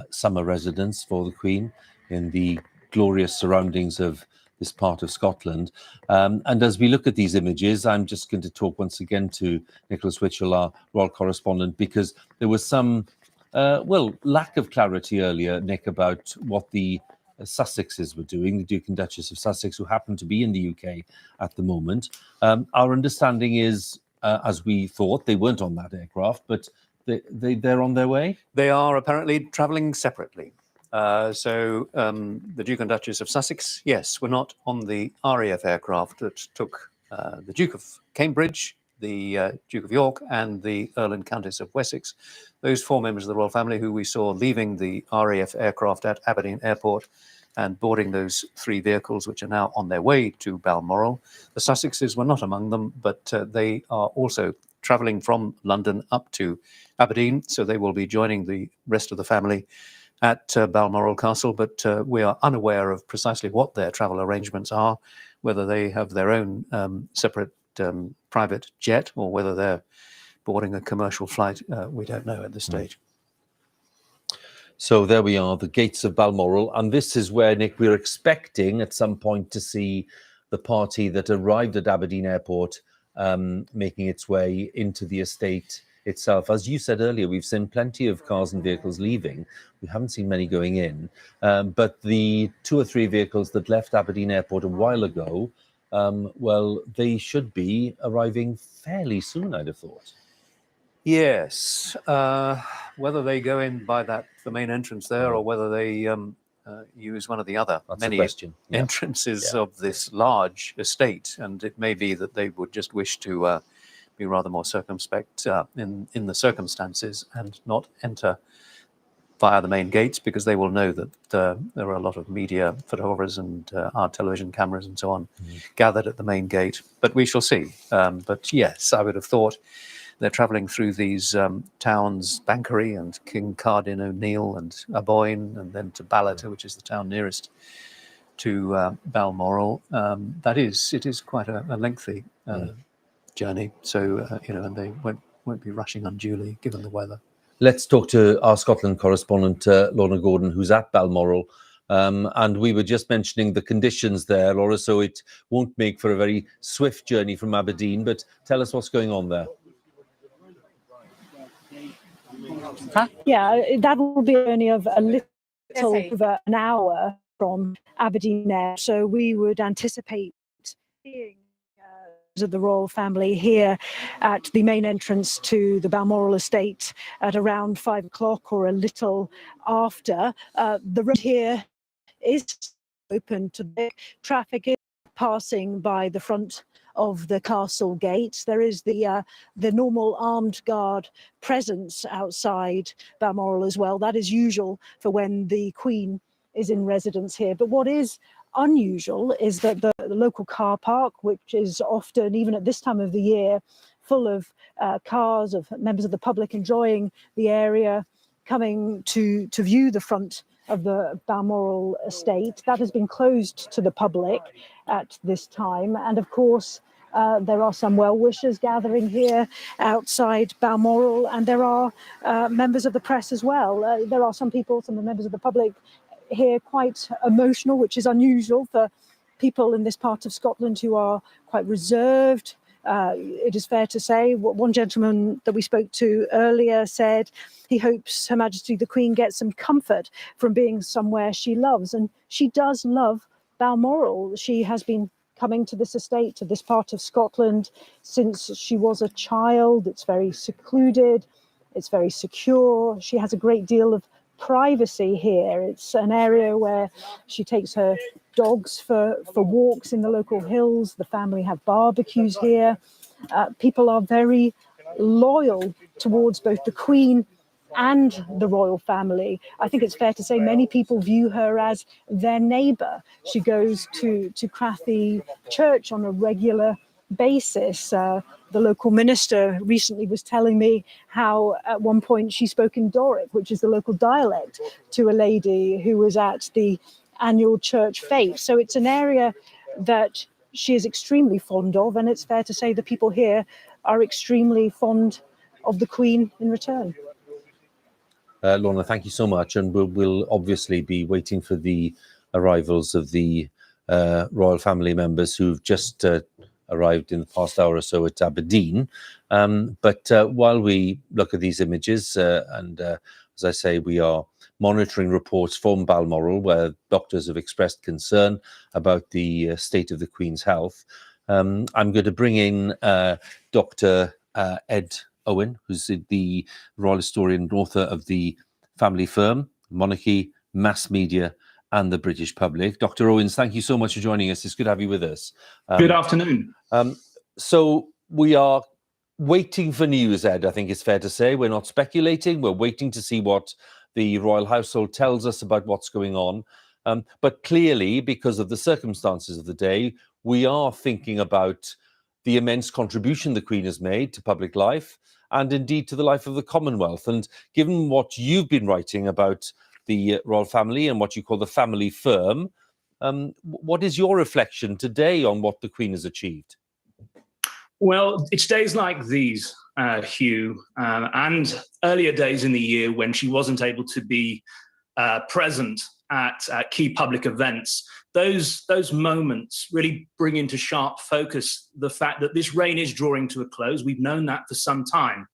summer residence for the Queen in the glorious surroundings of this part of Scotland. And as we look at these images, I'm just going to talk once again to Nicholas Witchell, our royal correspondent, because there was some, lack of clarity earlier, Nick, about what the Sussexes were doing, the Duke and Duchess of Sussex, who happen to be in the UK at the moment. Our understanding is, as we thought, they weren't on that aircraft, but they're on their way? They are apparently travelling separately. So the Duke and Duchess of Sussex, yes, were not on the RAF aircraft that took the Duke of Cambridge, the Duke of York, and the Earl and Countess of Wessex. Those four members of the royal family who we saw leaving the RAF aircraft at Aberdeen Airport and boarding those three vehicles, which are now on their way to Balmoral. The Sussexes were not among them, but they are also travelling from London up to Aberdeen, so they will be joining the rest of the family at Balmoral Castle, but we are unaware of precisely what their travel arrangements are, whether they have their own separate private jet or whether they're boarding a commercial flight. We don't know at this stage. So there we are, the gates of Balmoral. And this is where, Nick, we're expecting at some point to see the party that arrived at Aberdeen Airport making its way into the estate itself. As you said earlier, we've seen plenty of cars and vehicles leaving. We haven't seen many going in. But the 2 or 3 vehicles that left Aberdeen Airport a while ago, they should be arriving fairly soon, I'd have thought. Yes, whether they go in by the main entrance there or whether they use one of the other many entrances of this large estate, and it may be that they would just wish to be rather more circumspect in the circumstances and not enter via the main gates, because they will know that there are a lot of media photographers and our television cameras and so on gathered at the main gate. But we shall see. But yes, I would have thought they're travelling through these towns, Banchory and Kincardine O'Neill and Aboyne, and then to Ballater, which is the town nearest to Balmoral. It is quite a lengthy journey. So, and they won't be rushing unduly given the weather. Let's talk to our Scotland correspondent, Lorna Gordon, who's at Balmoral. And we were just mentioning the conditions there, Laura, so it won't make for a very swift journey from Aberdeen. But tell us what's going on there. Yeah, that will be only of a little over an hour from Aberdeen Air. So we would anticipate seeing of the royal family here at the main entrance to the Balmoral estate at around 5 o'clock or a little after. The road here is open to the traffic is passing by the front of the castle gates. There is the normal armed guard presence outside Balmoral as well. That is usual for when the Queen is in residence here. But what is unusual is that the local car park, which is often, even at this time of the year, full of cars of members of the public enjoying the area, coming to view the front of the Balmoral estate, that has been closed to the public at this time. And of course, there are some well-wishers gathering here outside Balmoral, and there are members of the press as well. There are some members of the public here quite emotional, which is unusual for people in this part of Scotland who are quite reserved. It is fair to say, one gentleman that we spoke to earlier said he hopes Her Majesty the Queen gets some comfort from being somewhere she loves. And she does love Balmoral. She has been coming to this estate, to this part of Scotland, since she was a child. It's very secluded. It's very secure. She has a great deal of privacy here. It's an area where she takes her dogs for walks in the local hills. The family have barbecues here. People are very loyal towards both the Queen and the royal family. I think it's fair to say many people view her as their neighbour. She goes to Crathy Church on a regular basis. The local minister recently was telling me how at one point she spoke in Doric, which is the local dialect, to a lady who was at the annual church fete. So it's an area that she is extremely fond of, and it's fair to say the people here are extremely fond of the Queen in return. Lorna, thank you so much, and we'll obviously be waiting for the arrivals of the royal family members who've just arrived in the past hour or so at Aberdeen. But while we look at these images, as I say, we are monitoring reports from Balmoral where doctors have expressed concern about the state of the Queen's health. I'm going to bring in Dr. Ed Owen, who's the royal historian and author of The Family Firm, Monarchy, Mass Media and the British Public. Dr. Owens, thank you so much for joining us. It's good to have you with us. Good afternoon. So we are waiting for news, Ed, I think it's fair to say. We're not speculating. We're waiting to see what the royal household tells us about what's going on. But clearly, because of the circumstances of the day, we are thinking about the immense contribution the Queen has made to public life and indeed to the life of the Commonwealth. And given what you've been writing about the royal family and what you call the family firm, what is your reflection today on what the Queen has achieved? Well, it's days like these, Hugh, and earlier days in the year when she wasn't able to be present at key public events. Those moments really bring into sharp focus the fact that this reign is drawing to a close. We've known that for some time.